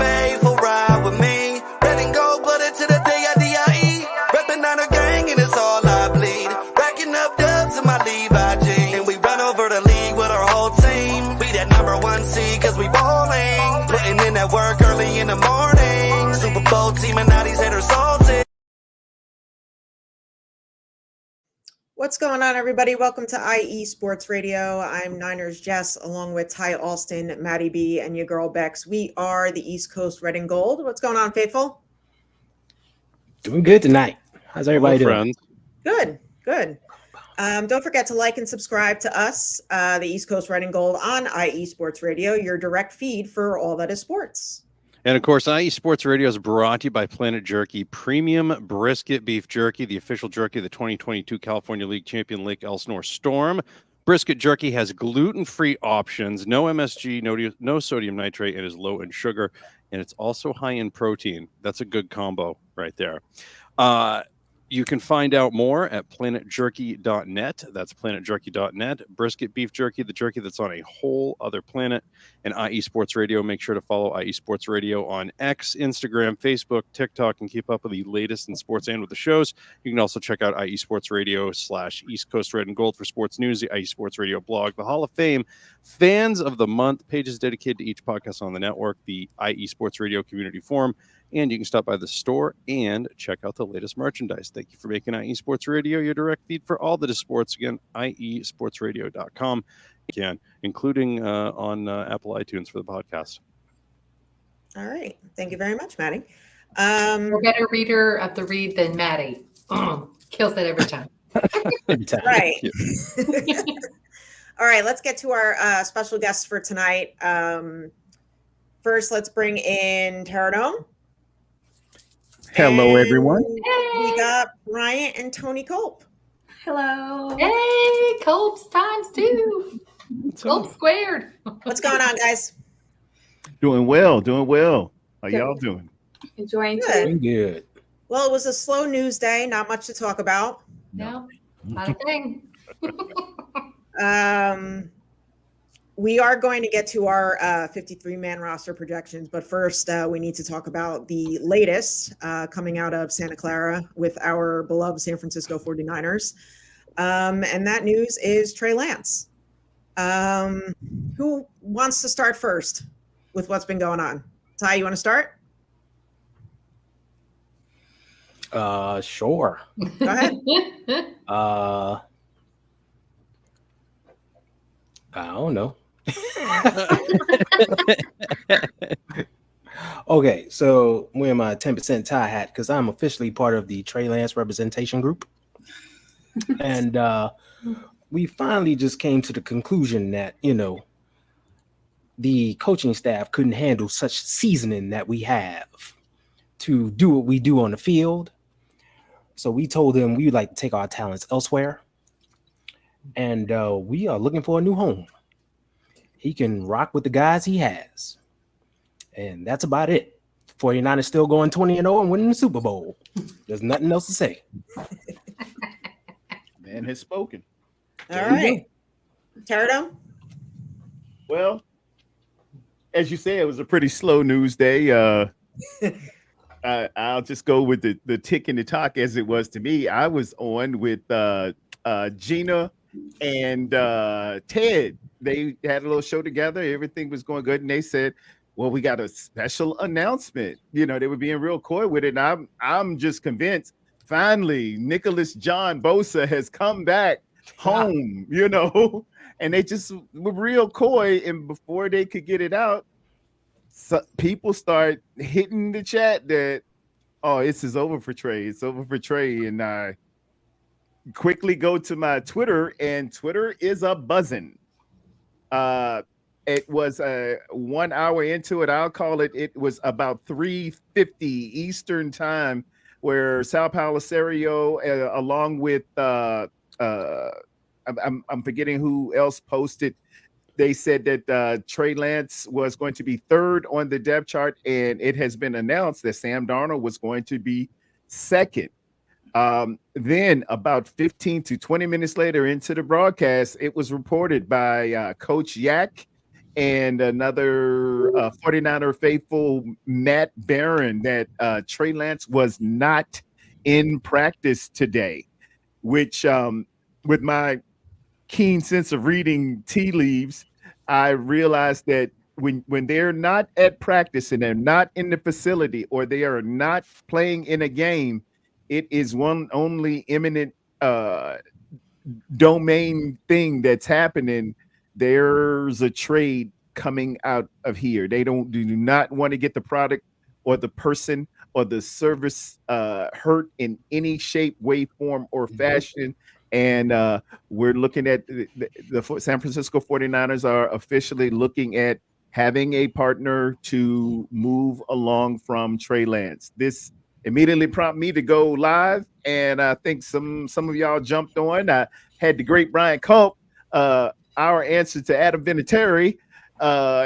faithful ride with me. Red and gold blooded to the day I die. Reppin' on a gang and it's all I bleed. Racking up dubs in my Levi jeans. And we run over the league with our whole team. We that number one seed cause we ballin'. Putting in that work early in the morning. Super Bowl team and now these haters salty. What's going on, everybody? Welcome to IE Sports Radio. I'm Niners Jess, along with Ty Alston, Maddie B, and your girl Bex. We are the East Coast Red and Gold. What's going on, Faithful? Doing good tonight. How's everybody doing? Good, good. Don't forget to like and subscribe to us, the East Coast Red and Gold on IE Sports Radio, your direct feed for all that is sports. And, of course, IE Sports Radio is brought to you by Planet Jerky, premium brisket beef jerky, the official jerky of the 2022 California League champion Lake Elsinore Storm. Brisket jerky has gluten-free options, no MSG, no sodium nitrate, and is low in sugar, and it's also high in protein. That's a good combo right there. You can find out more at planetjerky.net. That's planetjerky.net. Brisket beef jerky, the jerky that's on a whole other planet. And IE Sports Radio. Make sure to follow IE Sports Radio on X, Instagram, Facebook, TikTok, and keep up with the latest in sports and with the shows. You can also check out IE Sports Radio / East Coast Red and Gold for sports news, the IE Sports Radio blog, the Hall of Fame Fans of the Month pages dedicated to each podcast on the network, the IE Sports Radio Community Forum. And you can stop by the store and check out the latest merchandise. Thank you for making IE Sports Radio your direct feed for all that is sports. Again, iesportsradio.com, again, including on Apple iTunes for the podcast. All right. Thank you very much, Maddie. We're a better reader of the read than Maddie. Kills it every time. Right. All right. Let's get to our special guests for tonight. First, let's bring in Tarrerdome. Hello, everyone. We got Bryant and Tony Culp. Hello. Hey, Culps times 2. Culp squared. What's going on, guys? Doing well. How y'all doing? Enjoying Good. Good. Well, it was a slow news day. Not much to talk about. No, not a thing. We are going to get to our 53-man roster projections, but first we need to talk about the latest coming out of Santa Clara with our beloved San Francisco 49ers. And that news is Trey Lance. Who wants to start first with what's been going on? Ty, you want to start? Sure. Go ahead. I don't know. Okay, so I'm wearing my 10% tie hat because I'm officially part of the Trey Lance representation group. And we finally just came to the conclusion that, the coaching staff couldn't handle such seasoning that we have to do what we do on the field. So we told them we would like to take our talents elsewhere. And we are looking for a new home. He can rock with the guys he has. And that's about it. 49ers still going 20-0 and winning the Super Bowl. There's nothing else to say. Man has spoken. All right. Tarrerdome? Well, as you said, it was a pretty slow news day. I'll just go with the tick and the talk as it was to me. I was on with Gina and Ted. They had a little show together. Everything was going good. And they said, well, we got a special announcement. They were being real coy with it. And I'm just convinced, finally, Nicholas John Bosa has come back home, and they just were real coy. And before they could get it out, people start hitting the chat that, oh, this is over for Trey. It's over for Trey. And I quickly go to my Twitter, and Twitter is a buzzing. It was 1 hour into it. I'll call it. It was about 3:50 Eastern time, where Sal Palacerio, along with I'm forgetting who else posted. They said that Trey Lance was going to be third on the depth chart, and it has been announced that Sam Darnold was going to be second. Then about 15 to 20 minutes later into the broadcast, it was reported by Coach Yak and another 49er faithful, Matt Barron, that Trey Lance was not in practice today, which with my keen sense of reading tea leaves, I realized that when they're not at practice and they're not in the facility or they are not playing in a game, it is one only imminent domain thing that's happening. There's a trade coming out of here. They do not want to get the product or the person or the service hurt in any shape, way, form, or fashion. And we're looking at the San Francisco 49ers are officially looking at having a partner to move along from Trey Lance. This immediately prompted me to go live, and I think some of y'all jumped on. I had the great Brian Culp, our answer to Adam Vinatieri.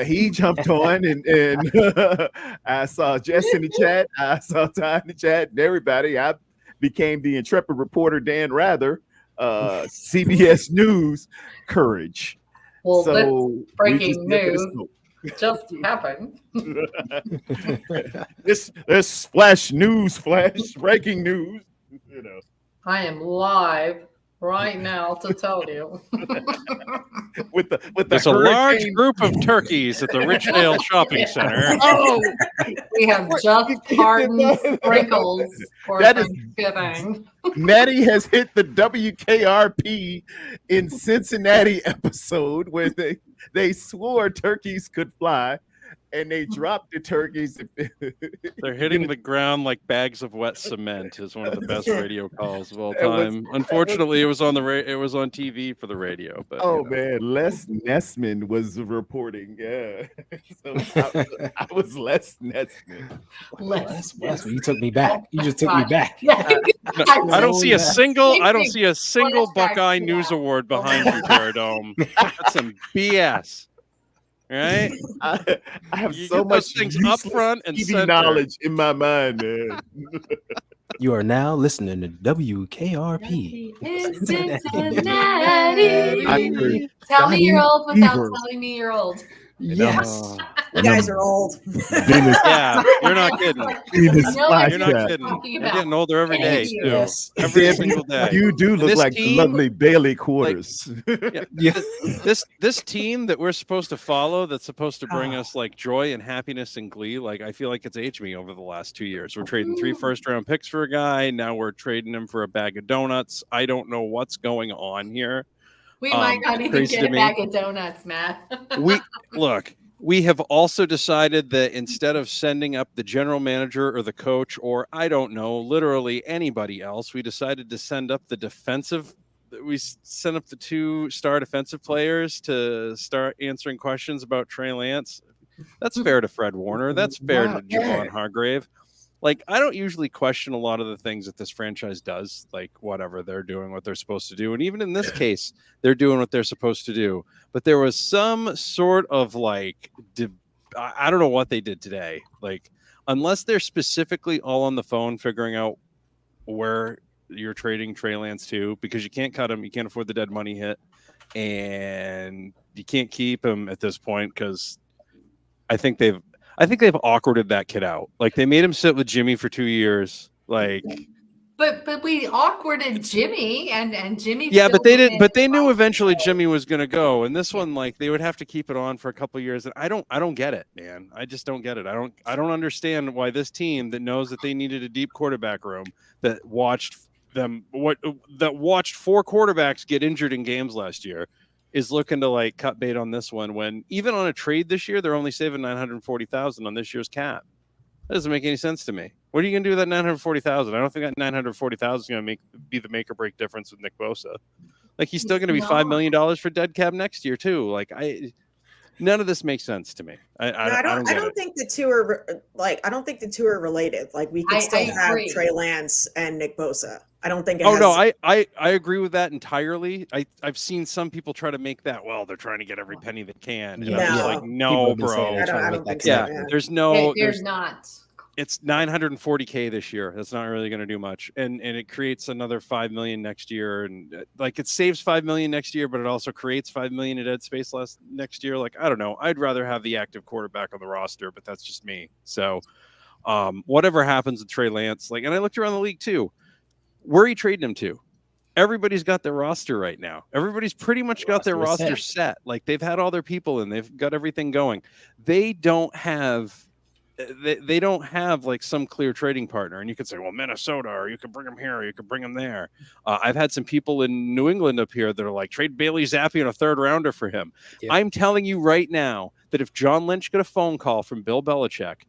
He jumped on, and I saw Jess in the chat. I saw Ty in the chat, and everybody. I became the intrepid reporter Dan Rather, CBS News Courage. Well, So that's breaking news. Just happened. this flash breaking news. You know, I am live right now to tell you. with the There's a large group of turkeys at the Richdale Shopping Center. Oh, we have just pardoned sprinkles for Thanksgiving. Maddie has hit the WKRP in Cincinnati episode where they swore turkeys could fly, and they dropped the turkeys. They're hitting the ground like bags of wet cement is one of the best radio calls of all time. Unfortunately, it was on TV for the radio. But man, Les Nessman was reporting. Yeah, so I was Les Nessman. Les, you took me back. You just took me back. I don't see a single Buckeye News Award behind you, Tarrerdome. That's some BS. Right? I have you so much things up front and TV knowledge in my mind, man. You are now listening to WKRP. Cincinnati. Tell me you're old without telling me you're old. Yes. You guys are old. Yeah, you're not kidding. You're not kidding. You're getting older every day, too. Yes. Every single day. You do look like the lovely Bailey quarters. This team that we're supposed to follow, that's supposed to bring us like joy and happiness and glee, like I feel like it's aged me over the last 2 years. We're trading 3 first-round picks for a guy. Now we're trading him for a bag of donuts. I don't know what's going on here. We might not even get a bag of donuts, Matt. We have also decided that instead of sending up the general manager or the coach or I don't know, literally anybody else, we decided to send up the defensive. We sent up the 2 star defensive players to start answering questions about Trey Lance. That's fair to Fred Warner. That's fair to Javon Hargrave. Like, I don't usually question a lot of the things that this franchise does, like whatever they're doing, what they're supposed to do. And even in this case, they're doing what they're supposed to do. But there was some sort of like, I don't know what they did today. Like, unless they're specifically all on the phone figuring out where you're trading Trey Lance to, because you can't cut him, you can't afford the dead money hit, and you can't keep him at this point because I think they've awkwarded that kid out. Like they made him sit with Jimmy for 2 years. Like, but we awkwarded Jimmy and Jimmy. Yeah, but they didn't. But they knew eventually Jimmy was going to go, and this one, like, they would have to keep it on for a couple of years. And I don't get it, man. I just don't get it. I don't understand why this team that knows that they needed a deep quarterback room that watched 4 quarterbacks get injured in games last year is looking to like cut bait on this one when even on a trade this year, they're only saving $940,000 on this year's cap. That doesn't make any sense to me. What are you going to do with that $940,000? I don't think that $940,000 is going to be the make or break difference with Nick Bosa. Like he's still going to be $5 million for dead cap next year too. Like none of this makes sense to me. I don't think the two are like. I don't think the two are related. Like we could still have Trey Lance and Nick Bosa. I don't think. I agree with that entirely. I've seen some people try to make that. Well, they're trying to get every penny they can. And I'm just like, no, bro. I don't think so. There's not. It's $940K this year. That's not really going to do much, and it creates another $5 million next year, and like it saves $5 million next year, but it also creates $5 million in dead space next year. Like, I don't know. I'd rather have the active quarterback on the roster, but that's just me. So, whatever happens with Trey Lance, like, and I looked around the league too. Where are you trading him to? Everybody's got their roster right now. Everybody's pretty much got their roster set. Like, they've had all their people in. They've got everything going. They don't have like some clear trading partner. And you could say, well, Minnesota, or you could bring them here, or you could bring them there. I've had some people in New England up here that are like, trade Bailey Zappi and a third rounder for him. Yep. I'm telling you right now that if John Lynch got a phone call from Bill Belichick,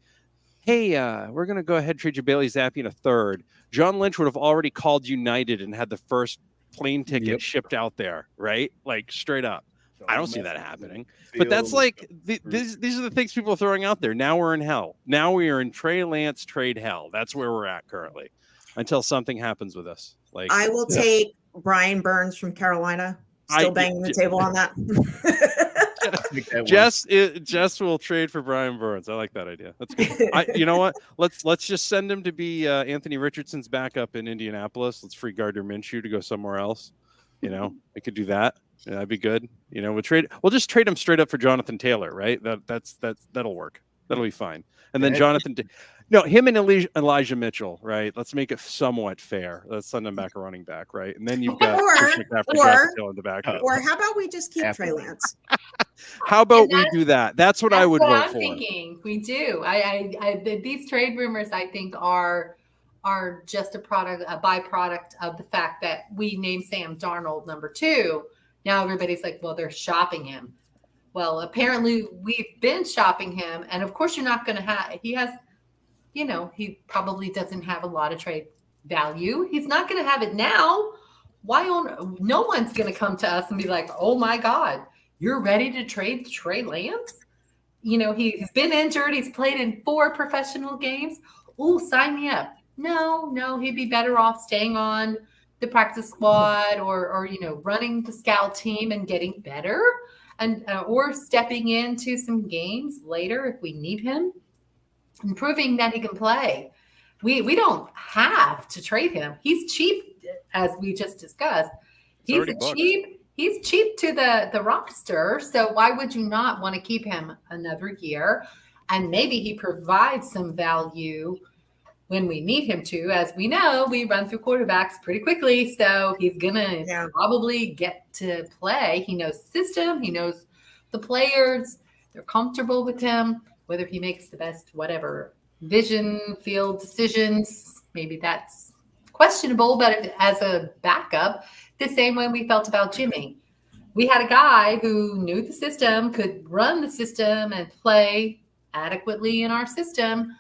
hey, we're going to go ahead and trade you Bailey Zappi in a third, John Lynch would have already called United and had the first plane ticket shipped out there, right? Like, straight up. I don't see that happening. But that's like, these are the things people are throwing out there. Now we're in hell. Now we are in Trey Lance trade hell. That's where we're at currently until something happens with us. Like, I will take Brian Burns from Carolina. Still banging the table on that. Jess will trade for Brian Burns. I like that idea. That's good. You know what? Let's just send him to be Anthony Richardson's backup in Indianapolis. Let's free Gardner Minshew to go somewhere else. You know, we could do that. Yeah, that'd be good. You know, we'll just trade him straight up for Jonathan Taylor, right? That'll work. That'll be fine. And then him and Elijah Mitchell, right? Let's make it somewhat fair. Let's send him back a running back, right? And then you've got Christian McCaffrey in the back. Or how about we just keep Trey Lance? How about we do that? That's what I would vote I'm for. Thinking. We do. These trade rumors, I think, are just a byproduct of the fact that we named Sam Darnold number 2. Now everybody's like, well, they're shopping him. Well, apparently we've been shopping him. And of course, you're not going to have, he probably doesn't have a lot of trade value. He's not going to have it now. No one's going to come to us and be like, oh my God, you're ready to trade Trey Lance? You know, he's been injured. He's played in 4 professional games. Oh, sign me up. No, he'd be better off staying on the practice squad or running the scout team and getting better and or stepping into some games later if we need him and proving that he can play. We don't have to trade him. He's cheap, as we just discussed. He's cheap to the roster. So why would you not want to keep him another year? And maybe he provides some value when we need him to. As we know, we run through quarterbacks pretty quickly. So he's going to probably get to play. He knows the system. He knows the players. They're comfortable with him, whether he makes the best, whatever, vision, field decisions. Maybe that's questionable, but as a backup, the same way we felt about Jimmy. We had a guy who knew the system, could run the system and play adequately in our system.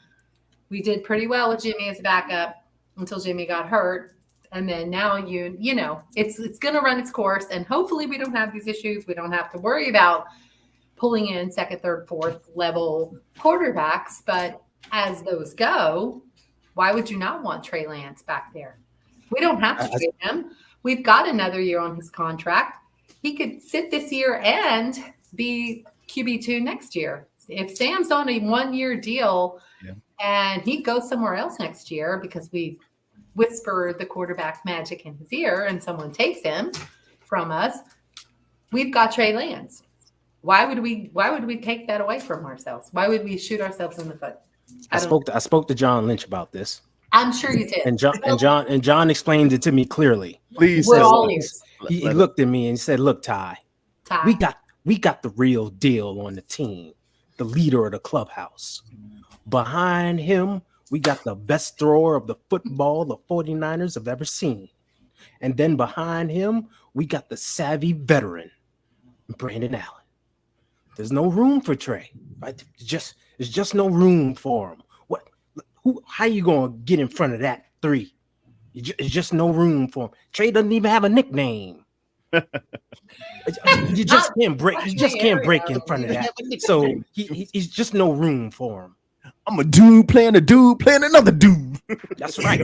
We did pretty well with Jimmy as a backup until Jimmy got hurt. And then now, it's going to run its course. And hopefully we don't have these issues. We don't have to worry about pulling in second, third, fourth level quarterbacks. But as those go, why would you not want Trey Lance back there? We don't have to trade him. We've got another year on his contract. He could sit this year and be QB2 next year. If Sam's on a 1-year deal and he goes somewhere else next year because we whisper the quarterback magic in his ear and someone takes him from us, we've got Trey Lance. Why would we take that away from ourselves? Why would we shoot ourselves in the foot? I spoke to John Lynch about this. I'm sure you did. And John explained it to me clearly. Please, we're all ears. He looked at me and said, "Look, Ty, we got the real deal on the team, the leader of the clubhouse. Behind him, we got the best thrower of the football the 49ers have ever seen. And then behind him, we got the savvy veteran, Brandon Allen. There's no room for Trey. Right? There's just no room for him. How you gonna get in front of that 3? It's just no room for him. Trey doesn't even have a nickname. You just can't break. You just can't break in front of that. So he's just no room for him. I'm a dude playing another dude. That's right.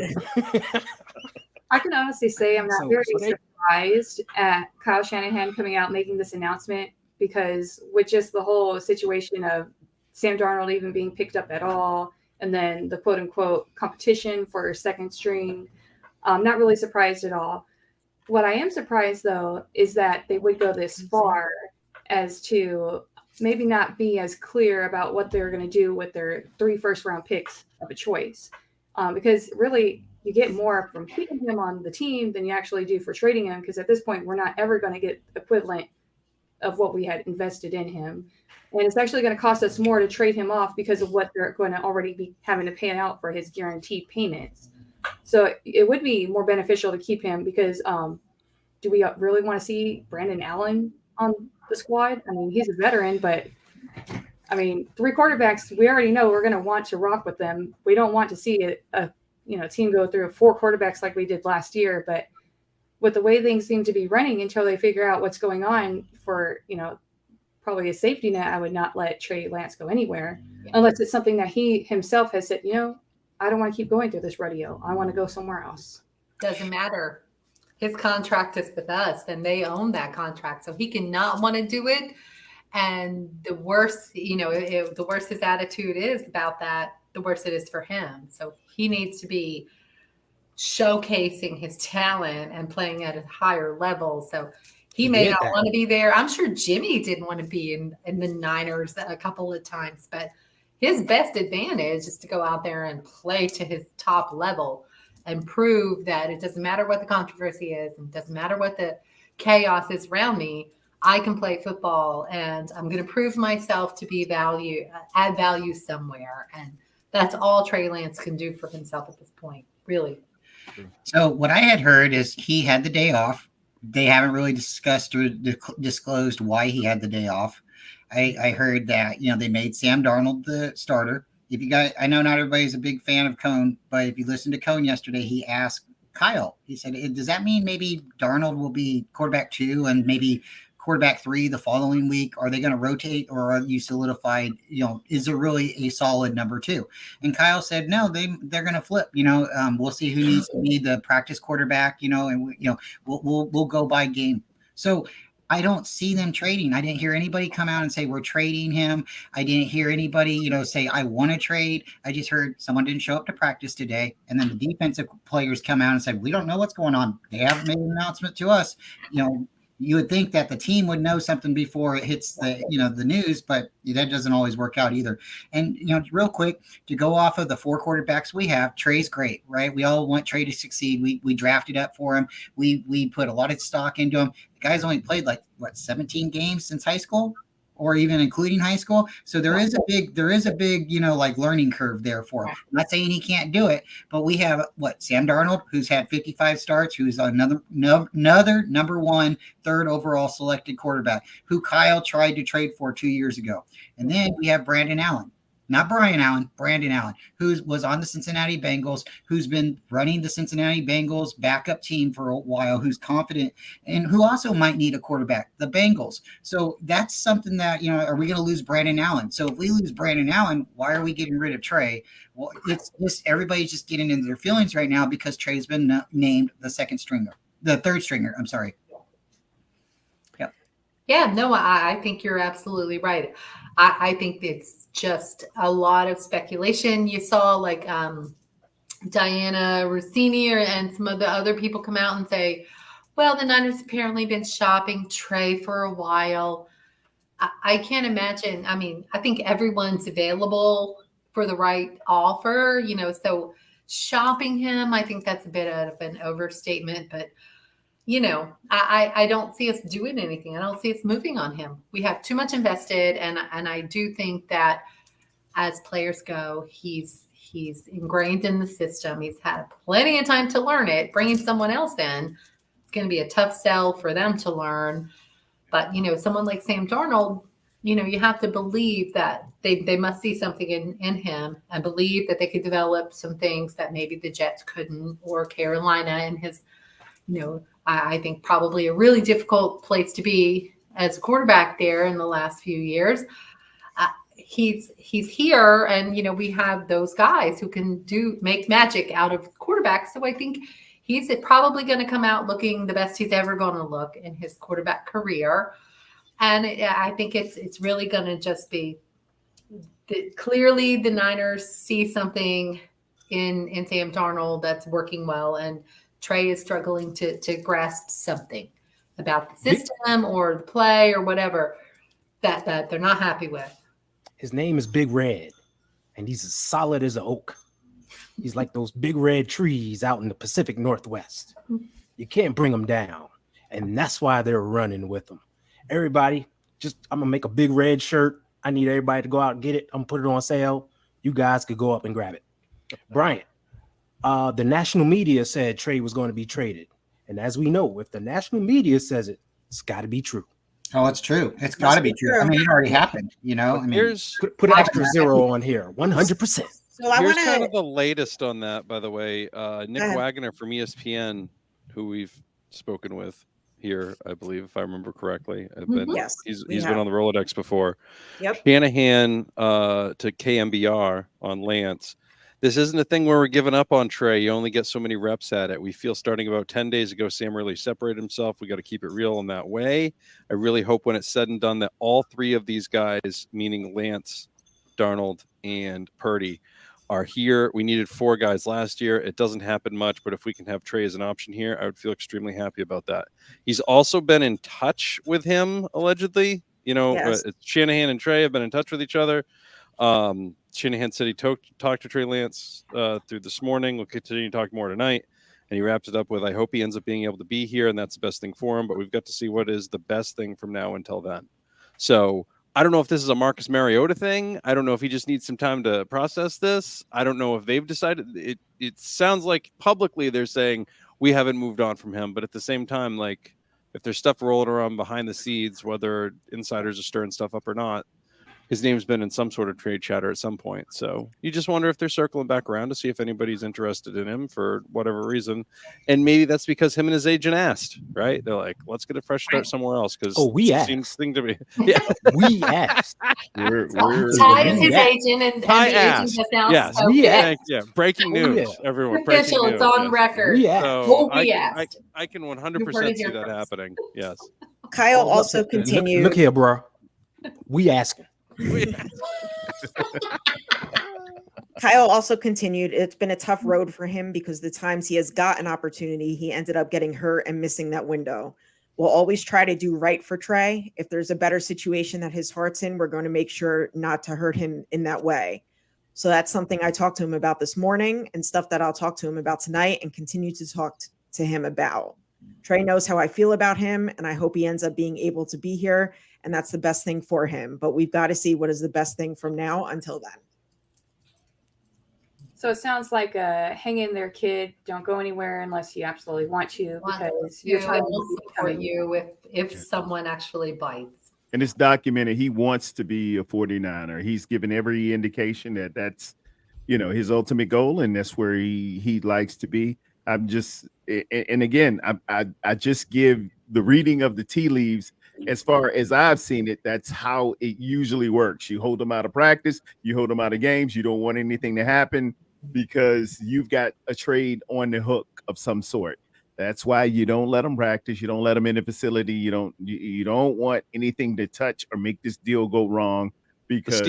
I can honestly say I'm not very surprised at Kyle Shanahan coming out making this announcement, because with just the whole situation of Sam Darnold even being picked up at all, and then the quote unquote competition for second string. Not really surprised at all. What I am surprised though is that they would go this far as to maybe not be as clear about what they're going to do with their 3 first-round picks of a choice. Because really, you get more from keeping him on the team than you actually do for trading him. Because at this point, we're not ever going to get equivalent of what we had invested in him. And it's actually going to cost us more to trade him off because of what they're going to already be having to pay out for his guaranteed payments. So it would be more beneficial to keep him because do we really want to see Brandon Allen on the squad? I mean, he's a veteran, but I mean, 3 quarterbacks, we already know we're going to want to rock with them. We don't want to see a team go through 4 quarterbacks like we did last year. But with the way things seem to be running until they figure out what's going on for, probably a safety net, I would not let Trey Lance go anywhere unless it's something that he himself has said, I don't want to keep going through this rodeo. I want to go somewhere else. Doesn't matter. His contract is with us and they own that contract. So he cannot want to do it. And the worse, the worse his attitude is about that, the worse it is for him. So he needs to be showcasing his talent and playing at a higher level. So he may not want to be there. I'm sure Jimmy didn't want to be in the Niners a couple of times, but his best advantage is to go out there and play to his top level and prove that it doesn't matter what the controversy is and it doesn't matter what the chaos is around me. I can play football and I'm going to prove myself to be add value somewhere. And that's all Trey Lance can do for himself at this point, really. So what I had heard is he had the day off. They haven't really discussed or disclosed why he had the day off. I heard that, they made Sam Darnold the starter. If you guys, I know not everybody's a big fan of Cone, but if you listened to Cone yesterday, he asked Kyle, he said, does that mean maybe Darnold will be quarterback 2 and maybe quarterback 3 the following week? Are they going to rotate or are you solidified? Is there really a solid number 2? And Kyle said, no, they're going to flip, we'll see who needs to be the practice quarterback, and we'll go by game. So I don't see them trading. I didn't hear anybody come out and say we're trading him. I didn't hear anybody, say I want to trade. I just heard someone didn't show up to practice today. And then the defensive players come out and say, we don't know what's going on. They haven't made an announcement to us. You would think that the team would know something before it hits the news, but that doesn't always work out either. And, real quick, to go off of the 4 quarterbacks we have, Trey's great, right? We all want Trey to succeed. We drafted up for him. We put a lot of stock into him. The guy's only played 17 games since high school, or even including high school. So there is a big, learning curve there for him. I'm not saying he can't do it, but we have Sam Darnold, who's had 55 starts, who's another number 1, 3rd overall selected quarterback, who Kyle tried to trade for 2 years ago. And then we have Brandon Allen. Not Brian Allen, Brandon Allen, who was on the Cincinnati Bengals, who's been running the Cincinnati Bengals backup team for a while, who's confident, and who also might need a quarterback, the Bengals. So that's something that, are we going to lose Brandon Allen? So if we lose Brandon Allen, why are we getting rid of Trey? Well, it's just everybody's just getting into their feelings right now because Trey's been named the 3rd stringer. I'm sorry. Yeah, no, I think you're absolutely right. I think it's just a lot of speculation. You saw Diana Rossini and some of the other people come out and say, well, the Niners apparently been shopping Trey for a while. I can't imagine. I mean, I think everyone's available for the right offer, so shopping him, I think that's a bit of an overstatement, but I don't see us doing anything. I don't see us moving on him. We have too much invested. And I do think that as players go, he's ingrained in the system. He's had plenty of time to learn it. Bringing someone else in, it's going to be a tough sell for them to learn. But, someone like Sam Darnold, you have to believe that they must see something in him and believe that they could develop some things that maybe the Jets couldn't, or Carolina and his, I think probably a really difficult place to be as a quarterback there in the last few years. He's here, and we have those guys who can make magic out of quarterbacks. So I think he's probably going to come out looking the best he's ever going to look in his quarterback career. And I think it's really going to just be clearly the Niners see something in Sam Darnold that's working well, and Trey is struggling to grasp something about the system or the play or whatever that they're not happy with. His name is Big Red, and he's as solid as an oak. He's like those big red trees out in the Pacific Northwest. You can't bring him down, and that's why they're running with him. Everybody, I'm gonna make a big red shirt. I need everybody to go out and get it. I'm gonna put it on sale. You guys could go up and grab it. Bryant, the national media said Trey was going to be traded, and as we know, if the national media says it, it's got to be true. Oh, it's true. It's got to be true. I mean, it already happened. You know, I mean, put an extra zero on here. 100%. So Here's kind of the latest on that, by the way. Nick Wagner from ESPN, who we've spoken with here, I believe, if I remember correctly. Yes, he's been on the Rolodex before. Yep. Shanahan to KMBR on Lance. This isn't a thing where we're giving up on Trey. You only get so many reps at it. We feel starting about 10 days ago, Sam really separated himself. We got to keep it real in that way. I really hope when it's said and done that all three of these guys, meaning Lance, Darnold, and Purdy, are here. We needed 4 guys last year. It doesn't happen much, but if we can have Trey as an option here, I would feel extremely happy about that. He's also been in touch with him, allegedly. You know, yes. Shanahan and Trey have been in touch with each other. Shanahan said he talked to Trey Lance through this morning. We'll continue to talk more tonight. And he wrapped it up with, I hope he ends up being able to be here, and that's the best thing for him. But we've got to see what is the best thing from now until then. So I don't know if this is a Marcus Mariota thing. I don't know if he just needs some time to process this. I don't know if they've decided. It sounds like publicly they're saying we haven't moved on from him. But at the same time, like, if there's stuff rolling around behind the scenes, whether insiders are stirring stuff up or not, his name's been in some sort of trade chatter at some point. So you just wonder if they're circling back around to see if anybody's interested in him for whatever reason. And maybe that's because him and his agent asked, right? They're like, let's get a fresh start somewhere else. Because we asked. Seems thing to be. Yeah, we asked. Ty is his agent, and the agent has now spoken. Yeah, breaking news, everyone. Official, it's on record. So I can 100% see that happening. Yes. Kyle also continued. Look here, bro. We asking. Kyle also continued, it's been a tough road for him because the times he has got an opportunity, he ended up getting hurt and missing that window. We'll always try to do right for Trey. If there's a better situation that his heart's in, we're going to make sure not to hurt him in that way. So that's something I talked to him about this morning and stuff that I'll talk to him about tonight and continue to talk to him about. Trey knows how I feel about him, and I hope he ends up being able to be here, and that's the best thing for him. But we've got to see what is the best thing from now until then. So it sounds like hang in there, kid. Don't go anywhere unless you absolutely want to, because you're trying to support you if someone actually bites. And it's documented. He wants to be a 49er. He's given every indication that that's, his ultimate goal, and that's where he likes to be. I'm just, and again, I just give the reading of the tea leaves. As far as I've seen it, that's how it usually works. You hold them out of practice, you hold them out of games. You don't want anything to happen because you've got a trade on the hook of some sort. That's why you don't let them practice. You don't let them in the facility. You don't want anything to touch or make this deal go wrong. Because the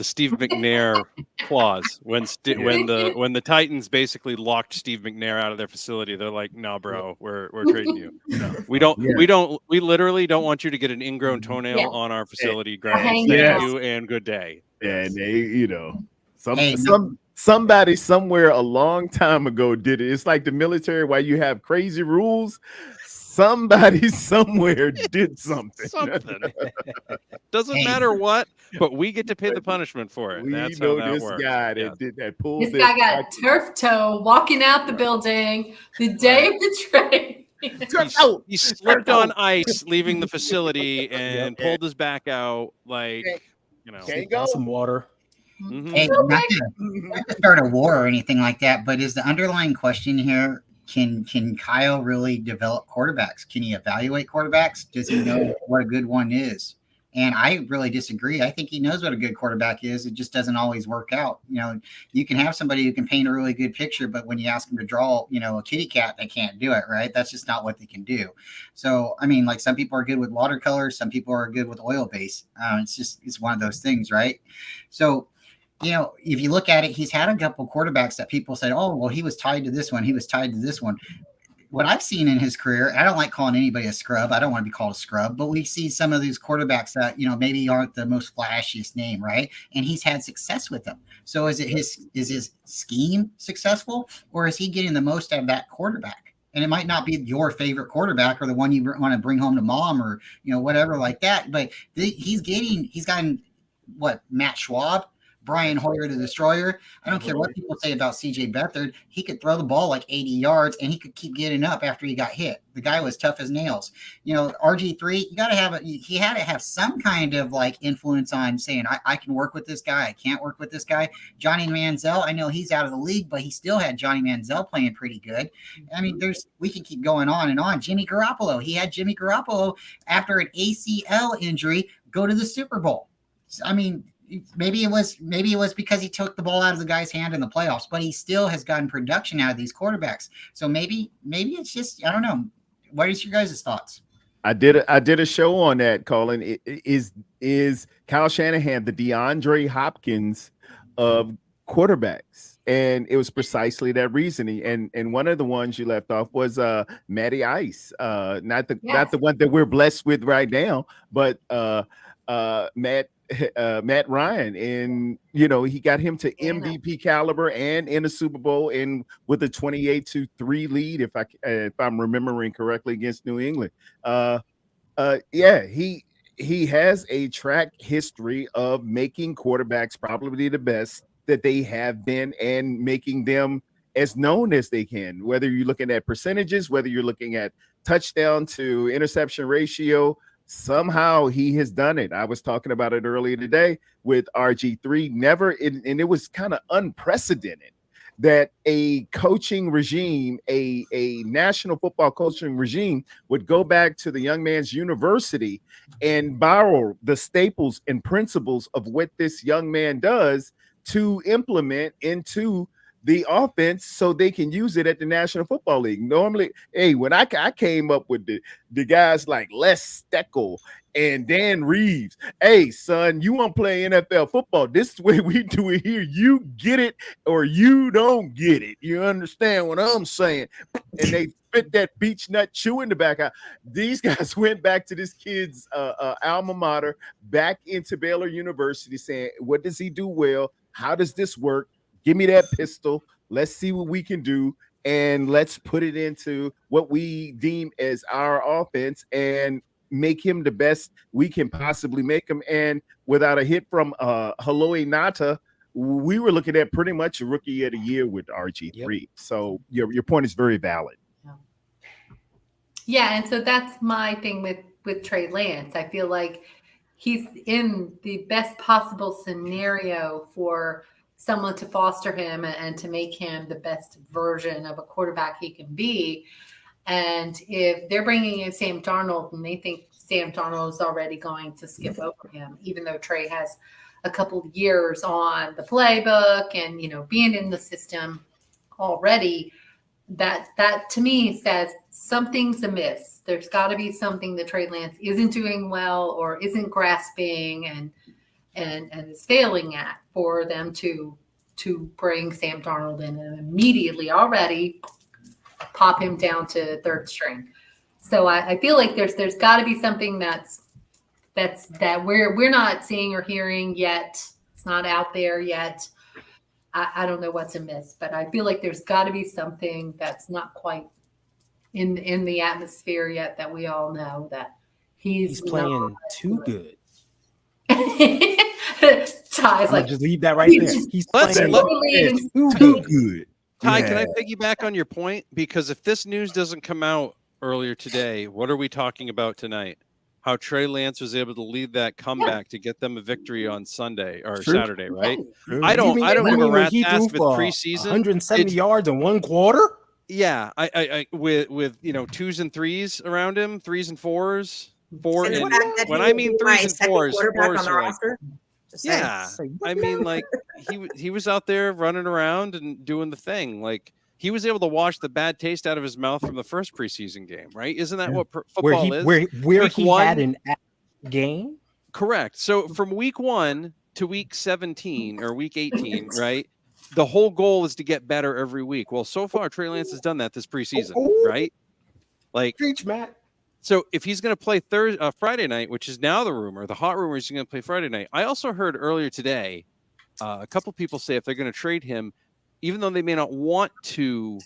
Steve McNair clause when the Titans basically locked Steve McNair out of their facility, they're like, "No, bro, we're trading you. We literally don't want you to get an ingrown toenail on our facility grounds. Thank you and good day." And they, somebody somewhere a long time ago did it. It's like the military, why you have crazy rules. Somebody somewhere did something. Doesn't matter what, but we get to pay the punishment for it. That's how that works. Guy that did that. This guy got turf toe walking out the building the day of the trade. He slipped on ice leaving the facility and pulled his back out Can't go. Some water. Mm-hmm. Hey, not to start a war or anything like that, but is the underlying question here, can Kyle really develop quarterbacks? Can he evaluate quarterbacks? Does he know what a good one is? And I really disagree. I think he knows what a good quarterback is. It just doesn't always work out. You can have somebody who can paint a really good picture, but when you ask them to draw, a kitty cat, they can't do it, right? That's just not what they can do. So, I mean, like some people are good with watercolor, some people are good with oil base. It's one of those things, right? So, if you look at it, he's had a couple quarterbacks that people said, oh, well, he was tied to this one. He was tied to this one. What I've seen in his career, I don't like calling anybody a scrub. I don't want to be called a scrub, but we see some of these quarterbacks that, maybe aren't the most flashiest name, right? And he's had success with them. So is his scheme successful, or is he getting the most out of that quarterback? And it might not be your favorite quarterback or the one you want to bring home to mom or, whatever like that. But he's gotten what, Matt Schwab, Brian Hoyer, the destroyer. I don't care what people say about CJ Beathard. He could throw the ball like 80 yards and he could keep getting up after he got hit. The guy was tough as nails. RG3, he had to have some kind of like influence on saying, I can work with this guy. I can't work with this guy. Johnny Manziel, I know he's out of the league, but he still had Johnny Manziel playing pretty good. I mean, we can keep going on and on. Jimmy Garoppolo, he had Jimmy Garoppolo after an ACL injury go to the Super Bowl. I mean, maybe it was because he took the ball out of the guy's hand in the playoffs, but he still has gotten production out of these quarterbacks. So maybe it's just, I don't know. What is your guys' thoughts? I did a show on that, Colin. Is Kyle Shanahan the DeAndre Hopkins of quarterbacks? And it was precisely that reasoning. And one of the ones you left off was Matty Ice. Not the one that we're blessed with right now, but Matt Ryan, and he got him to MVP caliber and in a Super Bowl and with a 28-3 lead, if I'm remembering correctly, against New England. He has a track history of making quarterbacks probably the best that they have been and making them as known as they can, whether you're looking at percentages, whether you're looking at touchdown to interception ratio. Somehow he has done it. I was talking about it earlier today with RG3. And it was kind of unprecedented that a coaching regime, a national football coaching regime, would go back to the young man's university and borrow the staples and principles of what this young man does to implement into the offense so they can use it at the National Football League. Normally, when I came up with the guys like Les Steckel and Dan Reeves, hey, son, you want to play NFL football? This is the way we do it here. You get it or you don't get it. You understand what I'm saying? And they spit that beech nut chew in the back. These guys went back to this kid's alma mater, back into Baylor University, saying, what does he do well? How does this work? Give me that pistol. Let's see what we can do. And let's put it into what we deem as our offense and make him the best we can possibly make him. And without a hit from Haloi Nata, we were looking at pretty much a rookie of the year with RG3. Yep. So your point is very valid. Yeah. And so that's my thing with Trey Lance. I feel like he's in the best possible scenario for someone to foster him and to make him the best version of a quarterback he can be. And if they're bringing in Sam Darnold and they think Sam Darnold is already going to skip over him, even though Trey has a couple of years on the playbook and, being in the system already, that to me says something's amiss. There's got to be something that Trey Lance isn't doing well or isn't grasping and is failing at for them to bring Sam Darnold in and immediately already pop him down to third string. So I feel like there's got to be something that we're not seeing or hearing yet. It's not out there yet. I don't know what's amiss, but I feel like there's got to be something that's not quite in the atmosphere yet that we all know that he's playing too good. Ty's like, just leave that right there. He's playing too good. Ty, can I piggyback on your point? Because if this news doesn't come out earlier today, what are we talking about tonight? How Trey Lance was able to lead that comeback to get them a victory on Sunday or Saturday, right? I don't give a rat's ass with preseason. 170 yards in one quarter. Yeah, I with 2s and 3s around him, 3s and 4s. 4 And the and fact that when he I would mean be my 3s and second 4s, quarterback 4s on the are like, roster. Just saying. yeah. Say, what I mean, like he was out there running around and doing the thing. Like he was able to wash the bad taste out of his mouth from the first preseason game, right? Isn't that what football is? where Week he 1, had an game. correct. So from week 1 to week 17 or week 18, right? The whole goal is to get better every week. Well, so far Trey Lance has done that this preseason, right? Like, Preach, Matt. so if he's going to play Friday night, which is now the rumor, the hot rumor is he's going to play Friday night. I also heard earlier today, a couple people say if they're going to trade him, even though they may not want to,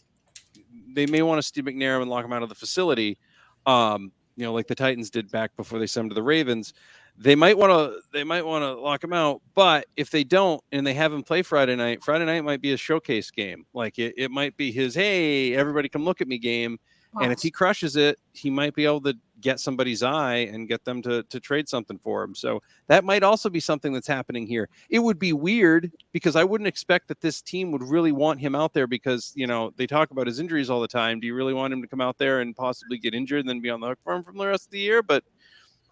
they may want to Steve McNair and lock him out of the facility. Like the Titans did back before they sent him to the Ravens. They might want to lock him out, but if they don't and they have him play Friday night might be a showcase game. Like it might be his, hey, everybody come look at me game. And if he crushes it, he might be able to get somebody's eye and get them to trade something for him. So that might also be something that's happening here. It would be weird because I wouldn't expect that this team would really want him out there because, they talk about his injuries all the time. Do you really want him to come out there and possibly get injured and then be on the hook for him from the rest of the year? But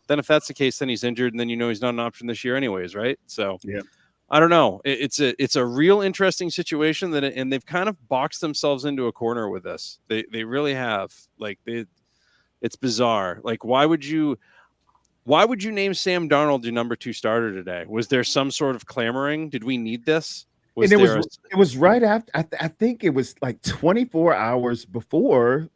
then if that's the case, then he's injured and then he's not an option this year anyways, right? So yeah. I don't know. It's a real interesting situation and they've kind of boxed themselves into a corner with this. They really have. Like it's bizarre. Like why would you name Sam Darnold your number 2 starter today? Was there some sort of clamoring? Did we need this? It was right after. I think it was like 24 hours before.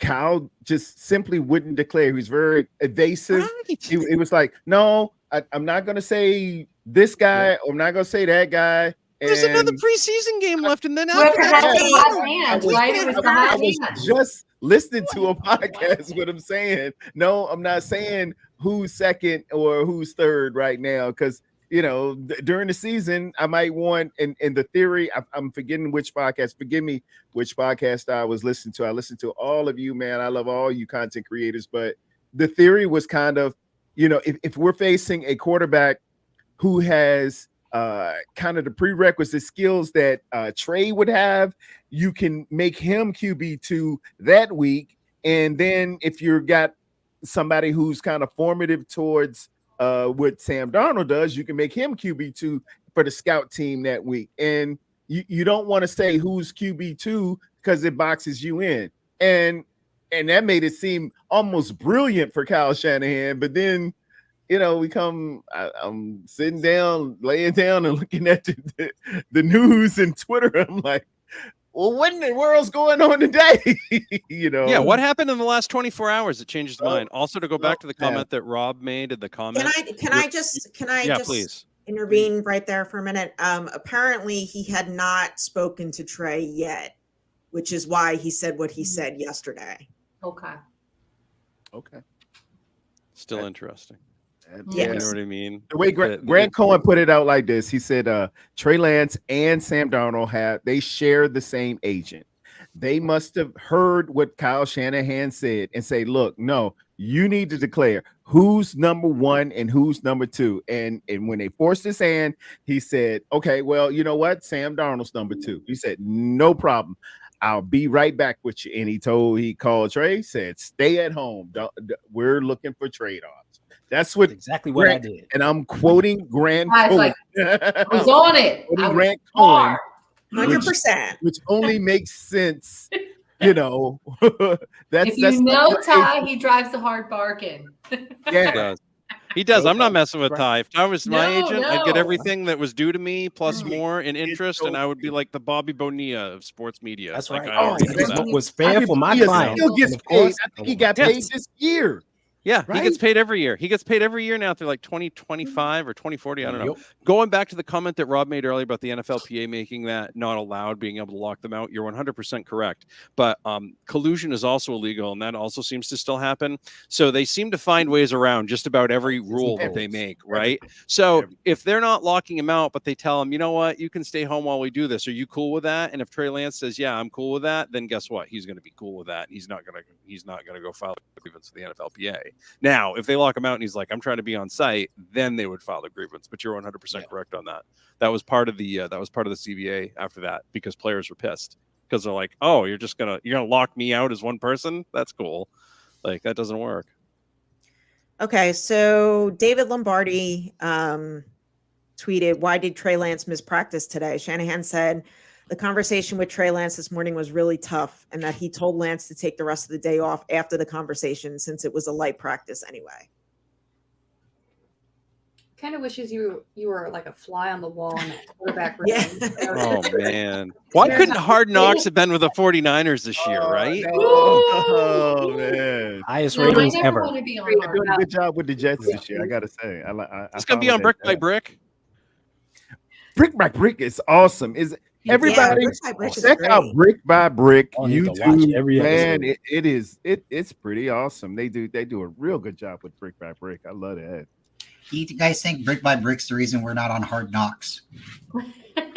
Kyle just simply wouldn't declare. He was very evasive. Right. It was like, no, I'm not going to say this guy. Yeah. I'm not going to say that guy. There's another preseason game left, and then after I was just listening to a podcast with him saying, no, I'm not saying who's second or who's third right now because during the season, I might want, and the theory, I'm forgetting which podcast, forgive me, which podcast I was listening to. I listened to all of you, man. I love all you content creators, but the theory was kind of, if we're facing a quarterback who has kind of the prerequisite skills that Trey would have, you can make him QB2 that week. And then if you've got somebody who's kind of formative towards what Sam Darnold does, you can make him QB2 for the scout team that week. And you don't want to say who's QB2 because it boxes you in. And that made it seem almost brilliant for Kyle Shanahan. But then, I'm sitting down, laying down and looking at the news and Twitter. I'm like, well, what in the world's going on today? Yeah, what happened in the last 24 hours that changed his mind? Also, to go back to the comment that Rob made in the comment. Can I just please intervene right there for a minute? Apparently he had not spoken to Trey yet, which is why he said what he said yesterday. Okay. Still interesting. Yes. You know what I mean? The way Grant Cohen put it out like this, he said Trey Lance and Sam Darnold they share the same agent. They must have heard what Kyle Shanahan said and say, look, no, you need to declare who's number 1 and who's number 2. And when they forced his hand, he said, okay, well, you know what? Sam Darnold's number 2. He said, no problem. I'll be right back with you. And he called Trey, said, stay at home. We're looking for trade-offs. That's exactly what I did. And I'm quoting Grant Cohen. I was on it. Grant Cohen, 100%. Which only makes sense, That's Ty, he drives a hard bargain. Yeah. He does. I'm not messing with Ty. If I was my agent, I'd get no. everything that was due to me plus more in interest, and I would be like the Bobby Bonilla of sports media. That's like, right. That's what was fair for my client. Still gets paid. I think he got paid this year. Yeah, right? He gets paid every year. He gets paid every year now through like 2025 or 2040. I don't know. Yep. Going back to the comment that Rob made earlier about the NFLPA making that not allowed, being able to lock them out, you're 100% correct. But collusion is also illegal, and that also seems to still happen. So they seem to find ways around just about every rule that they make, right? So if they're not locking him out, but they tell him, you know what, you can stay home while we do this. Are you cool with that? And if Trey Lance says, yeah, I'm cool with that, then guess what? He's going to be cool with that. He's not going to go file a grievance with the NFLPA. Now, if they lock him out and he's like, I'm trying to be on site, then they would file the grievance. But you're 100% correct on that. That was part of the CBA after that because players were pissed because they're like, oh, you're gonna lock me out as one person? That's cool. Like that doesn't work. Okay, so David Lombardi tweeted, "Why did Trey Lance miss practice today?" Shanahan said the conversation with Trey Lance this morning was really tough, and that he told Lance to take the rest of the day off after the conversation since it was a light practice anyway. Kind of wishes you were like a fly on the wall in that quarterback room. Yeah. Oh man, why couldn't Hard Knocks have been with the 49ers this year, right? No. Oh man, Highest No, I ratings never ever. want to be on they're Hard doing a Knocks. good job with the Jets this year. I gotta say, It's gonna be on Brick by Brick. Brick by Brick is awesome. Is everybody Brick by Brick is check great. out Brick by Brick I'll need to watch YouTube? every Man, episode. it's pretty awesome. They do a real good job with Brick by Brick. I love that. Do you guys think Brick by Brick's the reason we're not on Hard Knocks?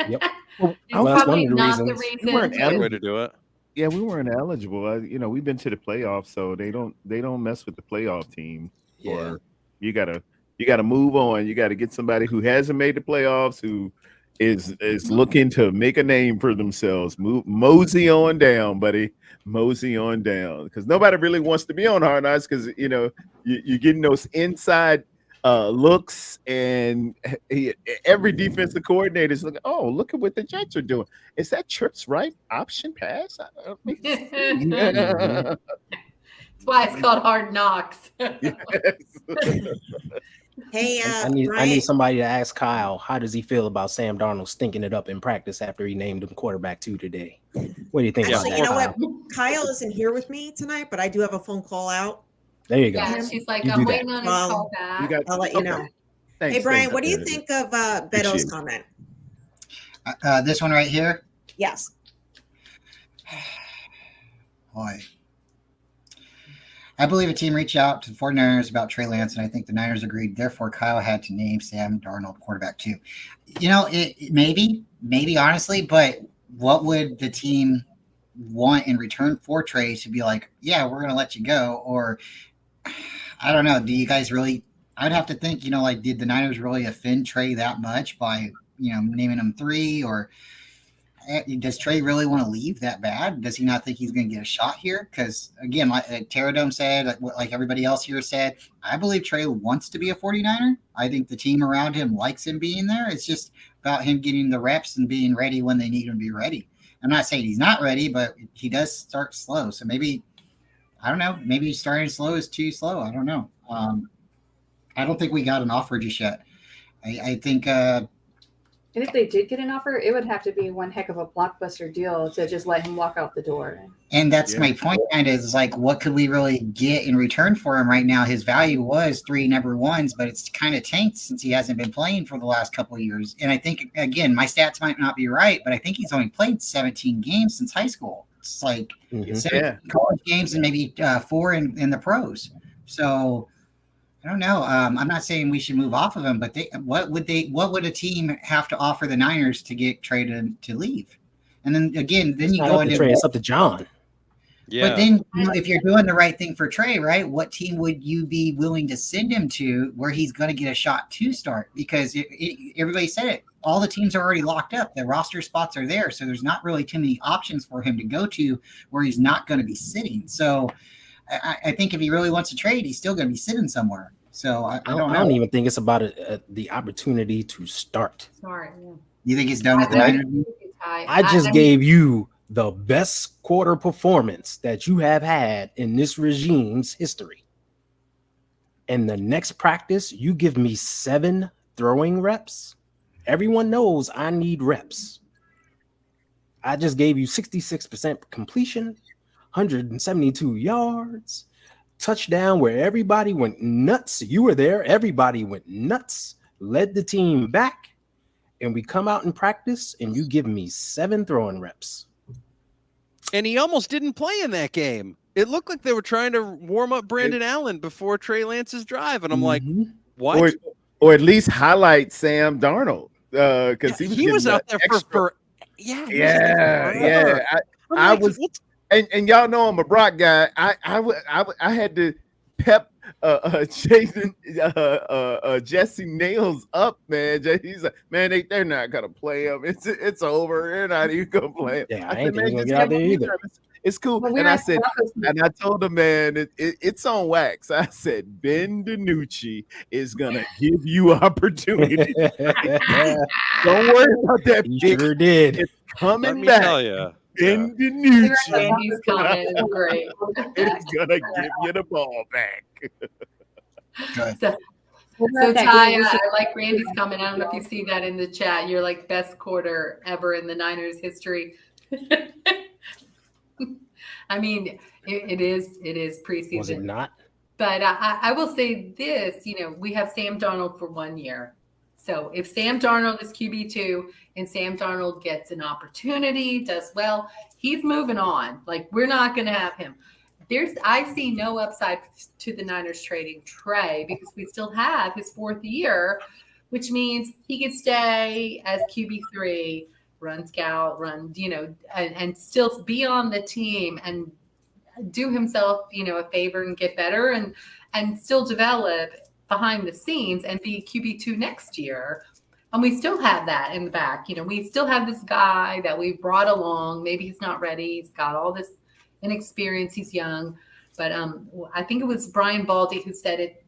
Yep. It's Well, that's probably one of the not the reasons. We weren't reason. Another way to do it. Yeah, we weren't eligible. We've been to the playoffs, so they don't mess with the playoff team. Yeah. Or you gotta move on. You gotta get somebody who hasn't made the playoffs, who is looking to make a name for themselves. Mosey on down, buddy. Mosey on down. Because nobody really wants to be on Hard Knocks because you're getting those inside looks, and every defensive coordinator is looking. Oh, look at what the Jets are doing. Is that Trips right option pass? That's why it's called Hard Knocks. Hey, I need Brian, somebody to ask Kyle, how does he feel about Sam Darnold stinking it up in practice after he named him quarterback 2 today? What do you think actually, about you that? know what? Kyle isn't here with me tonight, but I do have a phone call out. There you go. Yeah, she's like, You I'm do that. waiting on his call back. I'll let you know. Hey, Brian, what do you think of Beto's comment? This one right here. Yes. Boy. I believe a team reached out to the 49ers about Trey Lance, and I think the Niners agreed. Therefore, Kyle had to name Sam Darnold quarterback 2. It maybe honestly, but what would the team want in return for Trey to be like, yeah, we're going to let you go? Or I don't know. Do you guys really, I'd have to think, did the Niners really offend Trey that much by, naming him 3? Or does Trey really want to leave that bad? Does he not think he's going to get a shot here? Because again, like Tarrerdome said, like everybody else here said, I believe Trey wants to be a 49er. I think the team around him likes him being there. It's just about him getting the reps and being ready when they need him to be ready. I'm not saying he's not ready, but he does start slow. So maybe, I don't know, maybe starting slow is too slow. I don't know. I don't think we got an offer just yet. I think And if they did get an offer, it would have to be one heck of a blockbuster deal to just let him walk out the door. And that's my point, kind of, is like, what could we really get in return for him right now? His value was 3 number 1s, but it's kind of tanked since he hasn't been playing for the last couple of years. And I think, again, my stats might not be right, but I think he's only played 17 games since high school. It's like 7 college games and maybe 4 in the pros. So I don't know. I'm not saying we should move off of him, but what would a team have to offer the Niners to get Trey to leave? And then again, you go into Trey. It's up to John. Yeah. But then, if you're doing the right thing for Trey, right, what team would you be willing to send him to where he's going to get a shot to start? Because everybody said it. All the teams are already locked up. The roster spots are there. So there's not really too many options for him to go to where he's not going to be sitting. So I think if he really wants to trade, he's still going to be sitting somewhere. So I don't even think it's about the opportunity to start. Sorry. You think he's done with the Niners? I just gave you the best quarter performance that you have had in this regime's history. And the next practice, you give me 7 throwing reps. Everyone knows I need reps. I just gave you 66% completion, 172 yards, touchdown where everybody went nuts. You were there. Everybody went nuts, led the team back, and we come out in practice and you give me 7 throwing reps. And he almost didn't play in that game. It looked like they were trying to warm up Brandon Allen before Trey Lance's drive. And I'm like, what? Or at least highlight Sam Darnold. Because he was out there for I was, and y'all know I'm a Brock guy. I had to pep Jesse Nails up, man. He's like, man, they're not gonna play him. It's over. They're not even gonna play him. Yeah, I ain't gonna get out there either. It's cool. But we're And I at said, Broncos. and I told the man, it's on wax. I said, Ben DiNucci is gonna give you opportunity. Don't worry about that. He pick. sure did. It's Let coming me back. tell you. Ben We DiNucci were at the Randy's comment is great. is gonna give you the ball back. Good. So, We're so at that Ty, game. We should- I like Randy's comment. I don't know if you see that in the chat. You're like best quarter ever in the Niners history. I mean, it is preseason. Was it not? But I will say this, we have Sam Darnold for 1 year. So if Sam Darnold is QB2 and Sam Darnold gets an opportunity, does well, he's moving on. Like, we're not going to have him. I see no upside to the Niners trading Trey because we still have his 4th year, which means he could stay as QB3, run scout, and still be on the team and do himself, a favor and get better and still develop behind the scenes and be QB2 next year. And we still have that in the back. We still have this guy that we've brought along. Maybe he's not ready. He's got all this inexperience. He's young. But I think it was Brian Baldy who said it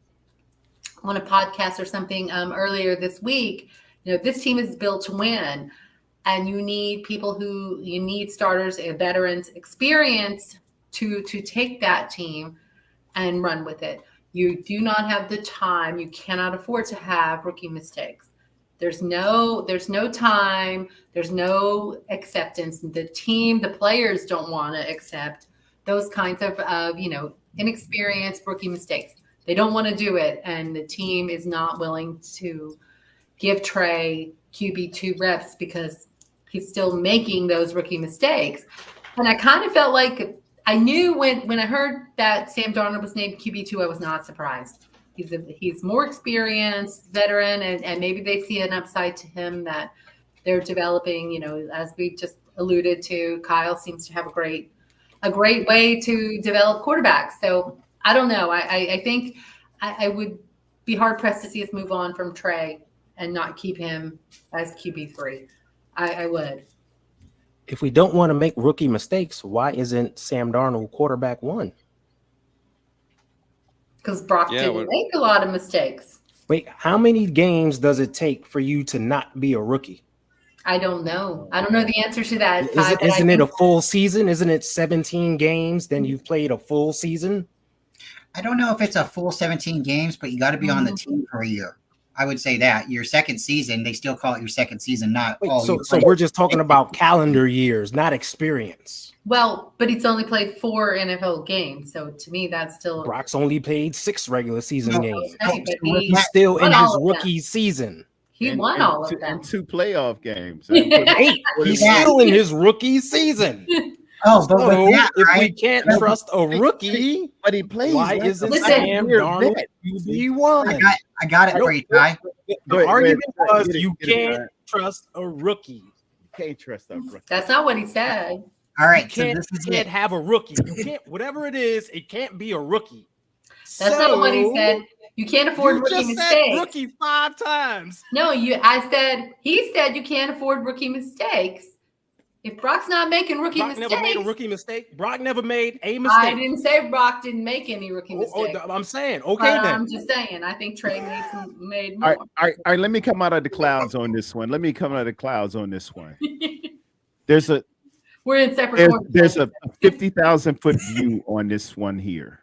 on a podcast or something earlier this week. This team is built to win. And you need starters, veterans, experience to take that team and run with it. You do not have the time. You cannot afford to have rookie mistakes. There's no time. There's no acceptance. The players don't want to accept those kinds of inexperienced rookie mistakes. They don't want to do it. And the team is not willing to give Trey QB2 reps because he's still making those rookie mistakes. And I kind of felt like I knew when I heard that Sam Darnold was named QB2, I was not surprised. He's more experienced, veteran, and maybe they see an upside to him that they're developing. As we just alluded to, Kyle seems to have a great way to develop quarterbacks. So I don't know. I think I would be hard pressed to see us move on from Trey and not keep him as QB3. I would. If we don't want to make rookie mistakes, why isn't Sam Darnold quarterback 1? Because Brock didn't make a lot of mistakes. Wait, how many games does it take for you to not be a rookie? I don't know. I don't know the answer to that. Isn't it a full season? Isn't it 17 games? Then you've played a full season? I don't know if it's a full 17 games, but you got to be on the team for a year. I would say that your second season, they still call it your second season, not so we're just talking about calendar years, not experience. Well, but he's only played 4 NFL games, so to me, that's still. Brock's only played 6 regular season games. Okay, but He's still in his rookie season. He won all of them. And 2 playoff games. 8. He's still in his rookie season. Oh, but so that, if right? we can't trust a rookie, but he plays. Why isn't Sam Darnold QB1? I got it for you, Ty. The argument was you can't trust a rookie. Can't trust a rookie. That's not what he said. All right, you can't have a rookie. You can't, whatever it is, it can't be a rookie. That's not what he said. You can't afford rookie just mistakes. Said rookie 5 times. No, he said you can't afford rookie mistakes. If Brock's not making rookie mistakes. Brock never made a rookie mistake. Brock never made a mistake. I didn't say Brock didn't make any rookie mistakes. I'm saying, okay, then. I'm just saying, I think Trey made more. All right, let me come out of the clouds on this one. We're in separate corners. There's a 50,000 foot view on this one here.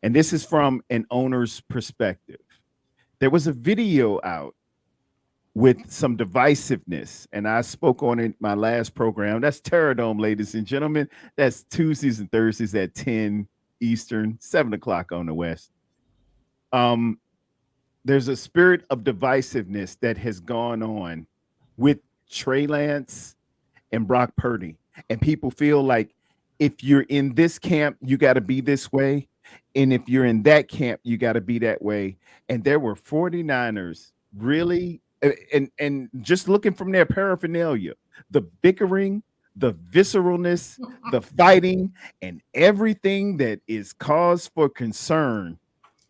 And this is from an owner's perspective. There was a video out with some divisiveness, and I spoke on it in my last program. That's Tarrerdome, ladies and gentlemen. That's Tuesdays and Thursdays at 10 Eastern, 7 o'clock on the West. There's a spirit of divisiveness that has gone on with Trey Lance and Brock Purdy, and people feel like if you're in this camp, you got to be this way, and if you're in that camp, you got to be that way. And there were 49ers really. And just looking from their paraphernalia, the bickering, the visceralness, the fighting, and everything that is cause for concern,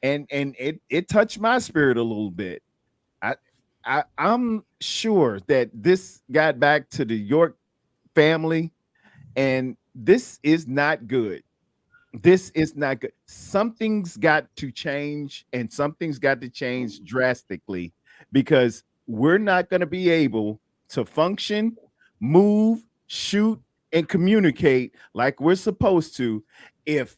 and it touched my spirit a little bit. I'm sure that this got back to the York family, and this is not good. This is not good. Something's got to change, and something's got to change drastically, because we're not going to be able to function, move, shoot, and communicate like we're supposed to if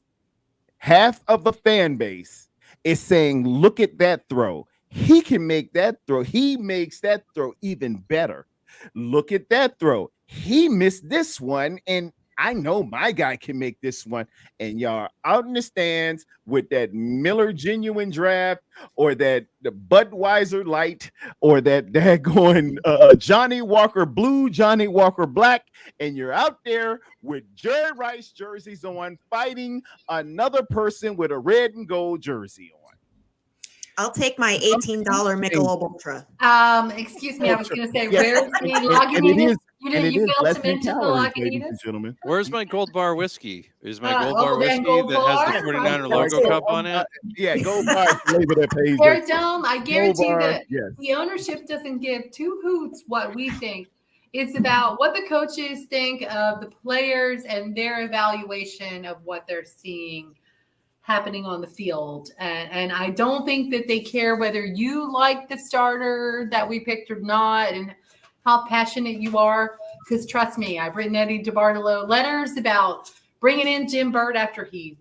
half of the fan base is saying, look at that throw. He can make that throw. He makes that throw even better. Look at that throw. He missed this one, and I know my guy can make this one. And y'all out in the stands with that Miller Genuine Draft, or that the Budweiser Light, or that going Johnny Walker Blue, Johnny Walker Black, and you're out there with Jerry Rice jerseys on, fighting another person with a red and gold jersey on. I'll take my $18 Michelob Ultra. Excuse me, I was going to say, Yes. where's the And it Lagunitas? is, You and it you is failed less to than mention the calories, ladies and Lagunitas. gentlemen. Where's my Gold Bar whiskey? Is my Gold Oh, Bar that whiskey Gold that has Bar? the 49er That's logo it. cup on it? Yeah, Gold Bar is the label that pays. Tarrerdome, I guarantee Gold Bar, that yes. the ownership doesn't give two hoots what we think. It's about what the coaches think of the players and their evaluation of what they're seeing happening on the field. And I don't think that they care whether you like the starter that we picked or not, and how passionate you are. Because trust me, I've written Eddie DeBartolo letters about bringing in Jim Burt after he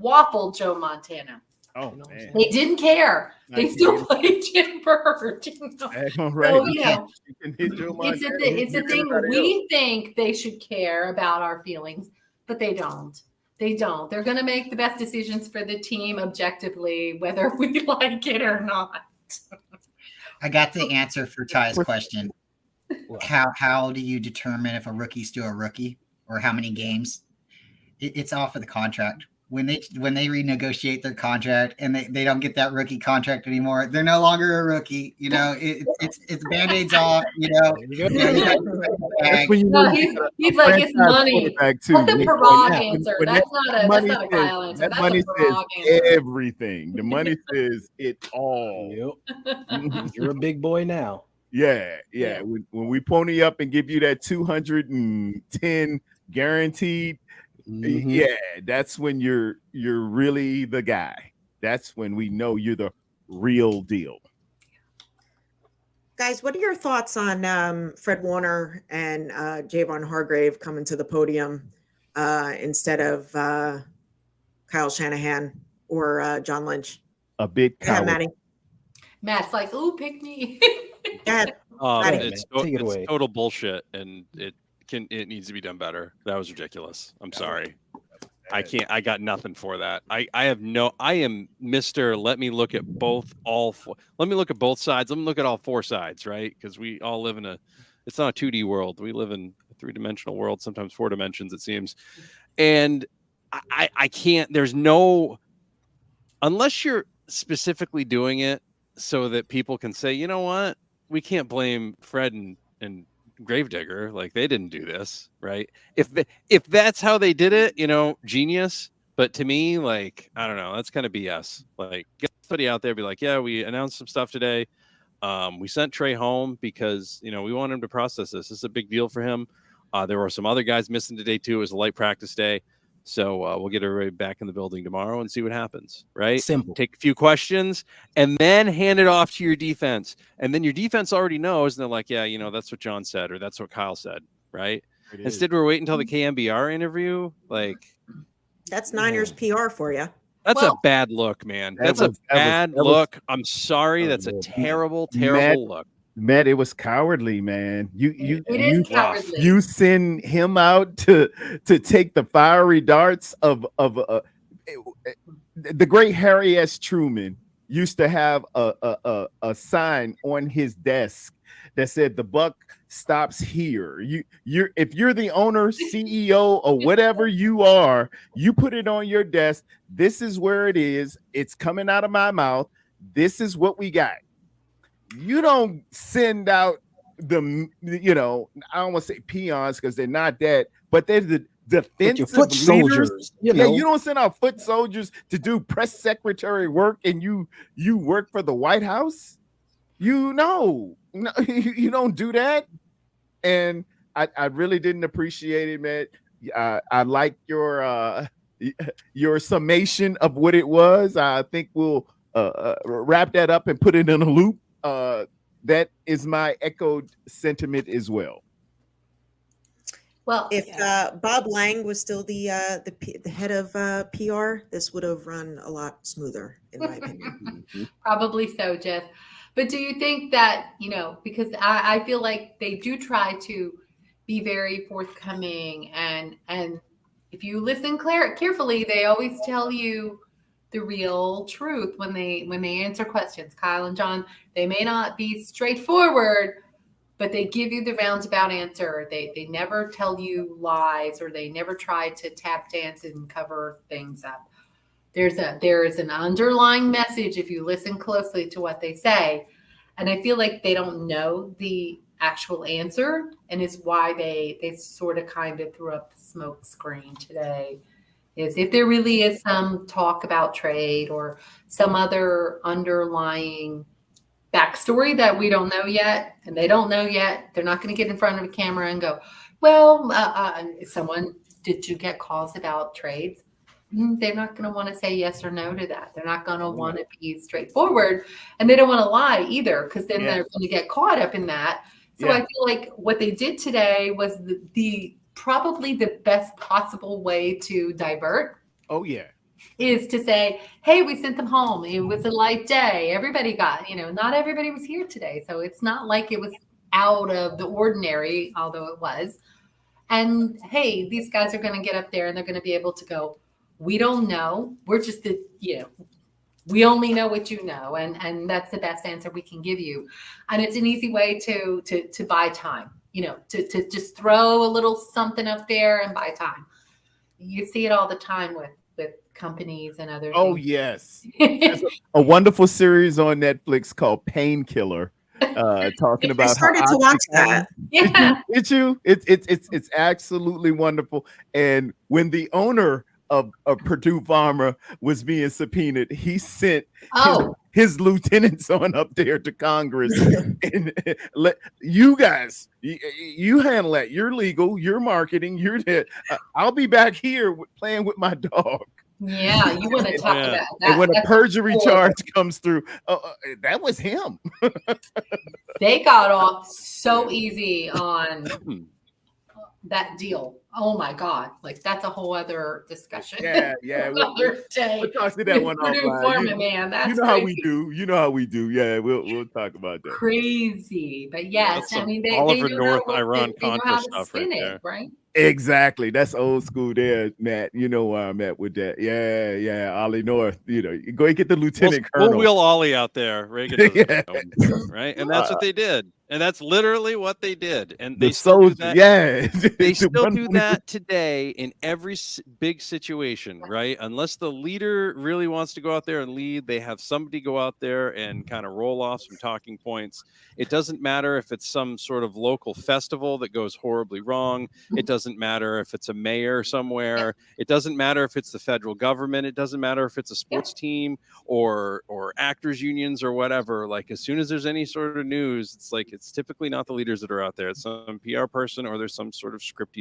waffled Joe Montana. Oh, man. They didn't care. They Nice. still played Jim Burt. All right. So, you know, You can hit Joe it's Montana, it's a hit thing everybody else. we think they should care about our feelings, but they don't. They don't. They're going to make the best decisions for the team objectively, whether we like it or not. I got the answer for Ty's question. How do you determine if a rookie's still a rookie, or how many games? It's off of the contract. When they renegotiate their contract and they don't get that rookie contract anymore, they're no longer a rookie. You know, it's Band-Aids off. You know, That's when you No, know he's like, it's money. too. That's a Parag answer. When That's not a money Kyle answer. that That's money a Parag says answer. everything. The money says it all. Yep. You're a big boy now. Yeah. Yeah. When we pony up and give you that 210 guaranteed, Mhm. yeah, that's when you're really the guy. That's when we know you're the real deal. Guys, what are your thoughts on Fred Warner and Javon Hargrave coming to the podium instead of Kyle Shanahan or John Lynch? A big Yeah, coward. Maddie. Matt's like, ooh, pick me. Go ahead. Maddie, It's take it away. total bullshit, and it needs to be done better. That was ridiculous. I'm sorry. I can't. I got nothing for that. I am Mr. Let me look at both sides. Let me look at all four sides, right? Because we all live in it's not a 2D world. We live in a 3-dimensional world, sometimes 4 dimensions, it seems. And I can't, unless you're specifically doing it so that people can say, you know what, we can't blame Fred and Gravedigger, like they didn't do this, right? If that's how they did it, genius. But to me, like, I don't know, that's kind of BS. Like, get somebody out there, be like, yeah, we announced some stuff today. We sent Trey home because we want him to process this. This is a big deal for him. There were some other guys missing today too. It was a light practice day, so we'll get everybody back in the building tomorrow and see what happens. Right? Simple. Take a few questions and then hand it off to your defense. And then your defense already knows, and they're like, yeah, that's what John said, or that's what Kyle said, right? Instead, we're waiting until the KMBR interview. Like, That's Niners PR for you. that's a bad look, man. That's a bad look. I'm sorry. That's a terrible look. Matt, it was cowardly, man. It is cowardly. You send him out to take the fiery darts of the great Harry S. Truman used to have a sign on his desk that said the buck stops here. If you're the owner, CEO, or whatever you are, you put it on your desk. This is where it is. It's coming out of my mouth. This is what we got. You don't send out I don't want to say peons because they're not that, but they're the defensive foot leaders. soldiers. You don't send out foot soldiers to do press secretary work, and you work for the White House. You don't do that. And I really didn't appreciate it, man. I like your summation of what it was. I think we'll wrap that up and put it in a loop. That is my echoed sentiment as well. Well, If Bob Lang was still the head of PR, this would have run a lot smoother, in my opinion. probably so, Jeff. But do you think that, because I feel like they do try to be very forthcoming, and if you listen carefully, they always tell you the real truth when they answer questions. Kyle and John, they may not be straightforward, but they give you the roundabout answer. They never tell you lies, or they never try to tap dance and cover things up. There is an underlying message if you listen closely to what they say. And I feel like they don't know the actual answer, and it's why they sort of kind of threw up the smoke screen today. Is if there really is some talk about trade or some other underlying backstory that we don't know yet, and they don't know yet, they're not going to get in front of a camera and go, well, did you get calls about trades? They're not going to want to say yes or no to that. They're not going to want to be straightforward, and they don't want to lie either, because then they're going to get caught up in that. So I feel like what they did today was the probably the best possible way to divert. Oh yeah. Is to say, hey, we sent them home. It was a light day. Everybody got, not everybody was here today. So it's not like it was out of the ordinary, although it was. And hey, these guys are going to get up there and they're going to be able to go, we don't know. We're just, we only know what you know. And that's the best answer we can give you. And it's an easy way to buy time, to just throw a little something up there and buy time. You see it all the time with companies and other things. Yes. There's a wonderful series on Netflix called Painkiller, talking about I started to watch that. Yeah. It's absolutely wonderful. And when the owner of Purdue Pharma was being subpoenaed, he sent his lieutenants on up there to Congress and let you guys, you handle that. You're legal, you're marketing, you're there. I'll be back here playing with my dog. Yeah, you want to talk about that. And when a perjury charge comes through, that was him. They got off so easy on that deal. Oh my God. Like, that's a whole other discussion. Yeah. We'll talk to that one offline. You know how we do. Yeah, we'll talk about that. Crazy. But yes, I mean, Oliver they North, Iran, they know Contra how to stuff spin right it, there. right? Exactly. That's old school there, Matt. You know where I'm at with that. Yeah. Ollie North, go and get the lieutenant colonel. We'll wheel Ollie out there. Reagan doesn't know, right? And that's what they did. And that's literally what they did. And they still do that. Yeah. They still do that today in every big situation, right? Unless the leader really wants to go out there and lead, they have somebody go out there and kind of roll off some talking points. It doesn't matter if it's some sort of local festival that goes horribly wrong. It doesn't matter if it's a mayor somewhere. It doesn't matter if it's the federal government. It doesn't matter if it's a sports team or actors unions or whatever. Like, as soon as there's any sort of news, it's like, it's typically not the leaders that are out there. It's some PR person, or there's some sort of script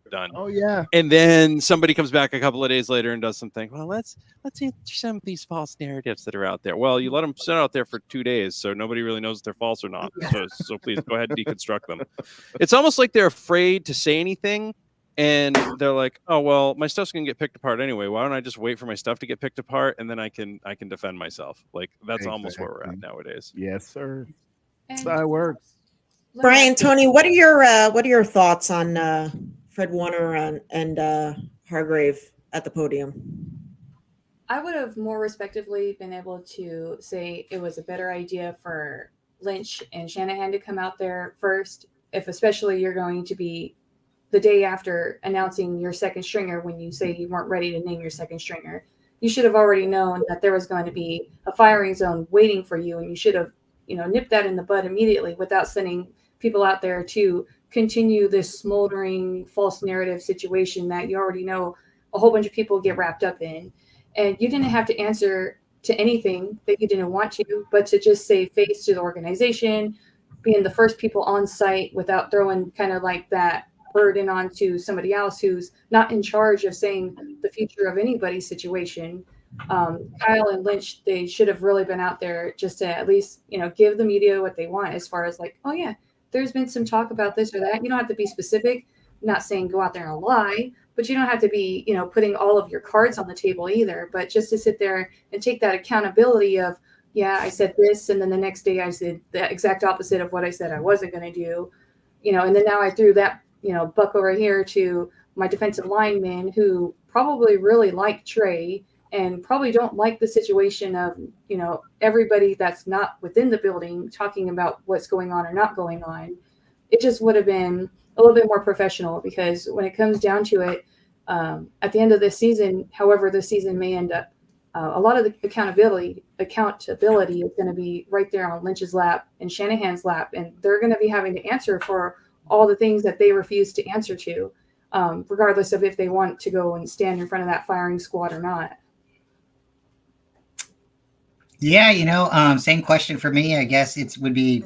done. Oh yeah. And then somebody comes back a couple of days later and does something. Well, let's answer some of these false narratives that are out there. Well, you let them sit out there for 2 days, so nobody really knows if they're false or not. So please go ahead and deconstruct them. It's almost like they're afraid to say anything. And they're like, oh, well, my stuff's going to get picked apart anyway. Why don't I just wait for my stuff to get picked apart, and then I can defend myself? Like, that's almost where we're at nowadays. Yes, sir. That's how it works. Brian, Tony, what are your thoughts on Fred Warner and Hargrave at the podium? I would have more respectively been able to say it was a better idea for Lynch and Shanahan to come out there first, if especially you're going to be the day after announcing your second stringer, when you say you weren't ready to name your second stringer. You should have already known that there was going to be a firing zone waiting for you, and you should have, nipped that in the bud immediately without sending people out there to continue this smoldering false narrative situation that you already know a whole bunch of people get wrapped up in. And you didn't have to answer to anything that you didn't want to, but to just save face to the organization, being the first people on site without throwing kind of like that burden onto somebody else who's not in charge of saying the future of anybody's situation. Kyle and Lynch, they should have really been out there just to at least, give the media what they want as far as like, oh yeah, there's been some talk about this or that. You don't have to be specific. I'm not saying go out there and lie, but you don't have to be, putting all of your cards on the table either. But just to sit there and take that accountability of, yeah, I said this, and then the next day I said the exact opposite of what I said I wasn't going to do, and then now I threw that, buck over here to my defensive linemen who probably really like Trey and probably don't like the situation of, everybody that's not within the building talking about what's going on or not going on. It just would have been a little bit more professional, because when it comes down to it, at the end of this season, however the season may end up, a lot of the accountability is going to be right there on Lynch's lap and Shanahan's lap, and they're going to be having to answer for all the things that they refuse to answer to, regardless of if they want to go and stand in front of that firing squad or not. Yeah, same question for me. I guess would be,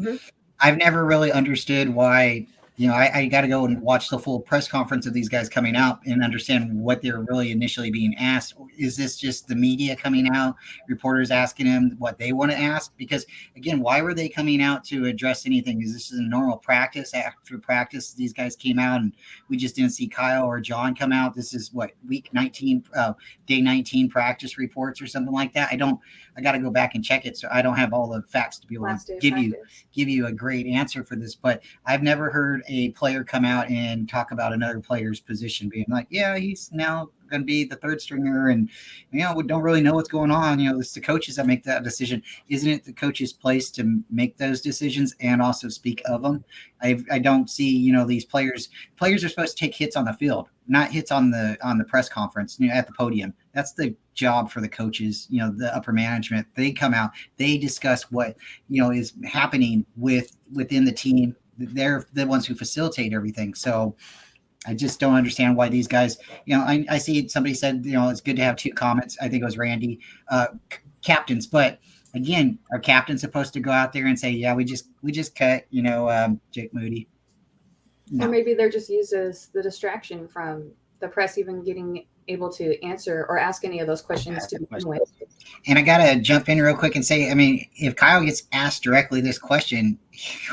I've never really understood why, I got to go and watch the full press conference of these guys coming out and understand what they're really initially being asked. Is this just the media coming out, reporters asking them what they want to ask? Because again, why were they coming out to address anything? Is this a normal practice? After practice, these guys came out and we just didn't see Kyle or John come out. This is what, week 19, day 19 practice reports or something like that. I got to go back and check it. So I don't have all the facts to be able to give you a great answer for this, but I've never heard a player come out and talk about another player's position being like, yeah, he's now going to be the third stringer. And, we don't really know what's going on. It's the coaches that make that decision. Isn't it the coach's place to make those decisions and also speak of them? I don't see, these players are supposed to take hits on the field, not hits on the press conference, at the podium. That's the job for the coaches, the upper management. They come out, they discuss what, is happening within the team. They're the ones who facilitate everything. So I just don't understand why these guys, I see somebody said, it's good to have two comments. I think it was Randy, captains. But again, are captains supposed to go out there and say, yeah, we just cut, Jake Moody? No. Or maybe they're just used as the distraction from the press even getting able to answer or ask any of those questions to begin with. And I got to jump in real quick and say, if Kyle gets asked directly this question,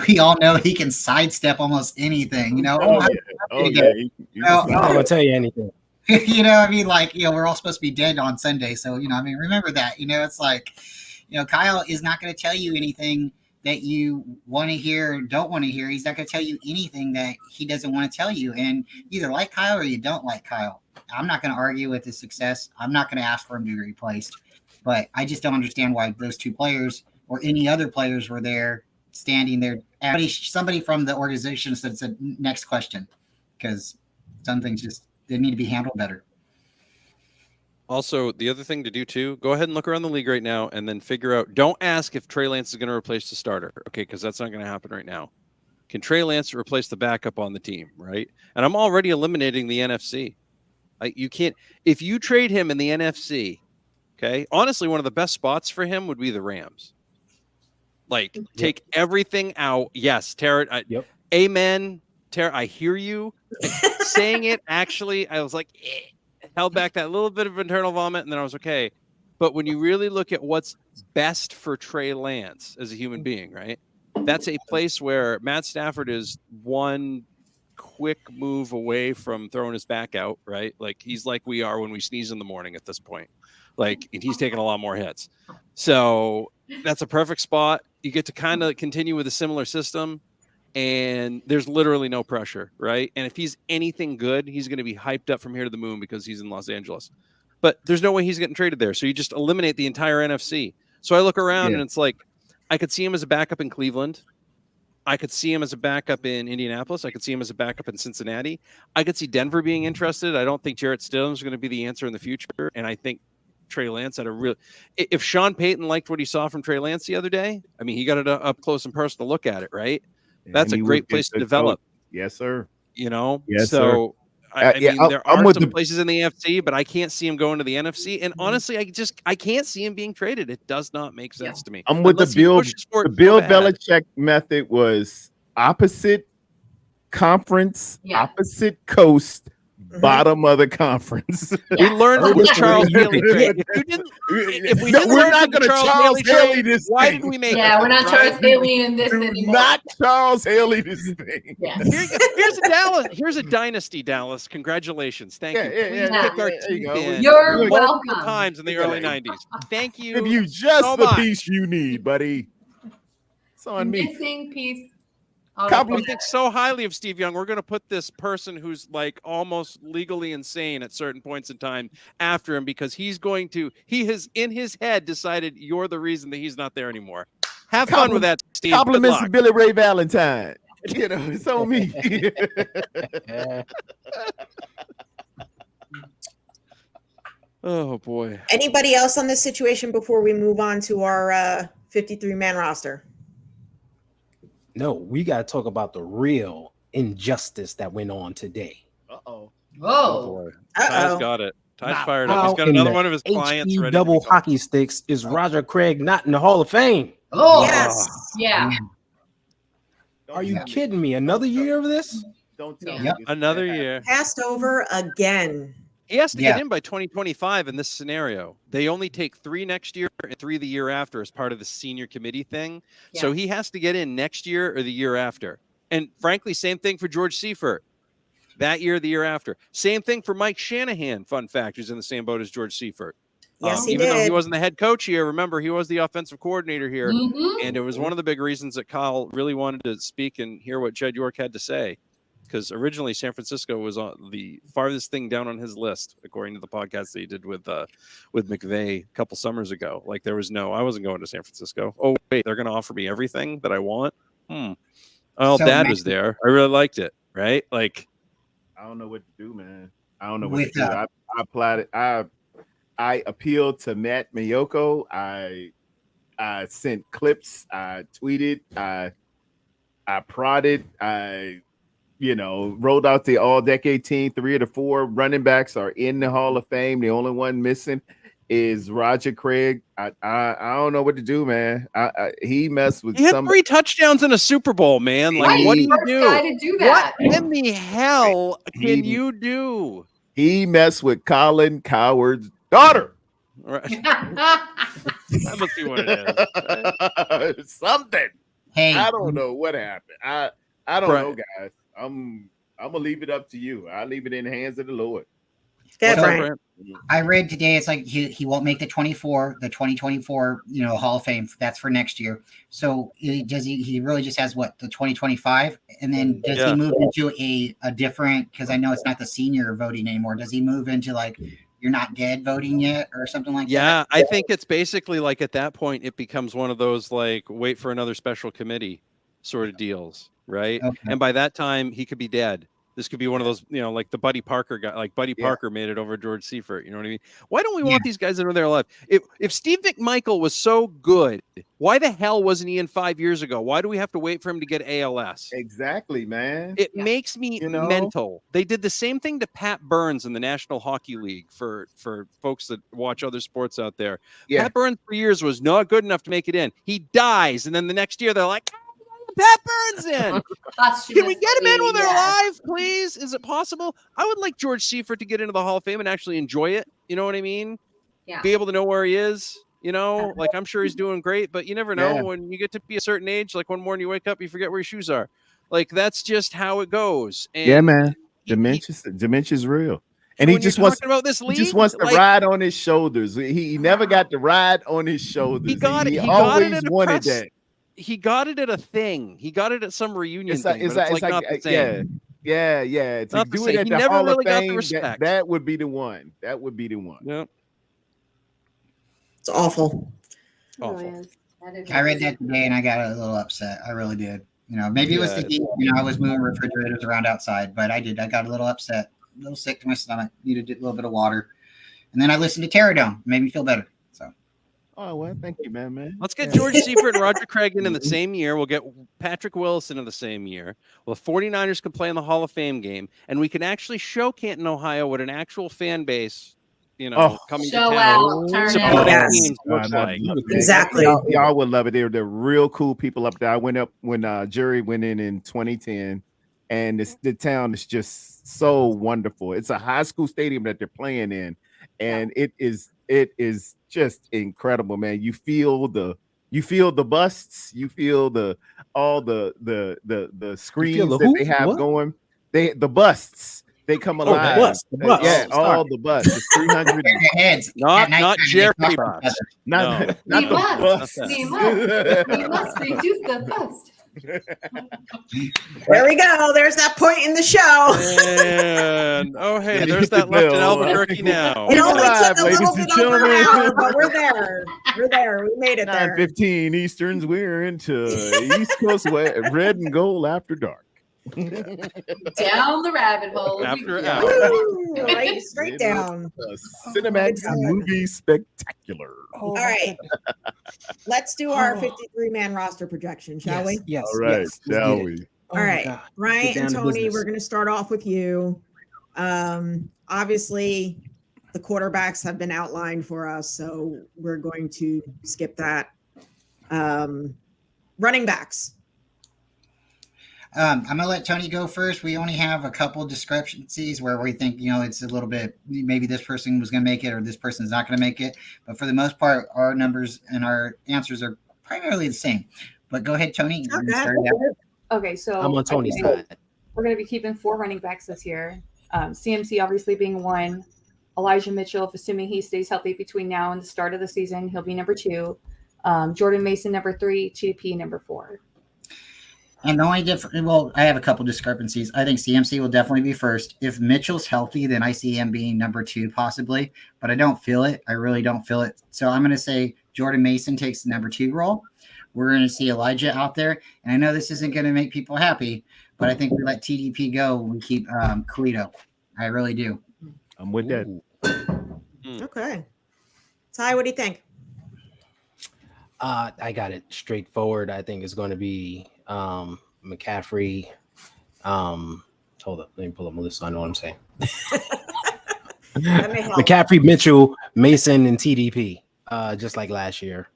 we all know he can sidestep almost anything, I'm not going to tell you anything. We're all supposed to be dead on Sunday. So, remember that, it's like, Kyle is not going to tell you anything that you want to hear or don't want to hear. He's not going to tell you anything that he doesn't want to tell you. And either like Kyle or you don't like Kyle. I'm not going to argue with his success. I'm not going to ask for him to be replaced. But I just don't understand why those two players or any other players were there, standing there. Somebody from the organization said next question, because some things just, they need to be handled better. Also, the other thing to do too, go ahead and look around the league right now and then figure out, don't ask if Trey Lance is going to replace the starter, okay, because that's not going to happen right now. Can Trey Lance replace the backup on the team, right? And I'm already eliminating the NFC. You can't, if you trade him in the NFC, okay, honestly, one of the best spots for him would be the Rams. Take everything out. Yes, Tarrant. Yep. Amen. Tarrant, I hear you. Saying it, actually, I was like, held back that little bit of internal vomit, and then I was okay. But when you really look at what's best for Trey Lance as a human being, right? That's a place where Matt Stafford is one quick move away from throwing his back out, right? Like he's like we are when we sneeze in the morning at this point. And he's taking a lot more hits. So that's a perfect spot. You get to kind of continue with a similar system, and there's literally no pressure, right? And if he's anything good, he's going to be hyped up from here to the moon because he's in Los Angeles. But there's no way he's getting traded there. So you just eliminate the entire NFC. So I look around and it's like, I could see him as a backup in Cleveland. I could see him as a backup in Indianapolis. I could see him as a backup in Cincinnati. I could see Denver being interested. I don't think Jarrett Stidham is going to be the answer in the future. And I think Trey Lance had if Sean Payton liked what he saw from Trey Lance the other day, he got it up close and personal look at it, right? That's a great place to develop. Coach. Yes, sir. Yes, so sir. There are some places in the AFC, but I can't see him going to the NFC. And honestly, I can't see him being traded. It does not make sense to me. I'm with the Bill Belichick method was opposite conference, Yeah. opposite coast, bottom of the conference. We learned from the Charles Haley Yeah. trade. If we No, didn't we're learn not from the gonna Charles Charles Haley Haley trade, this why thing. did we make Yeah, it? we're not right? Charles Haley in this Do anymore. not Charles Haley this thing. Yes. Here's a Dallas. Here's a dynasty, Dallas. Congratulations. Thank you. Please kick our there you teeth go. in You're multiple welcome. times in the early 90s. Thank you. Give you just so the much. piece you need, buddy. It's on me. Missing piece. We think so highly of Steve Young. We're going to put this person who's like almost legally insane at certain points in time after him because he has in his head decided you're the reason that he's not there anymore. Have fun with that, Steve. Good Compliments to luck. Billy Ray Valentine. You know, it's on me. Oh boy. Anybody else on this situation before we move on to our 53-man roster? No, we got to talk about the real injustice that went on today. Uh-oh. Oh Whoa. boy. Ty's got it. Ty's fired up. How He's got in another the one of his clients HE ready. double hockey sticks is Roger Craig not in the Hall of Fame? Oh, Yes. yeah. Are you kidding me? Another year of this? Don't tell Yeah. me. this Another is year. Passed over again. He has to Yeah. get in by 2025 in this scenario. They only take 3 next year and 3 the year after as part of the senior committee thing. So Yeah. he has to get in next year or the year after. And frankly, same thing for George Seifert. That year, the year after. Same thing for Mike Shanahan. Fun fact, who's in the same boat as George Seifert. Yes, he Even though he did. wasn't the head coach here, remember, he was the offensive coordinator here. Mhm. And it was one of the big reasons that Kyle really wanted to speak and hear what Jed York had to say. Because originally San Francisco was on the farthest thing down on his list, according to the podcast that he did with McVay a couple summers ago. Like I wasn't going to San Francisco. Oh, wait, they're going to offer me everything that I want? Well, So, Dad man- was there. I really liked it, right? Like, I don't know what to do, man. I don't know what With, to do. I applied it. I appealed to Matt Miyoko. I sent clips. I tweeted. I prodded. I rolled out the all-decade team. 3 of the 4 running backs are in the Hall of Fame. The only one missing is Roger Craig. I don't know what to do, man. He messed with he had some. 3 touchdowns in a Super Bowl, man. Like, Right. what do you First do? guy to do that. What in the hell can He- you do? He messed with Colin Coward's daughter. Right. That must be what it is. Something. Hey, I don't know what happened. I don't Right. know, guys. I'm gonna leave it up to you. I leave it in the hands of the Lord. Yeah, So- Brian. I read today it's like he won't make the 2024 Hall of Fame. That's for next year. So he really just has what, the 2025, and then does Yeah. he move into a different, because I know it's not the senior voting anymore, does he move into like you're not dead voting yet or something like that? Yeah, I think it's basically like at that point it becomes one of those like wait for another special committee sort of deals, right? Okay. And by that time he could be dead. This could be one of those, like the Buddy Parker guy, like Buddy Yeah. Parker made it over George Seifert. You know what I mean? Why don't we want these guys into their life? If Steve McMichael was so good, why the hell wasn't he in 5 years ago? Why do we have to wait for him to get ALS? Exactly, man. It Yeah. makes me mental. They did the same thing to Pat Burns in the National Hockey League for folks that watch other sports out there. Yeah. Pat Burns for years was not good enough to make it in. He dies, and then the next year they're like, Pat Burns in. Can we get him in when they're alive, please? Is it possible? I would like George Seifert to get into the Hall of Fame and actually enjoy it. You know what I mean? Yeah. Be able to know where he is. Like I'm sure he's doing great, but you never know Yeah. when you get to be a certain age. Like one morning you wake up, you forget where your shoes are. Like that's just how it goes. And Yeah, man. he- Dementia's real. And he when just you're wants talking about this he league, just wants to like, ride on his shoulders. He never got to ride on his shoulders. He got it. He He got it always at a wanted press- that. He got it at a thing. He got it at some reunion It's thing. like, But it's not the same. yeah. To Not the do same. it at He the never Hall really of got the Fame, respect. that would be the one. That would be the one. Yeah. It's awful. Awful. I read that today and I got a little upset. I really did. Maybe it was the heat. I was moving refrigerators around outside, but I got a little upset, a little sick to my stomach, needed a little bit of water. And then I listened to Tarrerdome. Made me feel better. So. Oh, well, thank you, man. Let's get George Seifert and Roger Craig in the same year. We'll get Patrick Wilson in the same year. Well, the 49ers can play in the Hall of Fame game, and we can actually show Canton, Ohio, what an actual fan base, coming Show to town, out, turn supporting out. Yes. teams looks I'd like. love it. Exactly. Y'all would love it. They're real cool people up there. I went up when Jury went in 2010, and the town is just so wonderful. It's a high school stadium that they're playing in, and it is just incredible, man. You feel the busts, you feel all the screens the that who? they have What? going. The busts, they come Oh, the alive. bus. The bus. Yeah, Sorry. all the busts. It's 300. Heads. Not At nighttime, they Jerry talk to each Bus. other. Not, No. not We the must. busts. We must reduce the bust. There we go. There's that point in the show. And hey, Hit there's the that left in bell. Albuquerque now. It only arrived, took a little ladies bit and over an gentlemen. hour, but we're there. We're there. We made it there. 9:15 Easterns. We're into East Coast Red and Gold After Dark. Down the rabbit hole. After we hours. go. Woo, right straight down. Cinemax Good. movie spectacular. All right. Let's do our 53-man roster projection, shall we? Yes. All right, yes, let's shall get it. we? Oh All my right, God. Ryan Get down and to Tony, business. we're going to start off with you. Obviously, the quarterbacks have been outlined for us, so we're going to skip that. Running backs. I'm gonna let Tony go first. We only have a couple discrepancies where we think, it's a little bit, maybe this person was gonna make it or this person's not gonna make it. But for the most part, our numbers and our answers are primarily the same. But go ahead, Tony. You can start it out. Okay, so I'm on Tony's side. we're going to be keeping 4 running backs this year. CMC obviously being 1. Elijah Mitchell, if assuming he stays healthy between now and the start of the season, he'll be number 2. Jordan Mason number 3. TDP number 4. And the only I have a couple discrepancies. I think CMC will definitely be first. If Mitchell's healthy, then I see him being number 2 possibly, but I don't feel it. I really don't feel it. So I'm going to say Jordan Mason takes the number 2 role. We're going to see Elijah out there. And I know this isn't going to make people happy, but I think we let TDP go. We keep Colito. I really do. I'm with that. Okay. Ty, what do you think? I got it straightforward. I think it's going to be McCaffrey. Hold up, let me pull up my list so I know what I'm saying. That may help. McCaffrey, Mitchell, Mason, and TDP. Just like last year.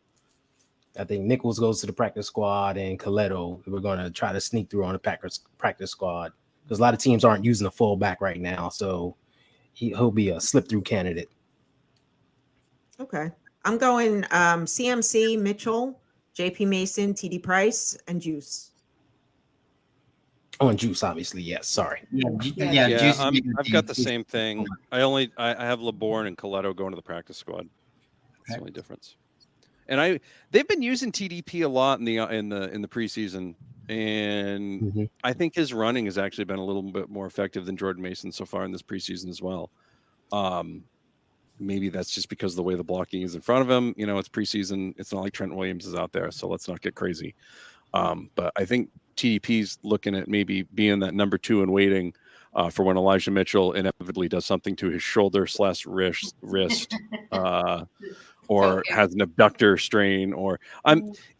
I think Nichols goes to the practice squad, and Coletto, we're going to try to sneak through on the Packers practice squad because a lot of teams aren't using a fullback right now, so he'll be a slip-through candidate. Okay. I'm going CMC, Mitchell, JP Mason, TD Price, and Juice. Oh, and Juice, obviously, yes. Sorry. Yeah, Juice I've got the same thing. I have LeBourne and Coletto going to the practice squad. That's the only difference. And they've been using TDP a lot in the preseason, and I think his running has actually been a little bit more effective than Jordan Mason so far in this preseason as well. Maybe that's just because of the way the blocking is in front of him. It's preseason. It's not like Trent Williams is out there, so let's not get crazy. But I think TDP's looking at maybe being that number 2 and waiting for when Elijah Mitchell inevitably does something to his shoulder/wrist. Or has an abductor strain, or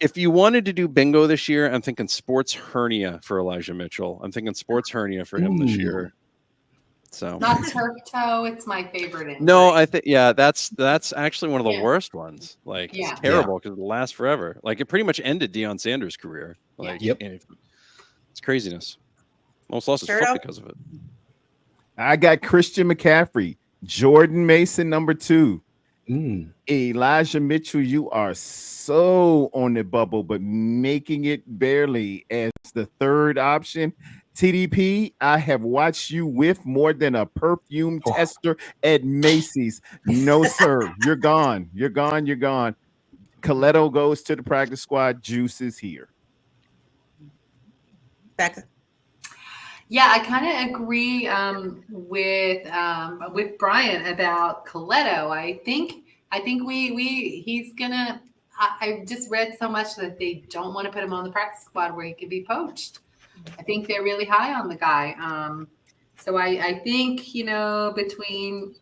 if you wanted to do bingo this year, I'm thinking sports hernia for Elijah Mitchell. I'm thinking sports hernia for him this year. So Not turf toe. It's my favorite injury. no, I think that's actually one of the worst ones. Like it's terrible because it lasts forever. Like it pretty much ended Deion Sanders' career. Like it's craziness. Almost lost his foot because of it. I got Christian McCaffrey, Jordan Mason number 2. Elijah Mitchell, you are so on the bubble, but making it barely as the 3rd option. TDP, I have watched you whiff more than a perfume tester at Macy's. No, sir. You're gone. You're gone. You're gone. Coletto goes to the practice squad. Juice is here. Becca. Yeah, I kind of agree with Brian about Coletto. I think he's gonna. I just read so much that they don't want to put him on the practice squad where he could be poached. I think they're really high on the guy. So I think between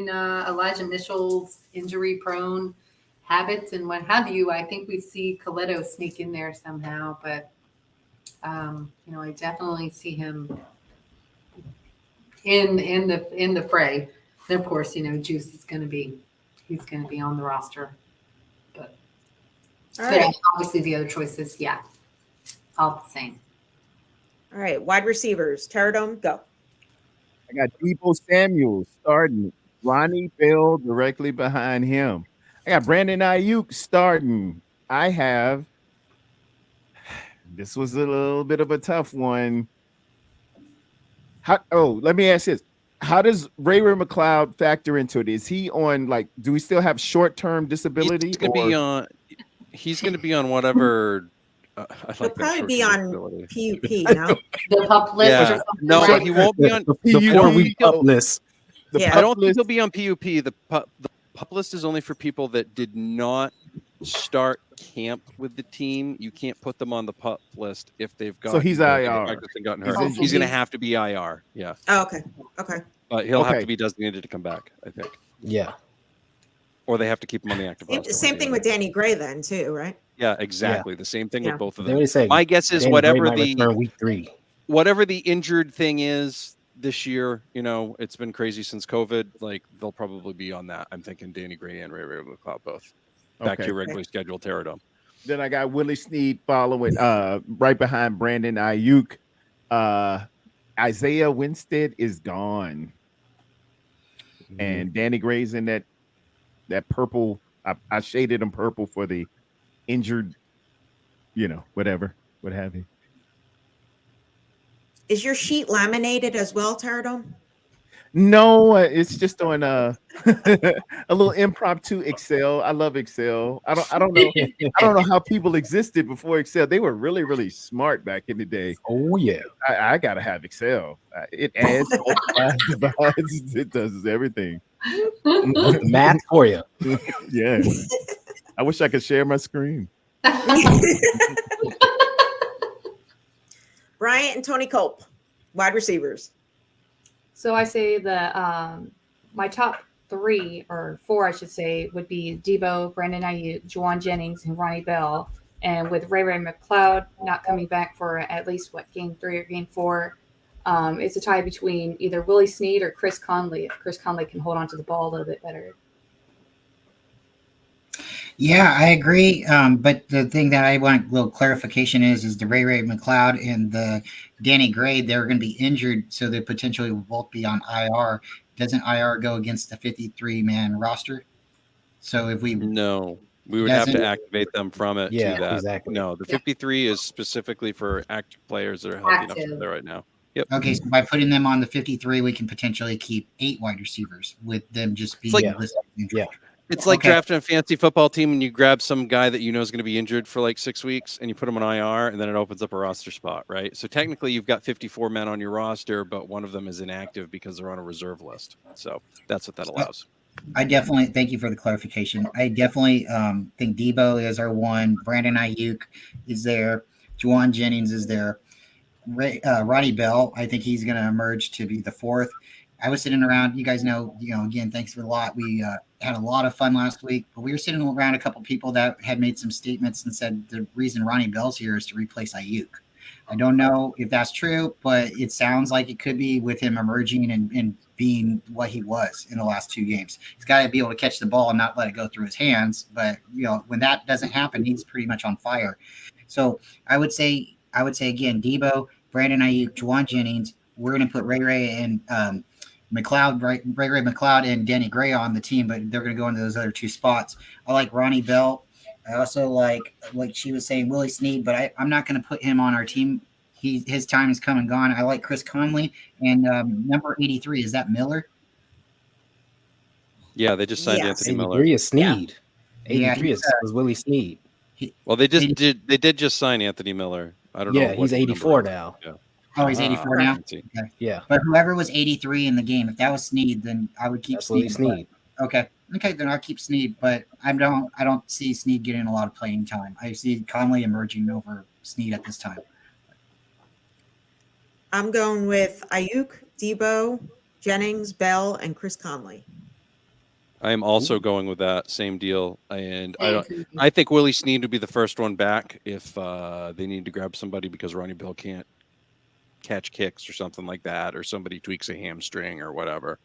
Elijah Mitchell's injury-prone habits and what have you, I think we see Coletto sneak in there somehow, but. I definitely see him in the fray. And of course, Juice is going to be on the roster. But All right. obviously the other choices, all the same. All right, wide receivers. Tarrerdome, go. I got Debo Samuel starting. Ronnie Bell directly behind him. I got Brandon Ayuk starting. I have. This was a little bit of a tough one. Let me ask this. How does Ray McLeod factor into it? Is he on, like, do we still have short-term disability? He's going to be on whatever. I He'll like that probably be short-term on disability. PUP, no? The pup list Yeah. or something. No, right? he won't be on. The 4-week up list. Yeah. I don't think he'll be on PUP. The pup list is only for people that did not start camp with the team. You can't put them on the pup list if they've got. So he's IR. Gotten hurt. He's going to have to be IR. Yeah. Oh, okay. Okay. But he'll have to be designated to come back, I think. Yeah. Or they have to keep him on the active roster. Same thing with Danny Gray then too, right? Yeah, exactly. Yeah. The same thing with both of them. My guess is Danny whatever Gray might return week 3. Whatever the injured thing is this year, it's been crazy since COVID. Like, they'll probably be on that. I'm thinking Danny Gray and Ray McLeod both. Back to your regularly scheduled Tarrerdome. Then I got Willie Snead following right behind Brandon Ayuk. Isaiah Winstead is gone. And Danny Gray's in that purple. I shaded him purple for the injured, whatever, what have you. Is your sheet laminated as well, Tarrerdome? No, it's just on a little impromptu Excel. I love Excel. I don't know. I don't know how people existed before Excel. They were really, really smart back in the day. Oh yeah, I gotta have Excel. It adds, multiplies, divides. It does everything. Math for you. Yeah. I wish I could share my screen. Bryant and Tony Culp, wide receivers. So I say that my top 3 or 4, I should say, would be Debo, Brandon Ayuk, Juwan Jennings, and Ronnie Bell. And with Ray McLeod not coming back for at least game 3 or game 4, it's a tie between either Willie Snead or Chris Conley. If Chris Conley can hold on to the ball a little bit better. Yeah, I agree. But the thing that I want a little clarification is the Ray McLeod and the Danny Gray, they're going to be injured, so they potentially will both be on IR. Doesn't IR go against the 53-man roster? So if we we would have to activate them from it. Yeah, to that. exactly. No, the 53 is specifically for active players that are healthy enough to play right now. Yep. Okay, so by putting them on the 53, we can potentially keep 8 wide receivers with them just being listed. Yeah. It's like drafting a fancy football team and you grab some guy that you know is going to be injured for like 6 weeks and you put him on IR and then it opens up a roster spot, right? So technically you've got 54 men on your roster, but one of them is inactive because they're on a reserve list. So that's what that allows. I definitely thank you for the clarification. I definitely think Debo is our one. Brandon Ayuk is there. Juwan Jennings is there. Ronnie Bell, I think he's going to emerge to be the 4th. I was sitting around, you guys know, again, thanks for a lot. We had a lot of fun last week, but we were sitting around a couple people that had made some statements and said the reason Ronnie Bell's here is to replace Ayuk. I don't know if that's true, but it sounds like it could be with him emerging and being what he was in the last 2 games. He's got to be able to catch the ball and not let it go through his hands. But, when that doesn't happen, he's pretty much on fire. So I would say again, Debo, Brandon Ayuk, Juwan Jennings, we're going to put Ray and McLeod, Ray McLeod and Danny Gray on the team, but they're going to go into those other 2 spots. I like Ronnie Bell. I also like she was saying, Willie Snead, but I'm not going to put him on our team. His time is come and gone. I like Chris Conley and number 83. Is that Miller? Yeah, they just signed Anthony Miller. 83 is Snead. Yeah. 83 is Willie Snead. Well, they did just sign Anthony Miller. I don't know. Yeah, he's 84 now. Yeah. Oh, he's 84 now? Okay. Yeah. But whoever was 83 in the game, if that was Snead, then I would keep Snead. Okay, then I'll keep Snead, but I don't see Snead getting a lot of playing time. I see Conley emerging over Snead at this time. I'm going with Ayuk, Debo, Jennings, Bell, and Chris Conley. I am also going with that same deal, and I think Willie Snead would be the first one back if they need to grab somebody because Ronnie Bell can't catch kicks or something like that, or somebody tweaks a hamstring or whatever.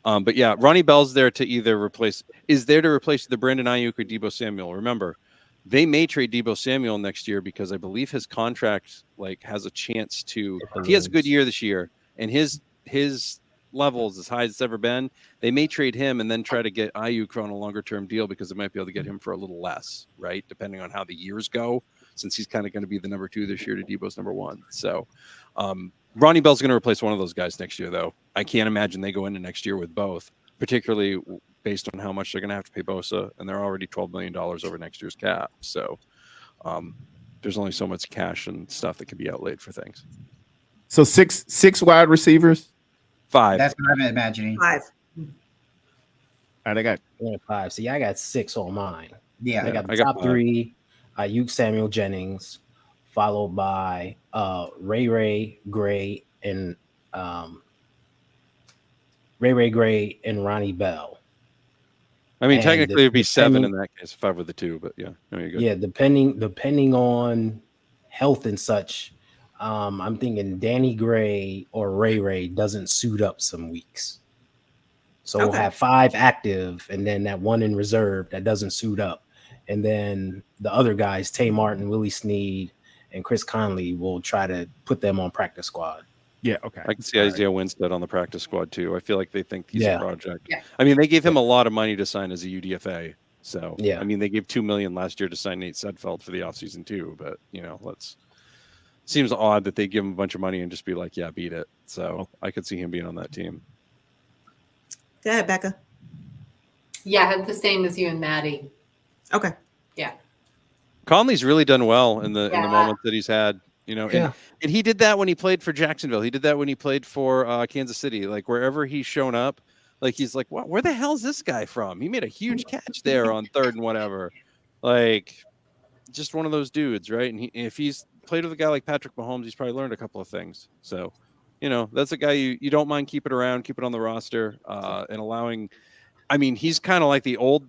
But yeah, Ronnie Bell's there to either replace the Brandon Ayuk or Debo Samuel. Remember, they may trade Deebo Samuel next year because I believe his contract has a chance to. If he has a good year this year and his level is as high as it's ever been, they may trade him and then try to get Ayuk on a longer term deal because they might be able to get him for a little less, right? Depending on how the years go, since he's kind of going to be the number 2 this year to Deebo's number 1. So Ronnie Bell's going to replace one of those guys next year, though. I can't imagine they go into next year with both, particularly based on how much they're going to have to pay Bosa, and they're already $12 million over next year's cap. So there's only so much cash and stuff that can be outlaid for things. So six wide receivers. 5. That's what I'm imagining. 5. All right, I got 5. See, I got 6 on mine. Yeah. I got the I got top 5. 3, Ayuk, Samuel, Jennings, followed by Ray Gray and Ronnie Bell. I mean, And technically it'd be 7 in depending- that case, 5 with the 2, but yeah, no, you're good. Yeah, depending on health and such, I'm thinking Danny Gray or Ray doesn't suit up some weeks. So we'll Okay. have 5 active and then that 1 in reserve that doesn't suit up. And then the other guys, Tay Martin, Willie Snead, and Chris Conley, will try to put them on practice squad. Yeah, okay. I can see Isaiah Winstead on the practice squad too. I feel like they think he's Yeah. a project. Yeah. I mean, they gave him a lot of money to sign as a UDFA. So Yeah. I mean, they gave $2 million last year to sign Nate Sudfeld for the offseason too. But seems odd that they give him a bunch of money and just be like, yeah, beat it. So I could see him being on that team. Go ahead, Becca. Yeah, I had the same as you and Maddie. Okay. Conley's really done well in the Yeah. moments that he's had. Yeah. And he did that when he played for Jacksonville. He did that when he played for Kansas City. Like wherever he's shown up, like he's like, wow, where the hell is this guy from? He made a huge catch there on 3rd and whatever. Like just one of those dudes, right? And if he's played with a guy like Patrick Mahomes, he's probably learned a couple of things. So, that's a guy you don't mind keeping around, keep it on the roster, and allowing. I mean, he's kind of like the old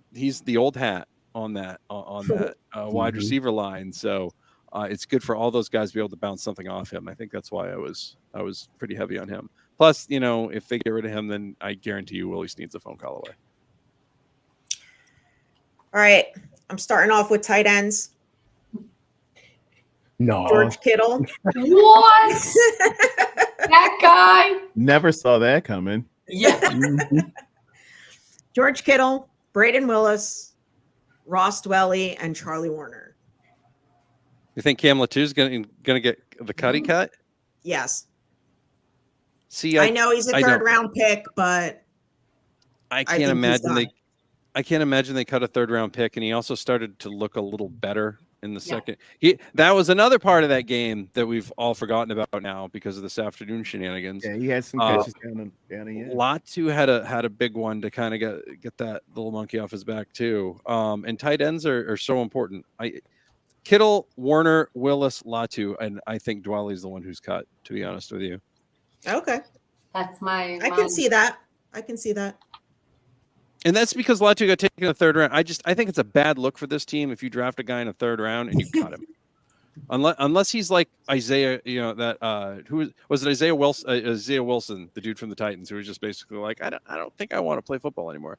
hat on that wide receiver line. So it's good for all those guys to be able to bounce something off him. I think that's why I was pretty heavy on him. Plus, if they get rid of him, then I guarantee you Willie Snead's a phone call away. All right. I'm starting off with tight ends. No. George Kittle. What? That guy? Never saw that coming. Yeah. George Kittle, Braden Willis, Ross Dwelly, and Charlie Warner. You think Cam Latu's gonna get the cutty cut? Yes. See, I know he's a I don't- 3rd round pick, but I think can't he's imagine done. I can't imagine they cut a 3rd round pick, and he also started to look a little better in the Yeah. second. That was another part of that game that we've all forgotten about now because of this afternoon shenanigans. Yeah, he had some catches down the end. Latu had a big one to kind of get that little monkey off his back too. And tight ends are so important. Kittle, Warner, Willis, Latu, and I think Dwelly's the one who's cut, to be honest with you. okay. That's my. I can see that. And that's because Latu got taken in the 3rd round. I think it's a bad look for this team if you draft a guy in the 3rd round and you cut him. Unless he's like Isaiah, who was it? Isaiah Wilson, the dude from the Titans, who was just basically like, I don't think I want to play football anymore.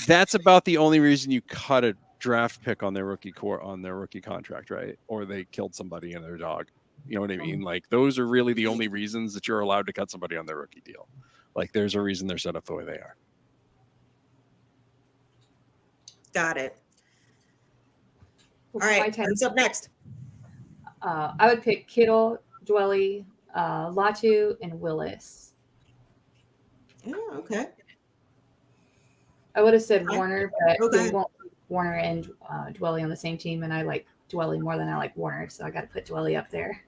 That's about the only reason you cut a draft pick on their rookie contract, right? Or they killed somebody in their dog. You know what I mean? Like those are really the only reasons that you're allowed to cut somebody on their rookie deal. Like there's a reason they're set up the way they are. Got it. Well, All for my right. tight Who's up next? I would pick Kittle, Dwelly, Latu, and Willis. Yeah, okay. I would have said Okay. Warner, but Okay. we won't put Warner and Dwelly on the same team, and I like Dwelly more than I like Warner, so I got to put Dwelly up there.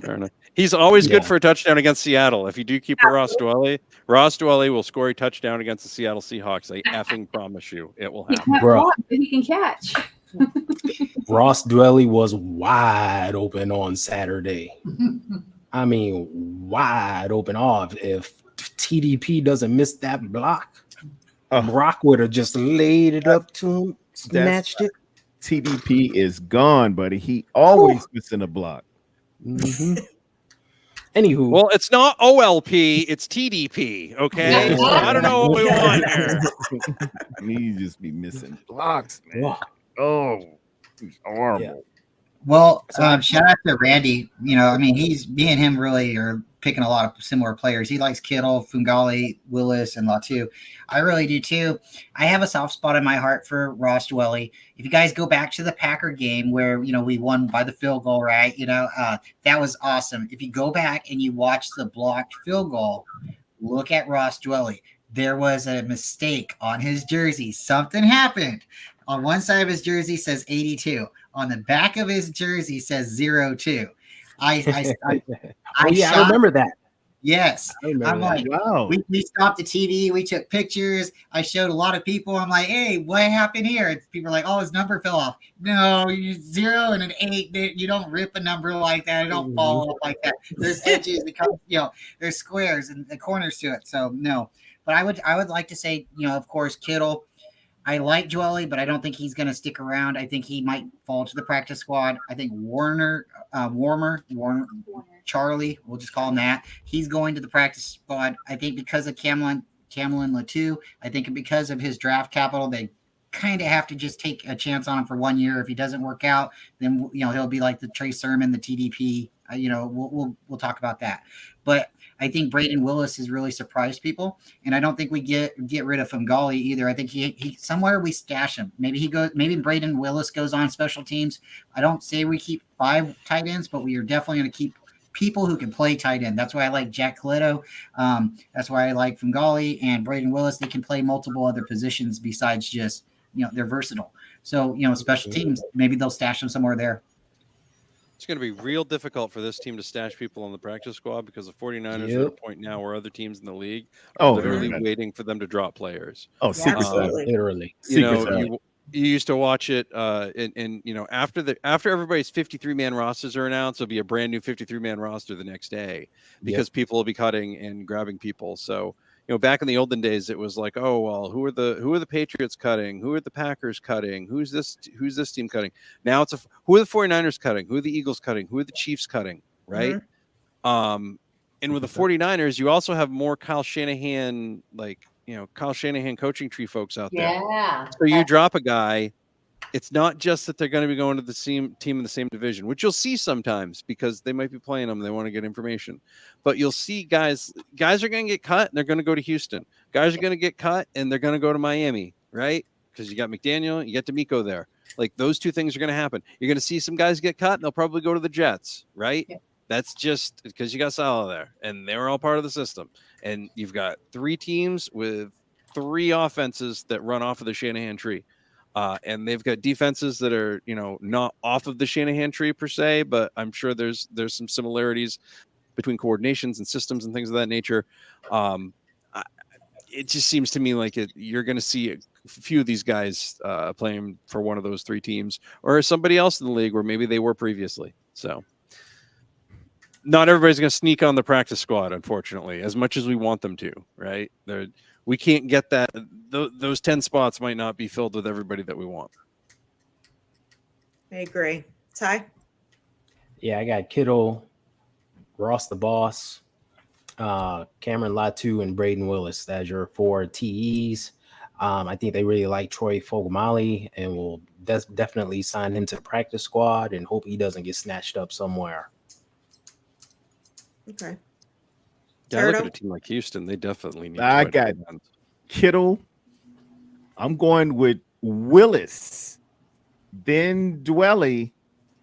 Fair enough. He's always good Yeah. for a touchdown against Seattle. If you do keep a Ross Dwelly will score a touchdown against the Seattle Seahawks. I effing promise you, it will He happen. can't Bruh. block, but he can catch. Ross Dwelly was wide open on Saturday. I mean, wide open off. If TDP doesn't miss that block, Brock would have just laid it up to him, snatched it. TDP is gone, buddy. He always missing a block. Mhm. Anywho, Well, it's not OLP, it's TDP. Okay, Yeah. so I don't know what we want here. You just be missing blocks, man. Whoa. Oh, it's horrible. Yeah. Well, So- shout out to Randy. You know, I mean, me and him really are picking a lot of similar players. He likes Kittle, Fungali, Willis, and Latu. I really do too. I have a soft spot in my heart for Ross Dwelly. If you guys go back to the Packer game where, you know, we won by the field goal, right? You know, that was awesome. If you go back and you watch the blocked field goal, look at Ross Dwelly. There was a mistake on his jersey. Something happened. On one side of his jersey says 82. On the back of his jersey says 02. I I remember that. Yes. I remember I'm that. like, Wow. we stopped the TV. We took pictures. I showed a lot of people. I'm like, hey, what happened here? And people are like, oh, his number fell off. No, you 0 and an 8. You don't rip a number like that. It don't fall off like that. There's edges. You know, there's squares and the corners to it. So no. But I would like to say, you know, of course, Kittle. I like Dwelly, but I don't think he's going to stick around. I think he might fall to the practice squad. I think Warner, Charlie, we'll just call him that. He's going to the practice squad. I think because of Camlin Latu, I think because of his draft capital, they kind of have to just take a chance on him for 1 year. If he doesn't work out, then, you know, he'll be like the Trey Sermon, the TDP. You know, we'll talk about that. But I think Braden Willis has really surprised people, and I don't think we get rid of Fungali either. I think he somewhere we stash him. Maybe Braden Willis goes on special teams. I don't say we keep 5 tight ends, but we are definitely going to keep people who can play tight end. That's why I like Jack Coletto. That's why I like Fungali and Braden Willis. They can play multiple other positions besides just, you know, they're versatile. So, you know, special teams, maybe they'll stash them somewhere there. It's going to be real difficult for this team to stash people on the practice squad because the 49ers are at a point now where other teams in the league are literally waiting for them to drop players. Oh, secret literally. You know, you used to watch it, and you know, after everybody's 53-man rosters are announced, there'll be a brand new 53-man roster the next day because people will be cutting and grabbing people. So, you know, back in the olden days, it was like, oh well, who are the Patriots cutting? Who are the Packers cutting? Who's this team cutting? Now it's who are the 49ers cutting? Who are the Eagles cutting? Who are the Chiefs cutting? Right. Mm-hmm. And with the 49ers, you also have more Kyle Shanahan, Kyle Shanahan coaching tree folks out there. Yeah. So you drop a guy, it's not just that they're going to be going to the same team in the same division, which you'll see sometimes because they might be playing them. They want to get information, but you'll see guys are going to get cut and they're going to go to Houston. Guys are going to get cut and they're going to go to Miami, right? Because you got McDaniel, you got D'Amico there. Like those two things are going to happen. You're going to see some guys get cut and they'll probably go to the Jets, right? Yeah. That's just because you got Salah there and they were all part of the system. And you've got 3 teams with 3 offenses that run off of the Shanahan tree. And they've got defenses that are, you know, not off of the Shanahan tree per se, but I'm sure there's some similarities between coordinations and systems and things of that nature. It just seems to me like you're going to see a few of these guys playing for one of those 3 teams or somebody else in the league where maybe they were previously. So not everybody's going to sneak on the practice squad, unfortunately, as much as we want them to, right? We can't get that. Those 10 spots might not be filled with everybody that we want. I agree. Ty? Yeah, I got Kittle, Ross the Boss, Cameron Latu, and Braden Willis as your 4 TEs. I think they really like Troy Fogelmali and will definitely sign him to the practice squad and hope he doesn't get snatched up somewhere. Okay. Yeah, look at a team like Houston. They definitely need. I got Kittle. I'm going with Willis. Then Dwelly.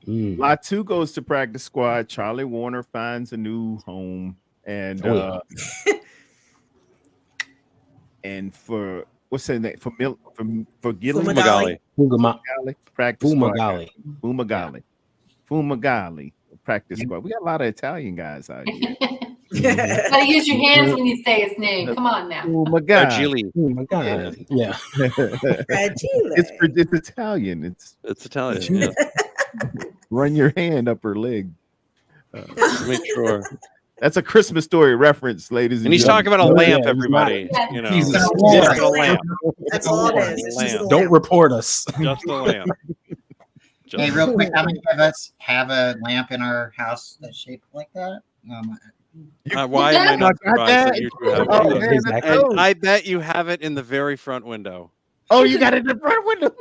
Latu goes to practice squad. Charlie Warner finds a new home. And and for what's his name? For Fumagalli. Practice Fumagalli. Fumagalli. Fumagalli. Practice squad. We got a lot of Italian guys out here. Gotta use your hands when you say his name. Come on now. Oh my God. Oh my God. Yeah. It's Italian. It's Italian. Yeah. Run your hand up her leg. Make sure. That's a Christmas Story reference, ladies. And he's talking about a lamp, everybody. You know, Jesus. just a lamp. That's all it is. Don't report us. Just a lamp. Hey, real quick, how many of us have a lamp in our house that's shaped like that? Why am I not I got surprised that. that you two have Oh, one of those? man, let's Exactly. And go. I bet you have it in the very front window. Oh, you got it in the front window.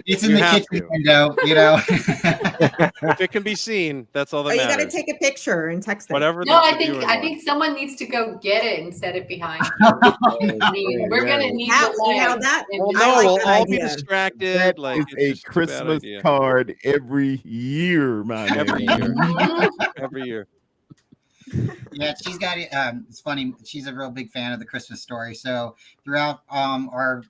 It's in You the have kitchen to. window, you know. If it can be seen, that's all that Oh, you got to matters. take a picture and text it. Whatever. No, the I viewing think wants. someone needs to go get it and set it behind you. I mean, we're gonna need Now, the see how leg. that? Well, I no, like we'll that all be idea. distracted. That Like is it's a just a bad Christmas idea. card every year, my Every man. year. Mhm. Every year. Yeah, she's got it. It's funny. She's a real big fan of the Christmas Story. So throughout our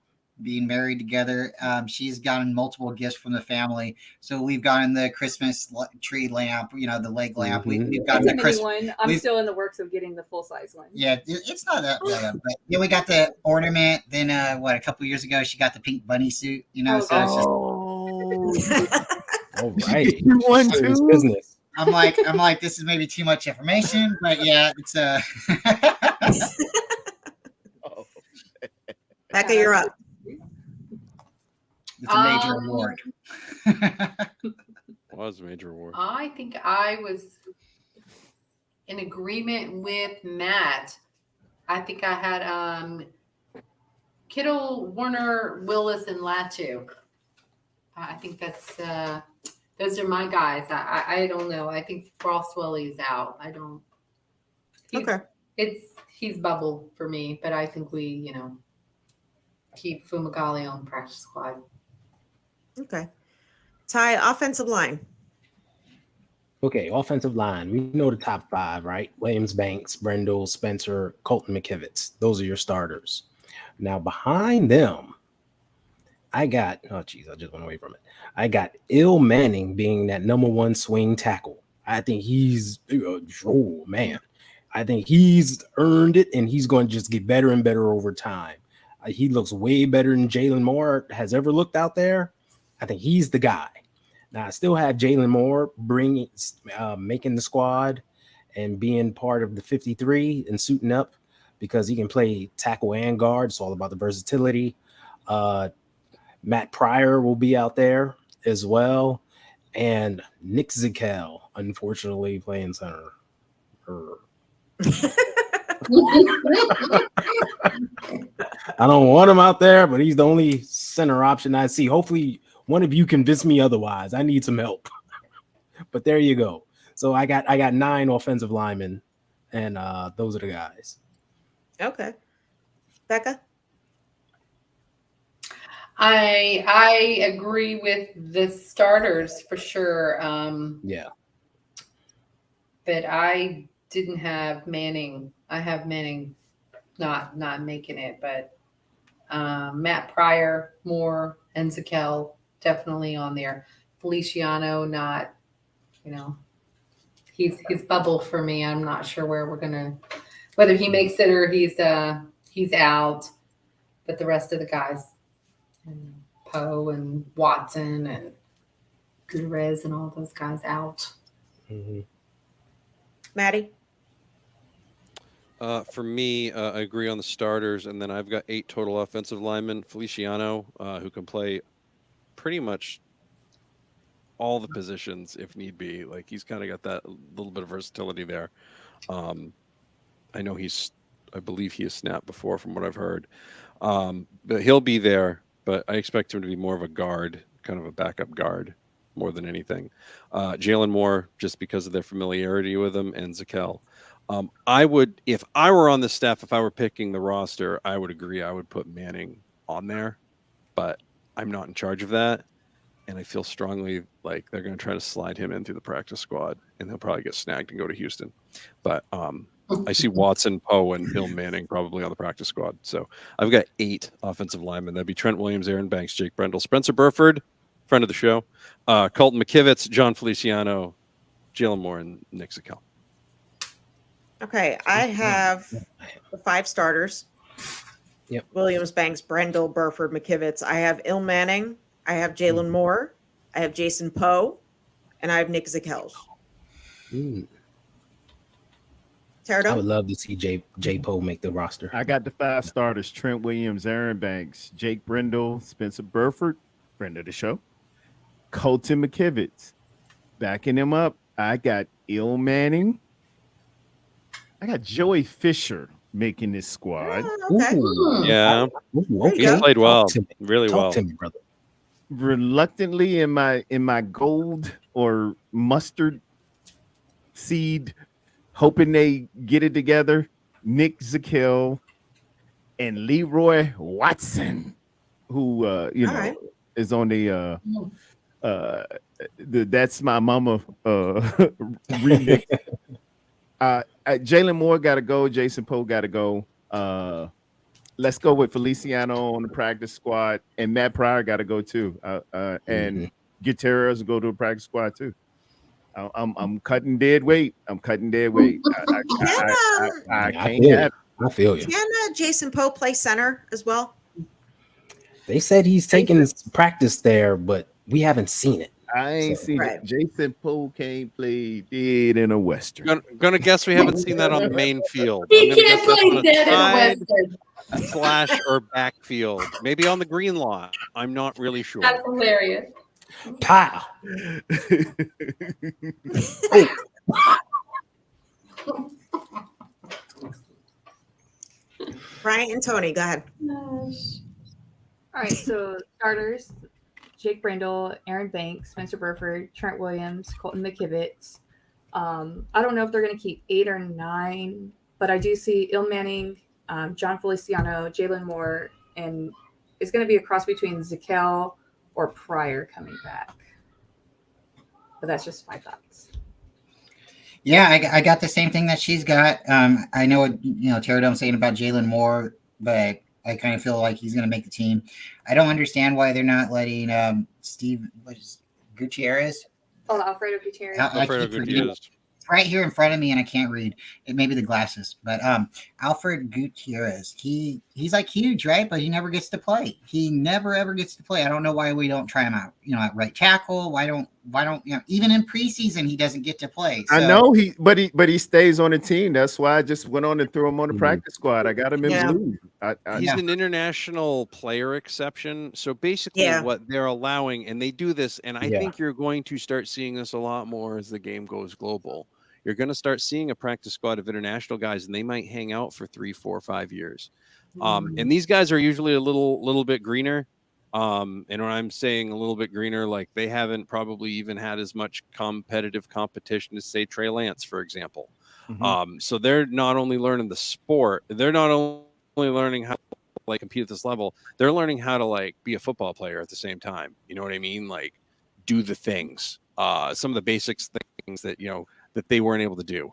being married together, she's gotten multiple gifts from the family. So we've gotten the Christmas tree lamp, you know, the leg lamp. Mhm. We've got The the mini Christmas. one. I'm we've- still in the works of getting the full size one. Yeah, it's not that bad. But yeah, we got the ornament. Then a couple years ago, she got the pink bunny suit. You know, Oh, so it's just. Oh, All right. you one Serious too. business. I'm like, this is maybe too much information, but yeah, it's Oh, Becca, you're up. it's a major award. Was a major award. I think I was in agreement with Matt. I think I had Kittle, Warner, Willis, and Latu. I think that's those are my guys. I don't know. I think Frostwelly is out. I don't. Okay. He's bubble for me, but I think we keep Fumagalli on practice squad. Okay. Ty, offensive line. Okay, offensive line. We know the top five, right? Williams, Banks, Brendel, Spencer, Colton McKivitz. Those are your starters. Now behind them, I got, I just went away from it. I got Il Manning being that number one swing tackle. I think he's, oh man, I think he's earned it and he's going to just get better and better over time. He looks way better than Jalen Moore has ever looked out there. I think he's the guy. Now, I still have Jalen Moore making the squad and being part of the 53 and suiting up because he can play tackle and guard. It's all about the versatility. Matt Pryor will be out there as well. And Nick Zakel, unfortunately, playing center. I don't want him out there, but he's the only center option I see. Hopefully, one of you convince me otherwise. I need some help. But there you go. So I got 9 offensive linemen, and those are the guys. Okay. Becca? I agree with the starters for sure. Yeah. But I didn't have Manning. I have Manning not making it, but Matt Pryor, Moore, and Zakel definitely on there. Feliciano, not, he's bubble for me. I'm not sure whether he makes it or he's out. But the rest of the guys, and Poe and Watson and Gutierrez and all those guys out. Mm-hmm. Maddie? For me, I agree on the starters, and then I've got 8 total offensive linemen. Feliciano, who can play pretty much all the positions if need be. Like he's kind of got that little bit of versatility there. I know I believe he has snapped before from what I've heard. But he'll be there, but I expect him to be more of a guard, kind of a backup guard more than anything. Jalen Moore, just because of their familiarity with him, and Zakel. I would, if I were on the staff, if I were picking the roster, I would agree. I would put Manning on there, but I'm not in charge of that. And I feel strongly like they're going to try to slide him in through the practice squad, and he'll probably get snagged and go to Houston. But I see Watson, Poe, and Bill Manning probably on the practice squad. So I've got 8 offensive linemen. That'd be Trent Williams, Aaron Banks, Jake Brendel, Spencer Burford, friend of the show, Colton McKivitz, John Feliciano, Jalen Moore, and Nick Zakel. Okay, I have the 5 starters. Yep. Williams, Banks, Brendel, Burford, McKivitz. I have Il Manning. I have Jalen Moore. I have Jason Poe. And I have Nick Zakel. I Tarrerdome? would love to see J Poe make the roster. I got the 5 starters: Trent Williams, Aaron Banks, Jake Brendel, Spencer Burford, friend of the show, Colton McKivitz. Backing him up, I got Il Manning, I got Joey Fisher making this squad. Okay. Ooh. Yeah, Ooh, There you he's go. played well, Talk to me. really well. Talk to me, brother. Reluctantly in my gold or mustard seed, hoping they get it together. Nick Zakiel and Leroy Watson, who All right. is on the That's My Mama remix. Jalen Moore got to go. Jason Poe got to go. Let's go with Feliciano on the practice squad, and Matt Pryor got to go too. And Gutierrez go to the practice squad too. I'm cutting dead weight. I'm cutting dead weight. I can't have. I feel you. Can Jason Poe play center as well? They said he's taking practice there, but we haven't seen it. I ain't seen Right. it. Jason Poe can't play dead in a Western. Gonna guess we haven't seen that on the main field. He I'm gonna can't guess that's on play a dead in a side Western. / or backfield, maybe on the green lot. I'm not really sure. That's hilarious. Pow. Brian and Tony, go ahead. All right, so starters: Jake Brindle, Aaron Banks, Spencer Burford, Trent Williams, Colton McKivitz. I don't know if they're going to keep 8 or 9, but I do see Il Manning, John Feliciano, Jalen Moore, and it's going to be a cross between Zakel or Pryor coming back. But that's just my thoughts. Yeah, I got the same thing that she's got. I know what Tarrerdome saying about Jalen Moore, but I kind of feel like he's going to make the team. I don't understand why they're not letting Gutierrez. Oh, Alfredo Gutierrez. Alfredo Gutierrez. It's right here in front of me, and I can't read. It may be the glasses, but Alfred Gutierrez. He's like huge, right? But he never gets to play. He never ever gets to play. I don't know why we don't try him out. At right tackle. Why don't even in preseason he doesn't get to play. So, I know but he stays on the team. That's why I just went on and threw him on the practice squad. I got him in blue. He's an international player exception. So basically what they're allowing, and they do this, and I think you're going to start seeing this a lot more as the game goes global. You're going to start seeing a practice squad of international guys, and they might hang out for 3, 4, 5 years. And these guys are usually a little bit greener. And when I'm saying a little bit greener, like they haven't probably even had as much competitive competition as, say, Trey Lance, for example. So they're not only learning the sport, they're not only learning how to compete at this level, they're learning how to be a football player at the same time. You know what I mean? Do the things, some of the basics things that that they weren't able to do.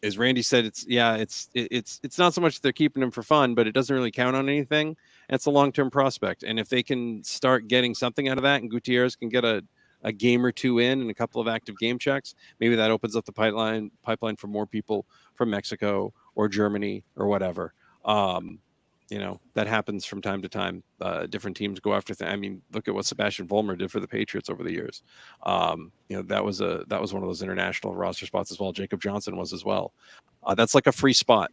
As Randy said, it's not so much that they're keeping them for fun, but it doesn't really count on anything. And it's a long-term prospect. And if they can start getting something out of that, and Gutierrez can get a game or two in and a couple of active game checks, maybe that opens up the pipeline for more people from Mexico or Germany or whatever. That happens from time to time. Different teams go after things. I mean, look at what Sebastian Vollmer did for the Patriots over the years. That was one of those international roster spots as well. Jacob Johnson was as well. That's like a free spot.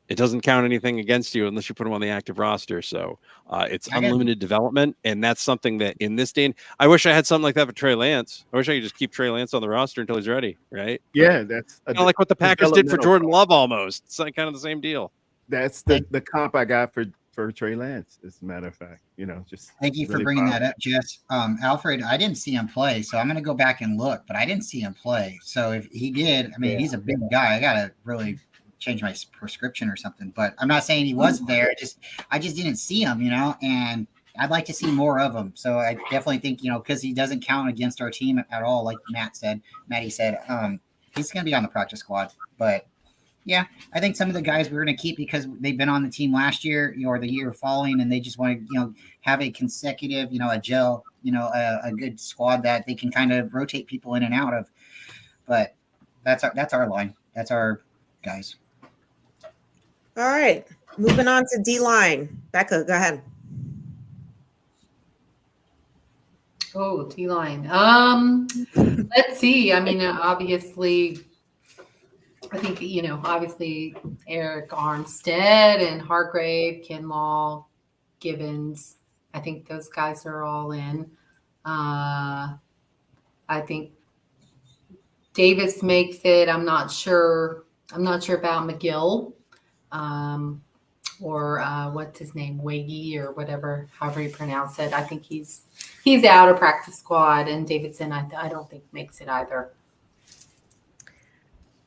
It doesn't count anything against you unless you put him on the active roster. So it's unlimited development, and that's something that in this day, I wish I had something like that for Trey Lance. I wish I could just keep Trey Lance on the roster until he's ready, right? Yeah, that's kind of like what the Packers did for Jordan Love almost. It's kind of the same deal. That's the comp I got for Trey Lance, as a matter of fact. Just thank you for bringing that up, Jess. Alfred, I didn't see him play, so I'm going to go back and look, but I didn't see him play. So if he did, he's a big guy. I got to really change my prescription or something, but I'm not saying he wasn't there. I just didn't see him, and I'd like to see more of him. So I definitely think, because he doesn't count against our team at all, like Maddie said, he's going to be on the practice squad. But yeah, I think some of the guys we're going to keep because they've been on the team last year, or the year following, and they just want to, have a consecutive, a gel, a good squad that they can kind of rotate people in and out of. But that's our line. That's our guys. All right. Moving on to D-line. Becca, go ahead. Oh, D-line. Let's see. Obviously, I think, obviously Eric Armstead and Hargrave, Kinlaw, Gibbons. I think those guys are all in. I think Davis makes it. I'm not sure. I'm not sure about McGill, or what's his name, Waggy or whatever, however you pronounce it. I think he's out of practice squad, and Davidson, I don't think makes it either.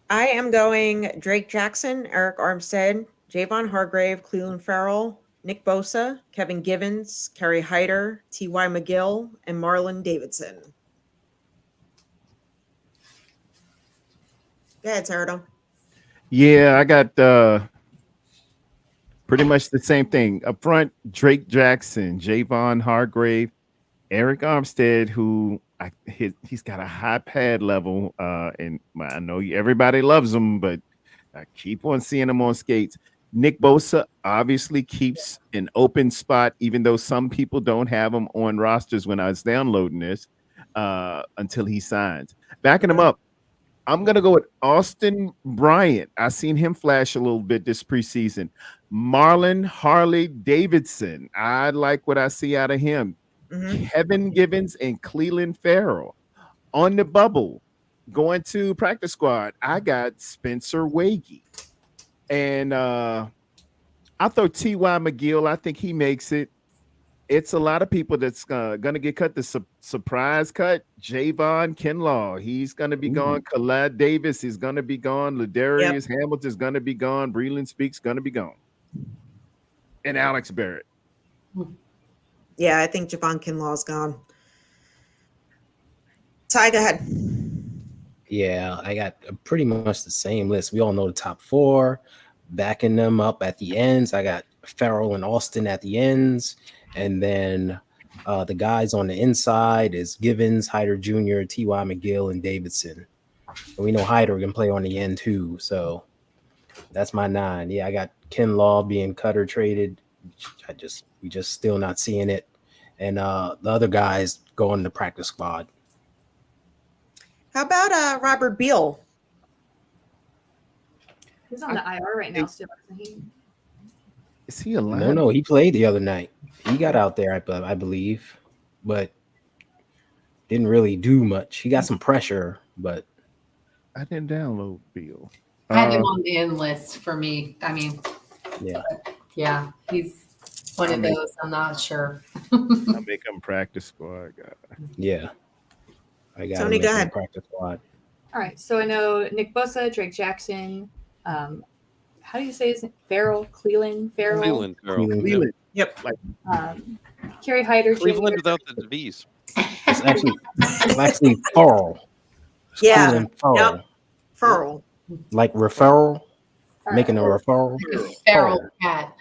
I am going Drake Jackson, Eric Armstead, Javon Hargrave, Cleveland Farrell, Nick Bosa, Kevin Givens, Kerry Hyder, T.Y. McGill, and Marlon Davidson. Go ahead, Tarrerdome. Yeah, I got pretty much the same thing. Up front, Drake Jackson, Javon Hargrave, Eric Armstead, who he's got a high pad level, and I know everybody loves him, but I keep on seeing him on skates. Nick Bosa obviously keeps an open spot, even though some people don't have him on rosters when I was downloading this until he signs. Backing him up, I'm going to go with Austin Bryant. I seen him flash a little bit this preseason. Marlon Harley Davidson. I like what I see out of him. Kevin Givens and Cleveland Farrell. On the bubble, going to practice squad, I got Spencer Wagey. And I throw T.Y. McGill. I think he makes it. It's a lot of people that's going to get cut. The surprise cut, Javon Kinlaw. He's going to be gone. Khaled Davis is going to be gone. Ladarius Hamilton is going to be gone. Breland Speaks going to be gone. And Alex Barrett. Yeah, I think Javon Kinlaw's gone. Ty, go ahead. Yeah, I got pretty much the same list. We all know the top four. Backing them up at the ends, I got Farrell and Austin at the ends. And then the guys on the inside is Givens, Hyder Jr., T.Y. McGill, and Davidson. And we know Hyder can play on the end too. So that's my 9. Yeah, I got Kinlaw being cut or traded. We just still not seeing it. And the other guys going to practice squad. How about Robert Beal? He's on the IR right now still, isn't he? Is he alive? No, he played the other night. He got out there, I believe, but didn't really do much. He got some pressure, but I didn't download Beal. I have him on the end list for me. I mean, yeah, he's one of those. I'm not sure. I'll make him practice squad guy. Yeah. I got Tony, go ahead. Practice squad. All right. So I know Nick Bosa, Drake Jackson. How do you say his name? Farrell? Cleveland Farrell? Cleveland. Yep. Kerry Hyder. Cleveland without the V's. It's actually Farrell. Yeah. Cleveland Farrell. Yep. Farrell. Like referral. Making a referral. Feral cat.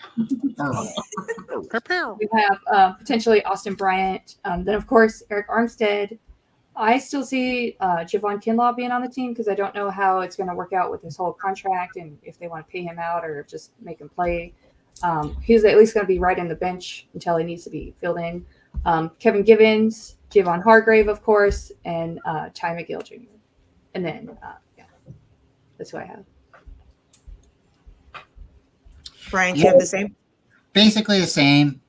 We have potentially Austin Bryant. Then, of course, Eric Armstead. I still see Javon Kinlaw being on the team because I don't know how it's going to work out with his whole contract and if they want to pay him out or just make him play. He's at least going to be right in the bench until he needs to be filled in. Kevin Givens, Javon Hargrave, of course, and Ty McGill Jr. And then, that's who I have. Brian, do you have the same? Basically the same.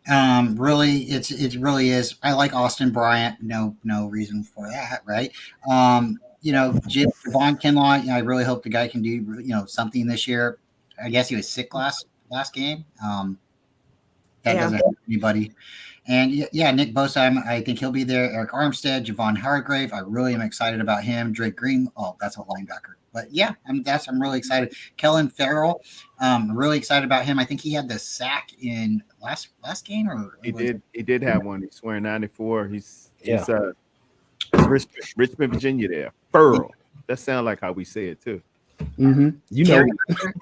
Really, it really is. I like Austin Bryant. No reason for that, right? Javon Kinlaw. I really hope the guy can do something this year. I guess he was sick last game. That doesn't hurt anybody. And Nick Bosa, I think he'll be there. Eric Armstead, Javon Hargrave. I really am excited about him. Drake Green. Oh, that's a linebacker. But I'm really excited. Kellen Farrell, I'm really excited about him. I think he had the sack in last game, or he did have one. He's wearing 94. He's Richmond, Virginia. There, Farrell. That sounds like how we say it too. Mm-hmm.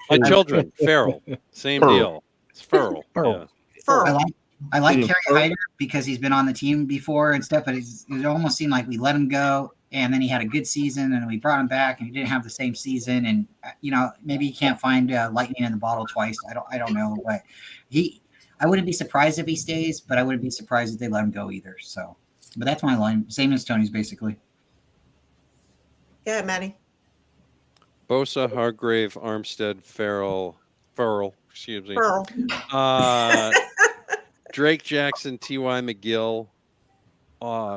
My children, Farrell. Same deal. It's Farrell. Farrell. Farrell. I like Kerry Hyder because he's been on the team before and stuff, but it almost seemed like we let him go. And then he had a good season, and we brought him back, and he didn't have the same season. And maybe he can't find lightning in the bottle twice. I don't know, but I wouldn't be surprised if he stays, but I wouldn't be surprised if they let him go either. So, but that's my line, same as Tony's basically. Yeah, Maddie. Bosa, Hargrave, Armstead, Farrell. Excuse me. Farrell. Drake Jackson, T.Y. McGill.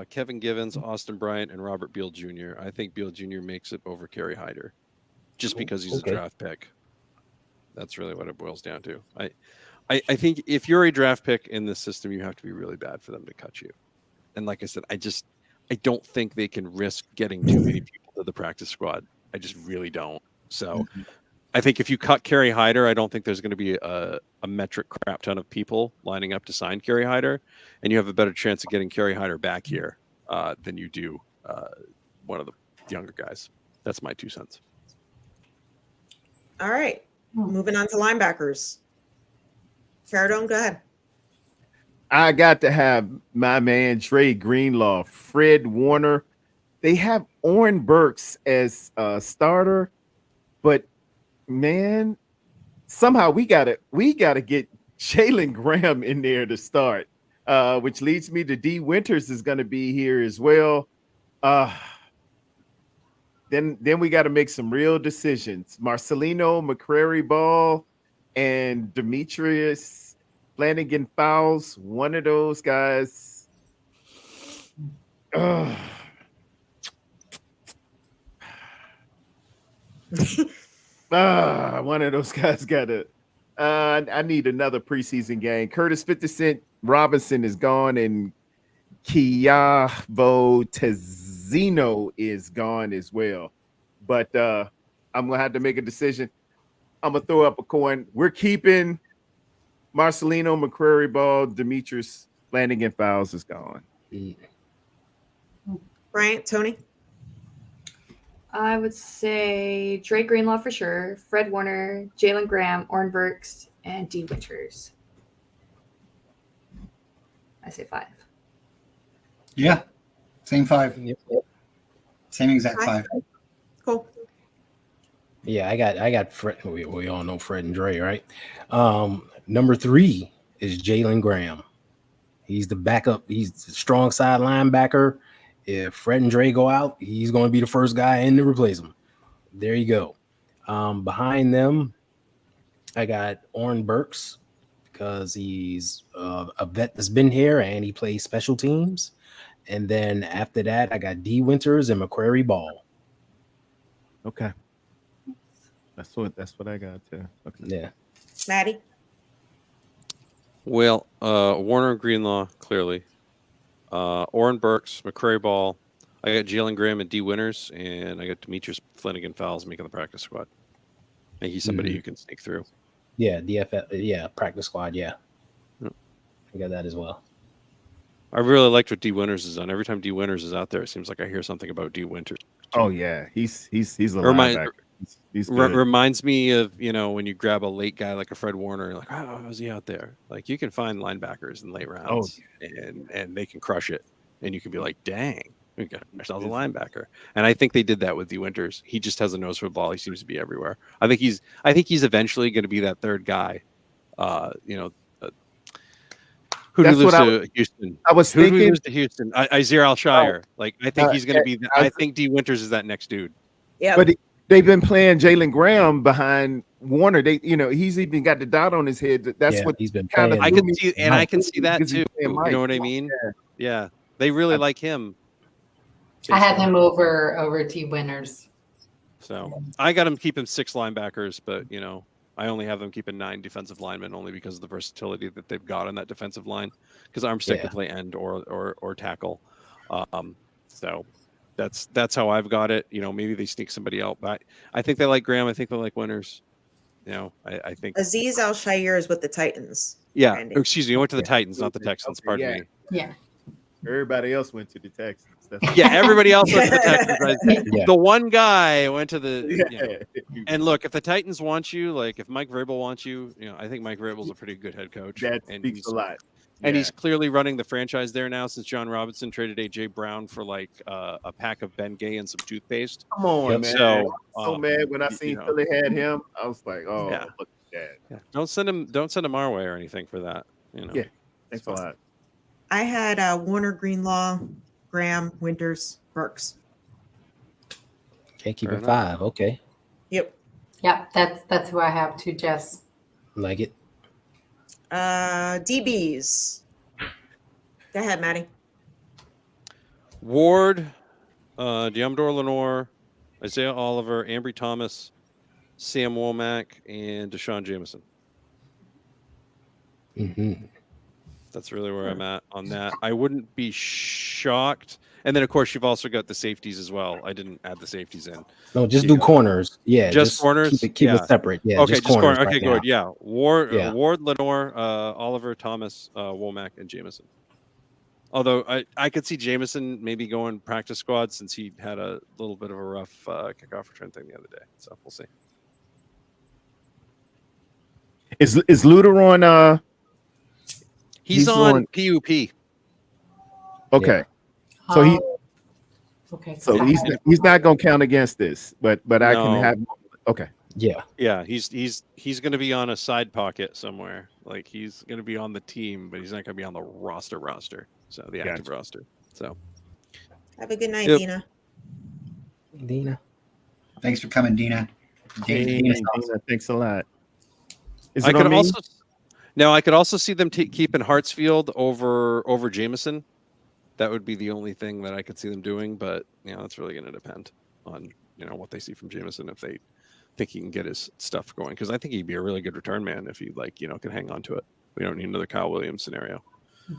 Kevin Givens, Austin Bryant, and Robert Beal Jr. I think Beal Jr. makes it over Kerry Hyder. just because he's Okay. a draft pick. That's really what it boils down to. I think if you're a draft pick in this system, you have to be really bad for them to cut you. And like I said, I don't think they can risk getting too many people to the practice squad. I just really don't. So I think if you cut Kerry Hyder, I don't think there's going to be a metric crap ton of people lining up to sign Kerry Hyder, and you have a better chance of getting Kerry Hyder back here than you do one of the younger guys. That's my 2 cents. All right. Moving on to linebackers. Tarrerdome, go ahead. I got to have my man Dre Greenlaw, Fred Warner. They have Oren Burks as a starter, but man, somehow we gotta get Jalen Graham in there to start, which leads me to D Winters is going to be here as well. Then we got to make some real decisions. Marcelino McCrary Ball and Demetrius Flanagan Fowles, one of those guys. One of those guys got to. I need another preseason game. Curtis 50 Cent Robinson is gone, and Kiavo Tezino is gone as well. But I'm gonna have to make a decision. I'm gonna throw up a coin. We're keeping Marcelino McCrary Ball. Demetrius Flanagan Fowles is gone. Bryant, Tony? I would say Drake Greenlaw for sure, Fred Warner, Jalen Graham, Oren Burks, and D Winters. I say 5. Yeah, same 5. Same exact 5. Cool. Yeah, I got Fred. We all know Fred and Dre, right? Number 3 is Jalen Graham. He's the backup. He's the strong side linebacker. If Fred and Dre go out, he's going to be the first guy in to replace him. There you go. Behind them, I got Oren Burks because he's a vet that's been here and he plays special teams. And then after that, I got D Winters and McCrary Ball. Okay. That's what I got too. Okay. Yeah. Maddie? Well, Warner Greenlaw, clearly. Oren Burks, McCrary Ball. I got Jalen Graham and D Winters, and I got Demetrius Flanagan Fowles making the practice squad. And he's somebody who can sneak through. Yeah, DFL. Yeah, practice squad. Yeah. Yep. I got that as well. I really liked what D Winters is on. Every time D Winters is out there, it seems like I hear something about D Winters. Oh yeah, he's a linebacker. He's good. Reminds me of, when you grab a late guy like a Fred Warner, like, oh, was he out there? Like, you can find linebackers in late rounds, and they can crush it, and you can be like, dang, we got ourselves a linebacker. And I think they did that with D Winters. He just has a nose for the ball. He seems to be everywhere. I think he's eventually going to be that third guy. Who That's lives what to Houston? I was Who thinking. lives to Houston? Isaiah Alshire. I think he's going to be. I think D Winters is that next dude. Yeah. But they've been playing Jalen Graham behind Warner. He's even got the dot on his head. That's what he's been kind of. playing. I can see that Because he's too. You playing know what I Mike. mean? Yeah. They really like him. I had him over D Winters. So I got him keeping 6 linebackers, but I only have them keeping 9 defensive linemen only because of the versatility that they've got on that defensive line. Because Armstead can play end or tackle. So that's how I've got it. Maybe they sneak somebody out, but I think they like Graham. I think they like Winters. I think Aziz Al-Shire is with the Titans. Yeah. Randy. Excuse me. I went to the Titans, not the Texans. Pardon me. Yeah. Everybody else went to the Texans. Yeah, everybody else went to the Texans. Yeah. The one guy went to the. And look, if the Titans want you, like if Mike Vrabel wants you, I think Mike Vrabel's a pretty good head coach. That and speaks a lot. And he's clearly running the franchise there now since John Robinson traded AJ Brown for like a pack of Ben Gay and some toothpaste. Come on, man. So, So mad when I seen Philly had him. I was like, oh, Yeah. look at that. Yeah. Don't send him our way or anything for that. Yeah. Thanks a lot. I had Warner, Greenlaw, Graham, Winters, Burks. Can't keep Fair it enough. 5. Okay. Yep. Yep, that's who I have too, Jess. Like it. DBs. Go ahead, Maddie. Ward, Deomdor Lenore, Isaiah Oliver, Ambry Thomas, Sam Womack, and Deshaun Jameson. Mm-hmm. That's really where I'm at on that. I wouldn't be shocked. And then, of course, you've also got the safeties as well. I didn't add the safeties in. No, just do corners. Yeah, just corners. Keep it separate. Yeah, okay, just corners. Okay, right good. now. Yeah, Ward, Yeah. Lenore, Oliver, Thomas, Womack, and Jameson. Although I could see Jameson maybe going practice squad since he had a little bit of a rough kickoff return thing the other day. So we'll see. Is Luter on? He's on PUP. Okay, so he. Okay. So he's not going to count against this, but I can have. Okay. Yeah. He's going to be on a side pocket somewhere. Like he's going to be on the team, but he's not going to be on the roster. So the active roster. So Have a good night, Yep. Dina. Dina. Thanks for coming, Dina. Dina, thanks a lot. Is I it could on me? I could also see them keeping Hartsfield over Jameson. That would be the only thing that I could see them doing, but that's really going to depend on what they see from Jameson if they think he can get his stuff going. Because I think he'd be a really good return man if he can hang on to it. We don't need another Kyle Williams scenario.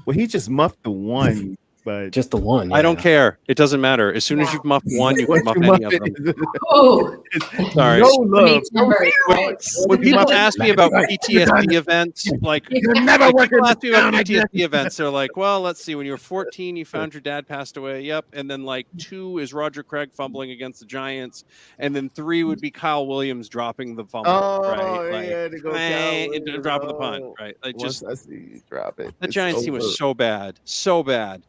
Well, he just muffed the one, but just the one. I don't care. It doesn't matter. As soon as you've muffed one, you can muff any of them. Oh, Sorry. No love. When people ask me about PTSD events, like You're never working people ask me about down again. PTSD events, they're like, well, let's see. When you were 14, you found your dad passed away. Yep. And then 2 is Roger Craig fumbling against the Giants, and then 3 would be Kyle Williams dropping the fumble. Right? Yeah, to go Dropping the punt. Right. Once I see you drop it. The Giants team was so bad,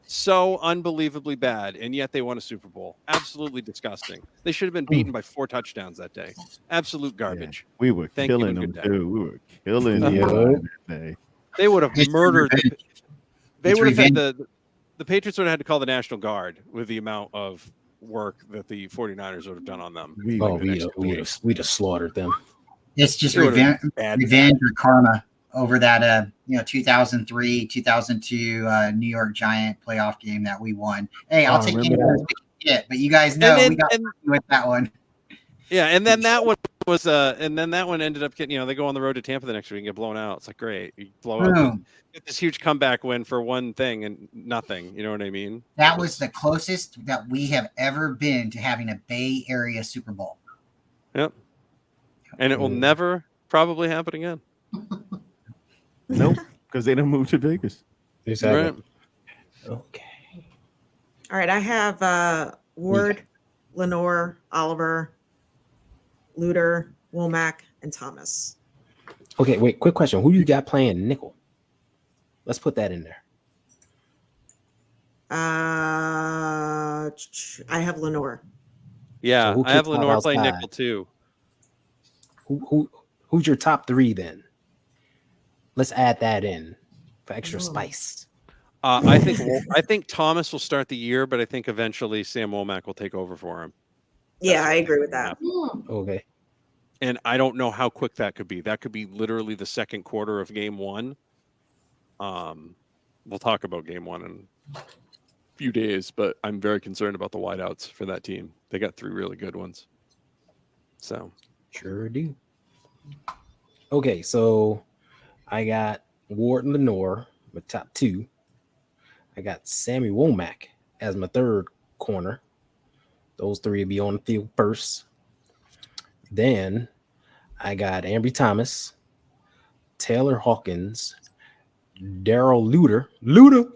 so unbelievably bad, and yet they won a Super Bowl. Absolutely disgusting. They should have been beaten by 4 touchdowns that day. Absolute garbage. Yeah, we were killing them too. We were killing them that day. They would have murdered. They would have had revenge. the Patriots would have had to call the National Guard with the amount of work that the 49ers would have done on them. We'd have slaughtered them. It's just revenge or karma over that 2003 2002 New York Giant playoff game that we won. Hey, I'll take any shit, but you guys know we got with that one. Yeah, and then that one was ended up getting, they go on the road to Tampa the next week and get blown out. It's like, great, you blow out, get this huge comeback win for one thing and nothing. You know what I mean? That was the closest that we have ever been to having a Bay Area Super Bowl. Yep. And it will never probably happen again. Nope, because they didn't move to Vegas. Exactly. Right. Okay. All right, I have Ward, Lenore, Oliver, Luter, Womack, and Thomas. Okay, wait, quick question. Who you got playing nickel? Let's put that in there. I have Lenore. Yeah, So I have kicks out Lenore playing outside? nickel too. Who's your top 3 then? Let's add that in for extra spice. I think Thomas will start the year, but I think eventually Sam Womack will take over for him. Yeah, I agree with that. Okay. And I don't know how quick that could be. That could be literally the second quarter of game 1. We'll talk about game 1 in a few days, but I'm very concerned about the wideouts for that team. They got 3 really good ones. So Sure do. Okay, so I got Ward and Lenore, my top 2. I got Sammy Womack as my 3rd corner. Those 3 will be on the field first. Then I got Ambry Thomas, Taylor Hawkins, Daryl Luter,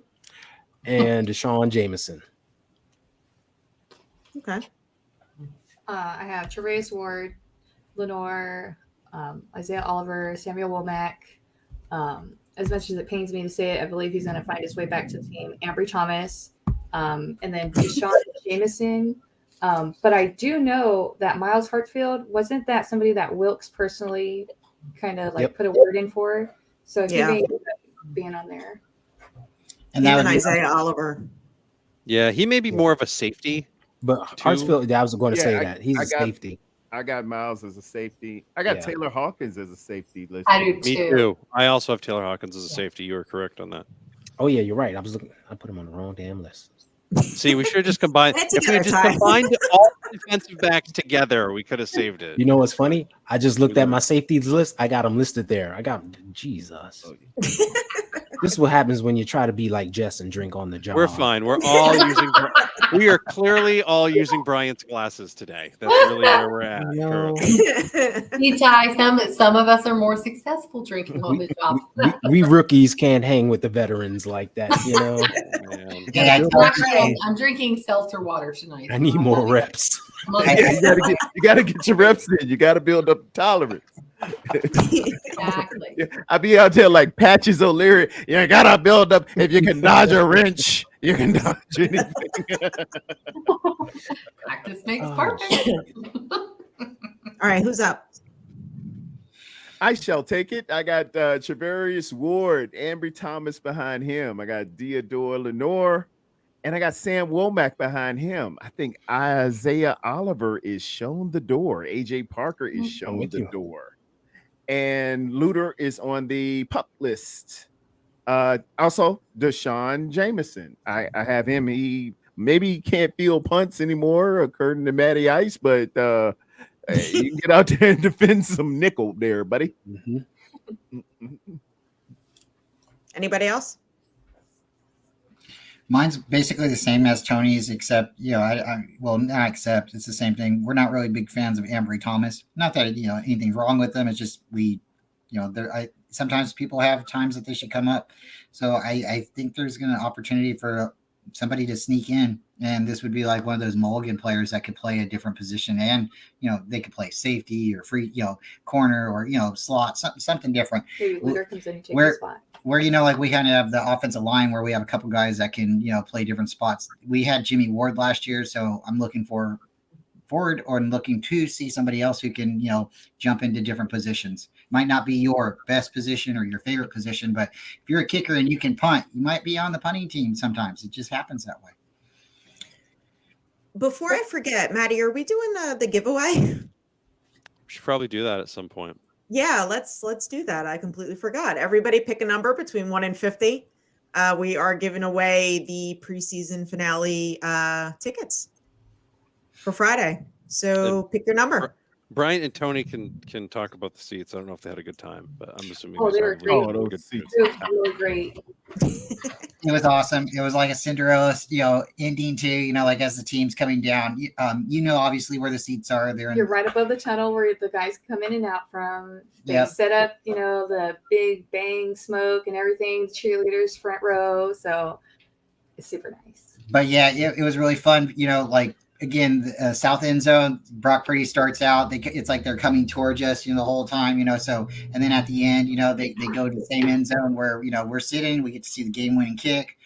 and Deshaun Jameson. Okay. I have Therese Ward, Lenore, Isaiah Oliver, Samuel Womack. As much as it pains me to say it, I believe he's going to find his way back to the team. Ambry Thomas, and then Deshaun Jameson. But I do know that Miles Hartfield, wasn't that somebody that Wilkes personally kind of put a word in for? So he may end up being on there. And that Even would be Isaiah Oliver. yeah, he may be more of a safety. But Hartsfield, I was going to say that. He's a safety. I got Miles as a safety. I got Taylor Hawkins as a safety. I do Me too. I also have Taylor Hawkins as a safety. You were correct on that. Oh yeah, you're right. I put him on the wrong damn list. See, we should have just combined. Put it If we had together, just Ty. combined all the defensive backs together, we could have saved it. You know what's funny? I just looked at my safeties list. I got them listed there. I got Jesus. This is what happens when you try to be like Jess and drink on the job. We're fine. We're all using. We are clearly all using Bryant's glasses today. That's really where we're at. No. See, Ty, some of us are more successful drinking on the job. We rookies can't hang with the veterans like that, you know. Man. Yeah, I'm drinking seltzer water tonight. I need more reps. You gotta get your reps in. You gotta build up tolerance. Exactly. I be out there like Patches O'Leary. You gotta build up. If you can dodge a wrench, you can dodge anything. Practice makes perfect. All right, who's up? I shall take it. I got Travarius Ward, Ambry Thomas behind him. I got Theodore Lenore, and I got Sam Womack behind him. I think Isaiah Oliver is shown the door. AJ Parker is shown the door. And Luter is on the pup list. Also, Deshaun Jameson. I have him. He maybe can't field punts anymore, according to Matty Ice, but you can get out there and defend some nickel there, buddy. Anybody else? Mine's basically the same as Tony's, except, well, not except, it's the same thing. We're not really big fans of Ambry Thomas. Not that, anything's wrong with them. It's just sometimes people have times that they should come up. So I think there's an opportunity for somebody to sneak in, and this would be like one of those mulligan players that could play a different position, and they could play safety or free, corner or slot, something different. Maybe Luter comes in and takes the spot. Where like we kind of have the offensive line where we have a couple guys that can play different spots. We had Jimmy Ward last year, so I'm looking forward or looking to see somebody else who can jump into different positions. Might not be your best position or your favorite position, but if you're a kicker and you can punt, you might be on the punting team sometimes. It just happens that way. Before I forget, Maddie, are we doing the giveaway? We should probably do that at some point. Yeah, let's do that. I completely forgot. Everybody pick a number between 1 and 50. We are giving away the preseason finale tickets for Friday. So pick your number. Brian and Tony can talk about the seats. I don't know if they had a good time, but I'm assuming they were great. Those seats. It was really great. It was awesome. It was like a Cinderella, ending to, like as the team's coming down. Obviously where the seats are. You're right above the tunnel where the guys come in and out from. They set up, the big bang smoke and everything. Cheerleaders front row, so it's super nice. But yeah, it was really fun. Again, the south end zone, Brock Purdy starts out. It's like they're coming towards us, the whole time, So, and then at the end, they go to the same end zone where we're sitting. We get to see the game-winning kick.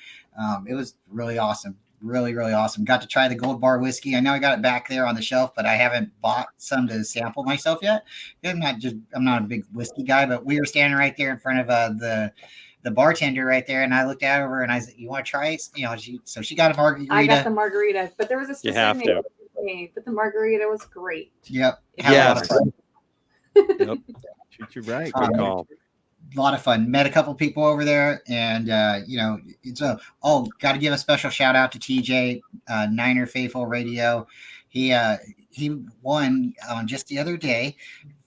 It was really awesome, really, really awesome. Got to try the Gold Bar whiskey. I know I got it back there on the shelf, but I haven't bought some to sample myself yet. I'm not a big whiskey guy, but we were standing right there in front of the bartender right there, and I looked at her and I said, "You want to try it?" So she got a margarita. I got the margarita, but there was a specific You have name, but the margarita was great. Yep. Yes. Yep. Treat you right. Good call. A lot of fun. Met a couple people over there, and it's got to give a special shout out to TJ, Niner Faithful Radio. He won just the other day,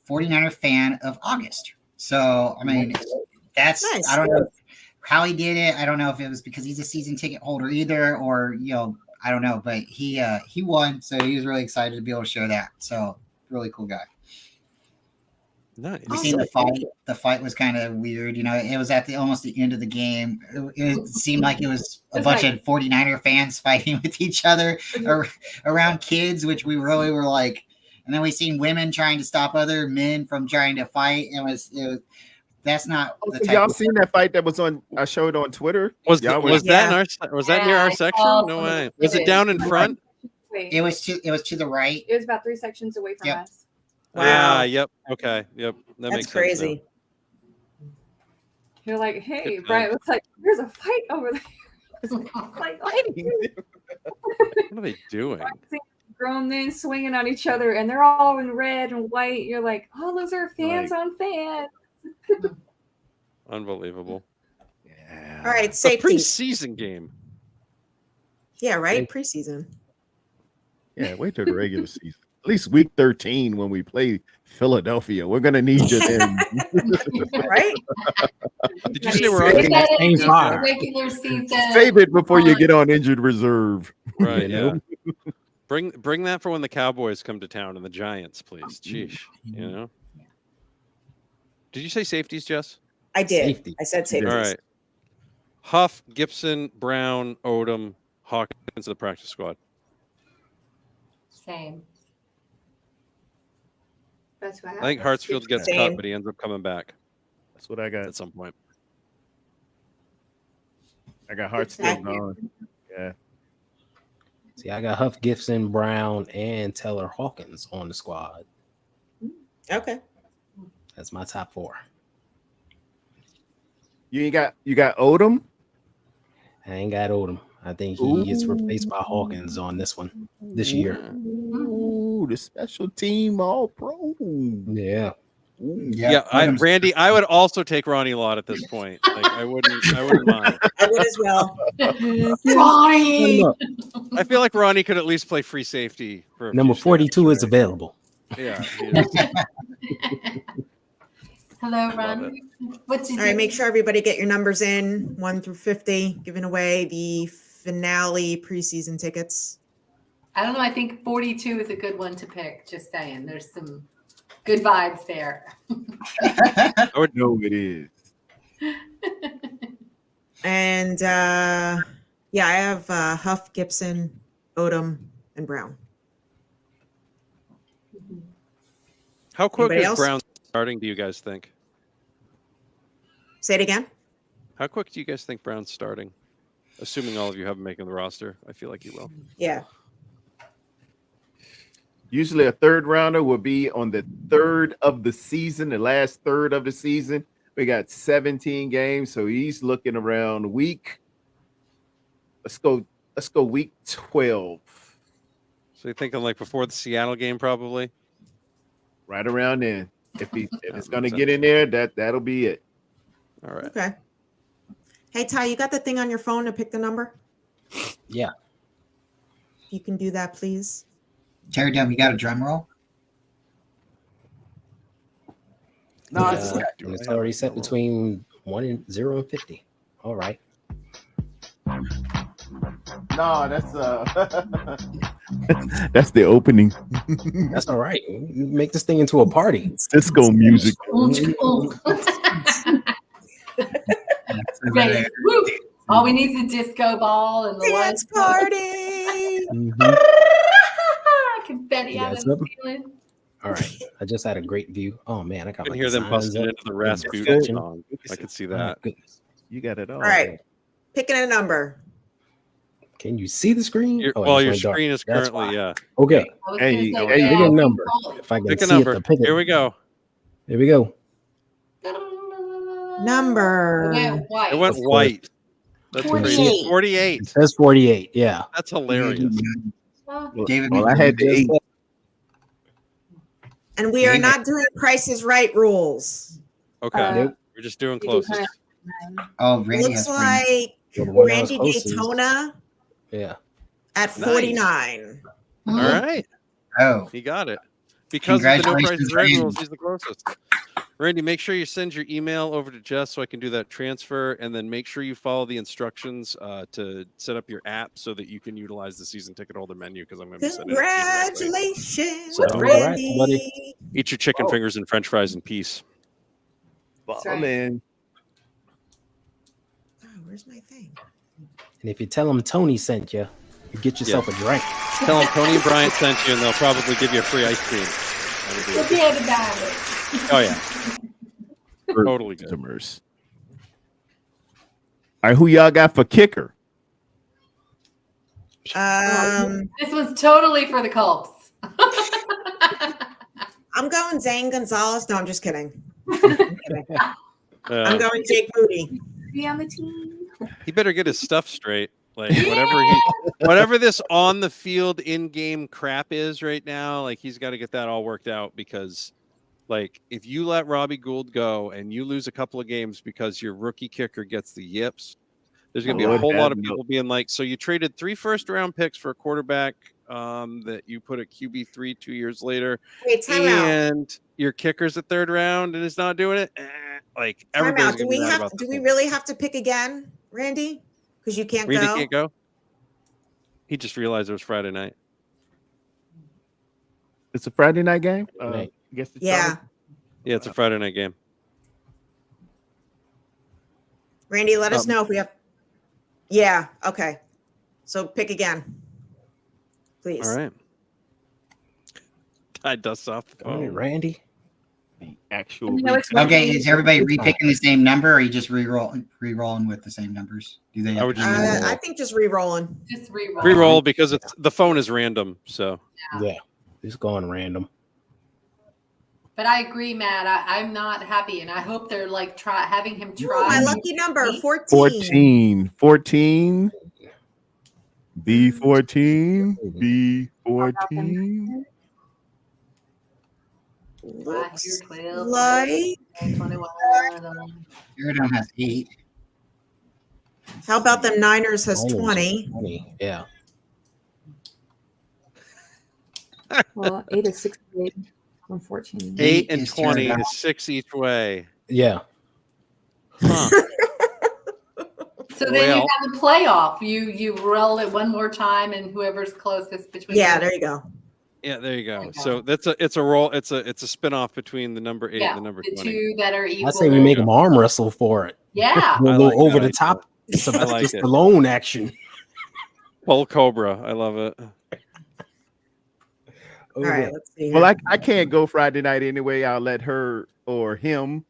49er fan of August. So I mean, that's nice. I don't know how he did it. I don't know if it was because he's a season ticket holder either, or I don't know, but he won, so he was really excited to be able to share that. So really cool guy. Nice. We seen the fight. The fight was kind of weird. It was at almost the end of the game. It seemed like it was a bunch of 49er fans fighting with each other around kids, which we really were like. And then we seen women trying to stop other men from trying to fight. It was that's not. Y'all seen that fight that was on? I showed on Twitter. Was that near our section? No way. Was it down in front? It was to the right. It was about 3 sections away from us. Wow. Yep. Okay. Yep. That's makes crazy. Sense You're like, hey, Brian. It's like there's a fight over there. Like, what are they doing? Grown men swinging on each other, and they're all in red and white. You're like, oh, those are fans on fans. Unbelievable. Yeah. All right, safety. A preseason game. Yeah, right. Preseason. Yeah, wait till the regular season. At least week 13 when we play Philadelphia. We're gonna need you then. Right? Did you say we're on Put that Same in just fire. regular season. Save it before you get on injured reserve. Right. You Yeah. know? Bring that for when the Cowboys come to town and the Giants, please. Sheesh. You know. Did you say safeties, Jess? I did. Safety. I said safeties. All right. Huff, Gibson, Brown, Odom, Hawkins to the practice squad. Same. That's what I think happens. Hartsfield gets Same. cut, but he ends up coming back That's what I got. at some point. I got Hartsfield Exactly. on. Yeah. See, I got Huff, Gibson, Brown, and Taylor Hawkins on the squad. Okay. That's my top 4. You got Odom? I ain't got Odom. I think he gets replaced by Hawkins on this one this year. Ooh, the special team all pro. Yeah. Yeah, Randy, I would also take Ronnie Lott at this point. Like, I wouldn't mind. I would as well. Ronnie. I feel like Ronnie could at least play free safety for a Number few snaps, 42 is right? available. Yeah. he is. Hello, Ronnie. What's you All right, make sure everybody get your numbers in 1 through 50, giving away the finale preseason tickets. I don't know. I think 42 is a good one to pick. Just saying. There's some good vibes there. I would know it is. And yeah, I have Huff, Gibson, Odom, and Brown. How quick Anybody is else? Brown starting, do you guys think? Say it again. How quick do you guys think Brown's starting? Assuming all of you have him making the roster. I feel like he will. Yeah. Usually a third rounder will be on the third of the season, the last third of the season. We got 17 games, so he's looking around week. Let's go week 12. So you're thinking like before the Seattle game, probably? Right around then. If it's gonna makes get in there, that'll be it. All right. Okay. Hey, Ty, you got the thing on your phone to pick the number? Yeah. If you can do that, please. Tarrerdome, you got a drum roll? No, Uh, it's, and it's already set between 0 and 50. All right. no, that's that's the opening. That's all right. You make this thing into a party. Disco music. Great. Woo. All we need is a disco ball and the Dance lights. party. Confetti out of Yes, the up. ceiling. All right. I just had a great view. Oh man, I got I my can hear them designs busting up. into the Rasputin Good. song. I could see Oh, that. goodness. You got it all. All right. Picking a number. Can you see the screen? Your, Oh, it well, just your went dark. screen is That's currently, why. yeah. Okay. I was Hey, gonna hey, say, pick a number. yeah. If I can Pick a see number. it, to pick it. Here we go. Here we go. Number. It went white. It went white. That's 48. crazy. 48. It says 48. Yeah. That's hilarious. David, Well, I had the Just 8. And we are Name it. not doing Price's Right rules. Okay. Nope. We're just doing You do closest. kind oh, Randy Looks has three. like Well, the one that was Randy closest- Daytona Yeah. at Nice. 49. All right. Oh, He got it. Because of the no price Congratulations, is right Randy. rules, he's the closest. Randy, make sure you send your email over to Jess so I can do that transfer, and then make sure you follow the instructions to set up your app so that you can utilize the season ticket holder menu. Because I'm going to be sending it to you directly. Congratulations, So, all right, Randy. buddy. Eat your chicken fingers and French fries in peace. That's right. Ballin'. Oh, where's my thing? And if you tell them Tony sent you, you get yourself a drink. Tell them Tony and Bryant sent you, and they'll probably give you a free ice cream. That'll be it. Forget about it. Oh yeah, totally good. Customers. All right, who y'all got for kicker? This was totally for the Culps. I'm going Zane Gonzalez. No, I'm just kidding. I'm going Jake Moody. Be on the team. He better get his stuff straight. Like whatever this on the field in game crap is right now, like he's got to get that all worked out, because like if you let Robbie Gould go and you lose a couple of games because your rookie kicker gets the yips, There's going to be a Lord whole lot have of people being like, so you traded 3 first-round picks for a quarterback that you put at QB3 2 years later, Wait, time out. and your kicker's a 3rd round and is not doing it. Like Time everybody's out. going to be mad about Do this we one. really have to pick again, Randy? Because you can't Randy go. can't go. He just realized it was Friday night. It's a Friday night game. Right. I guess it's Yeah. Yeah, it's a Friday night game. Randy, let us know if we have. Yeah. Okay. So pick again, please. All right. I dust off the All right, phone. Randy. the actual. You know, it's Okay, one is everybody repicking the same number, or are you just re-rolling with the same numbers? Do they? I Have would to just re-roll? I think just re-rolling. Just re-roll. Reroll because it's the phone is random. So Yeah, it's going random. But I agree, Matt. I'm not happy, and I hope they're like having him Ooh, try. my lucky number, 14. 14. B14. B14. Looks 12, like. 21. Tarrerdome has 8. How about them Niners has Lions 20? 20. Yeah. Well, 8 is 68 on 14. 8 and is 20 Tarrerdome. is 6 each way. Yeah. Huh. So then Well- you have a playoff. You roll it one more time, and whoever's closest between. Yeah, there you go. Yeah, there you go. Okay. So it's a roll. It's a spin-off between the number 8 Yeah, and the number the 20. 2 that are equal. I say we make them arm wrestle for it. Yeah. A I little like over that the top. I like Just it. Stallone action. Bull Cobra. I love it. All right, let's see. Well, here. I can't go Friday night anyway. I'll let her or him.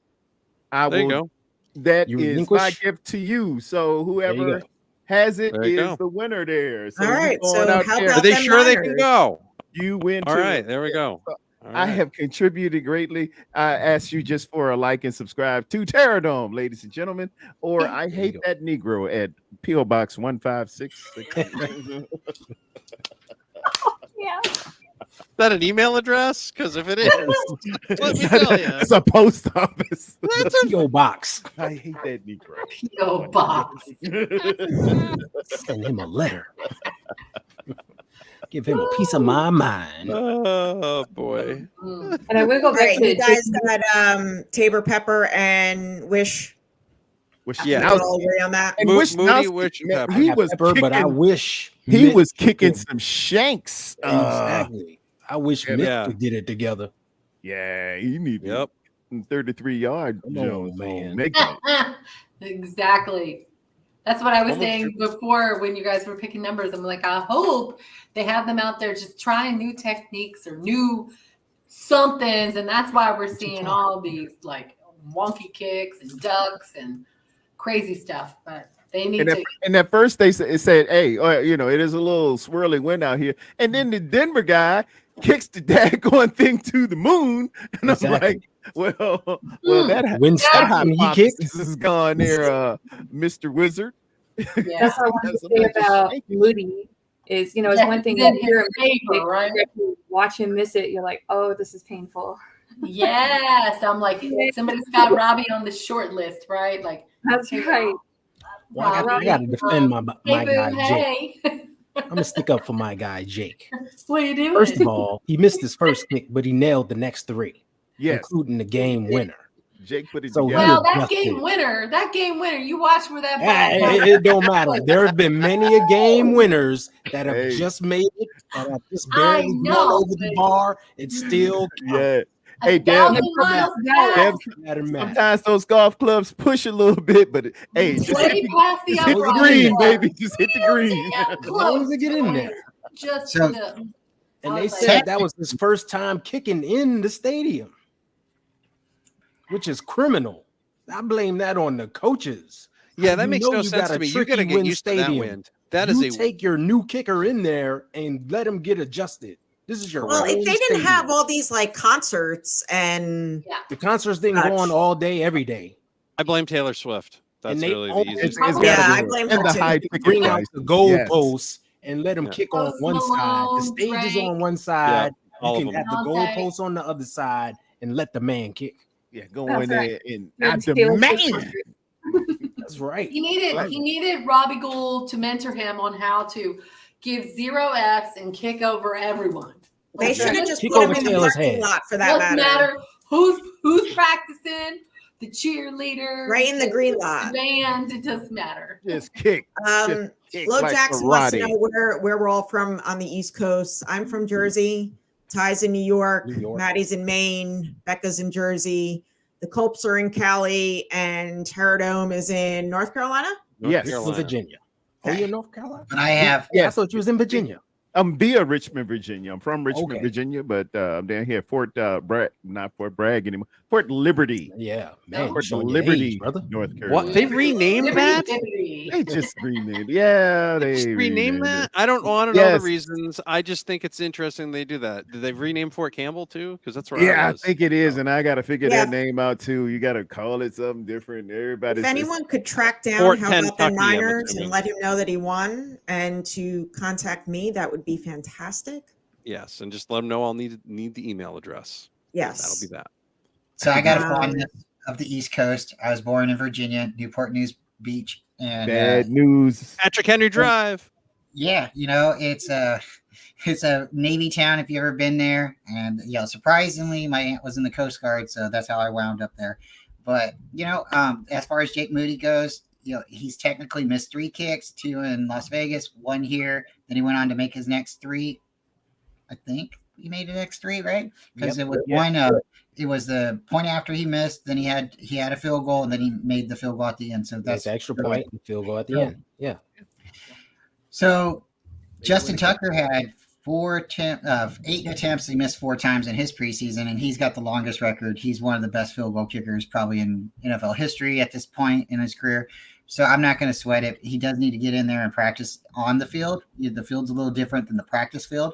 I There you will. go. That You is relinquish? my gift to you. So you whoever go. has it There you is go. the winner there. So All you right, going so out how there, Are about they them sure they can Niners? go? you win. All too. right, there we go. All I right. have contributed greatly. I ask you just for a like and subscribe to Tarrerdome, ladies and gentlemen. Or I you hate go. that Negro at P.O. Box 1566. Yeah. Is that an email address? Because if it is, let me tell you. It's a post office. The P.O. box. I hate that Negro. P.O. box. Send him a letter. Give him a piece of my mind. Oh boy. Mm. And I will go All back right, to you guys got Tabor Pepper and Wish. Yeah, We all agree on that. and Moody Wisnowski, Witch man, Pepper. I he have was pepper, but I kicking- wish he Mitt was kicking could- some shanks. Exactly. I wish yeah, Mitt yeah. could get it together. Yeah, he needed Yep. 33-yard Come on, Jones man. on make it. Exactly. That's what I was Almost saying before when you guys were picking numbers. I'm like, I hope they have them out there just trying new techniques or new somethings. And that's why we're seeing all these like wonky kicks and ducks and crazy stuff. But they need to. And at first they said, hey, it is a little swirly wind out here. And then the Denver guy kicks the daggone thing to the moon. And I'm like, well, that When that stopping, he hypothesis kicked. is gone there, Mr. Wizard. Yeah. That's what I wanted to say about Moody is, it's Yeah, one thing he's in to hear him his favor, right? if you watch him miss it, you're like, oh, this is painful. Yes. I'm like, somebody's got Robbie on the short list, right? Like, That's right. Well, I got to defend my hey, guy, boo, Jake. hey. I'm going to stick up for my guy, Jake. What are you doing? First of all, he missed his first kick, but he nailed the next 3, Yes, including the game winner. Jake put it So together. Well, that adjusted. game winner, you watch where that ball It don't matter. There have been many a game winners that have Hey. just made it, that have just I barely gone know, over the bar. It still Yeah. A Hey, Deb, 1,000 miles Deb, fast, matter. sometimes those golf clubs push a little bit, but hey, just way hit past the the upright. green, baby. Just hit the green. Damn As long as they get in there. Just So- the, And I they was like, said that was his first time kicking in the stadium, which is criminal. I blame that on the coaches. Yeah, that You makes know no you sense got a to me. You tricky got to get wind used to that stadium. wind. That is You a take your new kicker in there and let him get adjusted. This is your Well, if own they didn't stadium. have all these like concerts and The concerts didn't go on all day, every day. I blame Taylor Swift. That's And they really the always- easiest. It's Yeah, gotta I be blame and her the too. high ticket Bring out prices. the Yes. goalposts and let them Yeah. kick on Post one side. The Malone, stage is Drake. on one side. all You of can them. have the Okay. goalposts on the other side and let the man kick. Yeah, go That's in there right. and You're I the Taylor Swift demand. concert. That's right. He needed Robbie Gould to mentor him on how to give 0 Fs and kick over everyone. They should have just Kick put him over in the Taylor's parking head. lot for that Doesn't matter who's practicing, the cheerleader, Right in the green lot. band. It doesn't matter. Just kick. Flo like Jackson wants to karate. know where we're all from on the East Coast. I'm from Jersey. Ty's in New York. Maddie's in Maine. Becca's in Jersey. The Culps are in Cali, and Tarrerdome is in North Carolina. Yes. In Virginia. Oh, you're in North Carolina? But I have I thought you was in Virginia. I'm via Richmond, Virginia. I'm from Richmond, Okay. Virginia, but I'm down here at Fort not Fort Bragg anymore. Fort Liberty. Yeah, man. Fort showing your Liberty, age, brother. North Carolina. What? They renamed that? They just renamed. Yeah, They just renamed that? I don't want to know the reasons. I just think it's interesting they do that. Did they rename Fort Campbell too? Because that's where I I was. think it is, and I got to figure Yeah. that name out too. You got to call it something different. Everybody's If anyone could track down Fort how about the Kentucky, I'm Niners and assuming. let him know that he won and to contact me, that would be fantastic. Yes, and just let them know I'll need the email address. Yes. That'll be that. So I got a Um, fondness of the East Coast. I was born in Virginia, Newport News Beach, and bad news. Patrick Henry Drive. yeah, it's a Navy town if you've ever been there. And surprisingly, my aunt was in the Coast Guard, so that's how I wound up there. But as far as Jake Moody goes, he's technically missed 3 kicks, 2 in Las Vegas, 1 here. Then he went on to make his next 3. I think he made the next 3, right? Because it was one. It was the point after he missed. Then he had a field goal, and then he made the field goal at the end. So that's the extra point and field goal at the end. Yeah. So Justin Tucker had 8 attempts. He missed 4 times in his preseason, and he's got the longest record. He's one of the best field goal kickers probably in NFL history at this point in his career. So I'm not going to sweat it. He does need to get in there and practice on the field. The field's a little different than the practice field.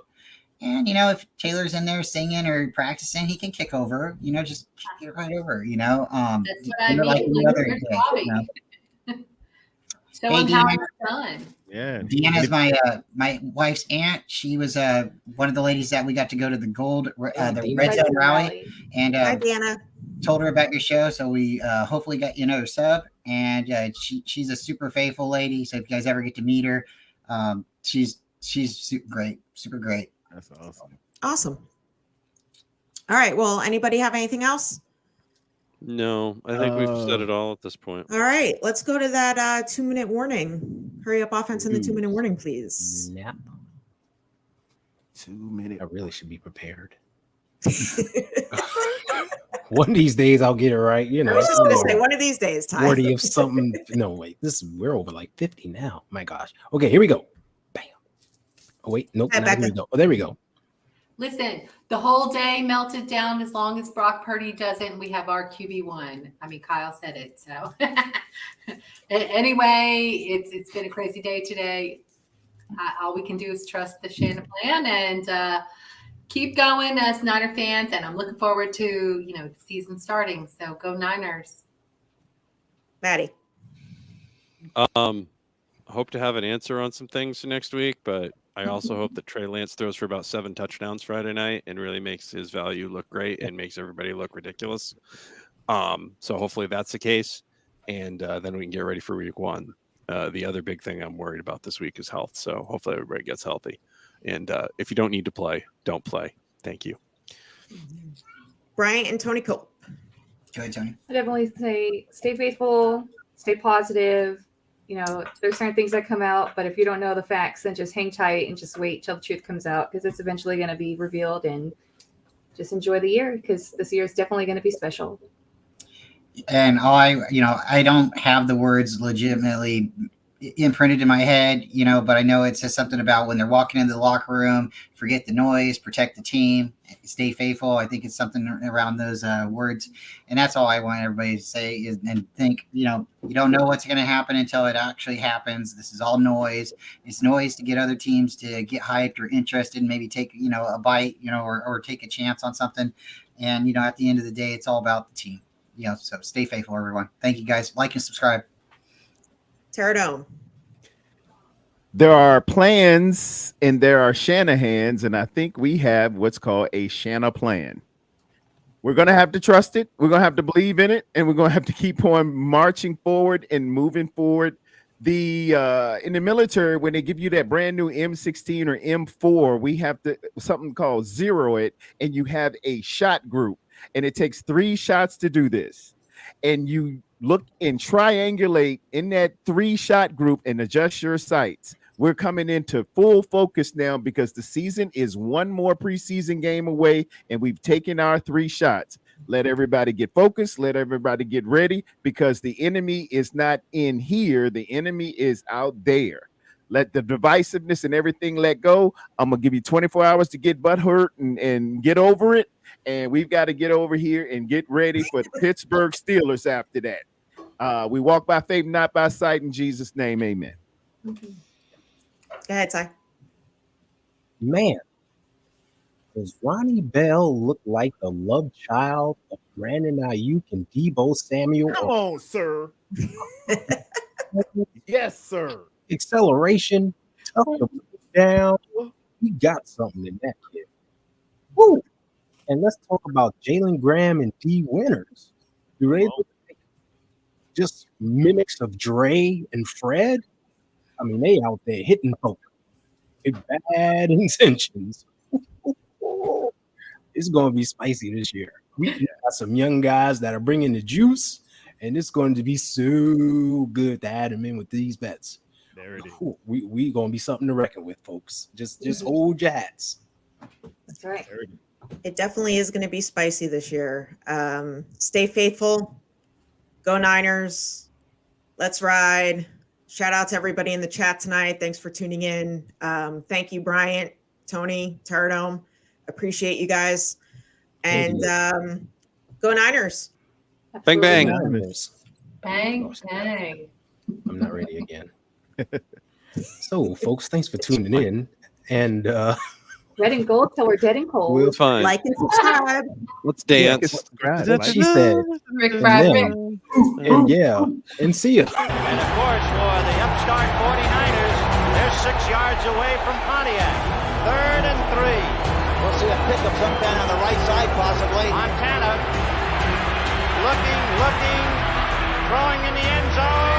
And, if Taylor's in there singing or practicing, he can kick over, just kick it right over, That's what I mean. like any other Where's day, Bobby? Show him Hey, how Deanna. it's done. Yeah. Deanna's my wife's aunt. She was one of the ladies that we got to go to the the Red Zone Rally, and Hi, Deanna. told her about your show. So we hopefully got you another sub. And she's a super faithful lady. So if you guys ever get to meet her, she's super great. That's awesome. Awesome. All right. Well, anybody have anything else? No, I think we've said it all at this point. All right. Let's go to that 2-minute warning. Hurry up offense in the 2-minute warning, please. Nap. 2 minutes. I really should be prepared. One of these days I'll get it right. I was just going to say, one of these days, Ty. 40 of something. No, wait. We're over like 50 now. My gosh. Okay, here we go. Bam. Oh, wait. Nope. Hi, Here Becca. we go. Oh, there we go. Listen, the whole day melted down as long as Brock Purdy doesn't. We have our QB1. I mean, Kyle said it. So anyway, it's been a crazy day today. All we can do is trust the Shannon plan and keep going as Niner fans. And I'm looking forward to, the season starting. So go Niners. Maddie. Hope to have an answer on some things next week, but I also hope that Trey Lance throws for about 7 touchdowns Friday night and really makes his value look great and makes everybody look ridiculous. So hopefully that's the case. And then we can get ready for week 1. The other big thing I'm worried about this week is health. So hopefully everybody gets healthy. And if you don't need to play, don't play. Thank you. Brian and Tony Culp. Go ahead, Tony. I definitely say stay faithful, stay positive. There's certain things that come out, but if you don't know the facts, then just hang tight and just wait till the truth comes out because it's eventually going to be revealed, and just enjoy the year because this year is definitely going to be special. And I don't have the words legitimately imprinted in my head, but I know it says something about when they're walking into the locker room, forget the noise, protect the team, stay faithful. I think it's something around those words. And that's all I want everybody to say and think, you don't know what's going to happen until it actually happens. This is all noise. It's noise to get other teams to get hyped or interested, maybe take, a bite, or take a chance on something. And, at the end of the day, it's all about the team, so stay faithful, everyone. Thank you guys. Like and subscribe. Tarrerdome. There are plans and there are Shanahans, and I think we have what's called a Shanna plan. we're going to have to trust it. We're going to have to believe in it, and we're going to have to keep on marching forward and moving forward. In the military, when they give you that brand new M16 or M4, we have to something called zero it, and you have a shot group, and it takes 3 shots to do this. And you look and triangulate in that 3-shot group and adjust your sights. We're coming into full focus now because the season is one more preseason game away, and we've taken our 3 shots. Let everybody get focused. Let everybody get ready, because the enemy is not in here. The enemy is out there. Let the divisiveness and everything let go. I'm going to give you 24 hours to get butthurt and get over it. And we've got to get over here and get ready for the Pittsburgh Steelers after that. We walk by faith, not by sight. In Jesus' name, amen. Go ahead, Ty. Man, does Ronnie Bell look like the love child of Brandon Ayuk and Deebo Samuel? Come on, sir. Yes, sir. Acceleration, tough to put down. We got something in that kid. Woo! And let's talk about Jalen Graham and D. Winters. Do they look like just mimics of Dre and Fred? I mean, they out there hitting folks with bad intentions. It's going to be spicy this year. We got some young guys that are bringing the juice, and it's going to be so good to add them in with these bets. There it is. We going to be something to reckon with, folks. Just hold your hats. That's right. It definitely is going to be spicy this year. Stay faithful. Go Niners. Let's ride. Shout out to everybody in the chat tonight. Thanks for tuning in. Thank you, Bryant, Tony, Tarrerdome. Appreciate you guys. And go Niners. Bang, bang. Niners. Bang, bang. I'm not ready again. So, folks, thanks for tuning in. And Red and gold till we're dead and cold. we'll Fine. Like and subscribe. Let's dance. That's what she said. Rick And Bradbury. then, and see ya. And of course, for the upstart 49ers, they're 6 yards away from Pontiac. 3rd and 3. We'll see a pickup sometime on the right side, possibly. Montana looking, throwing in the end zone.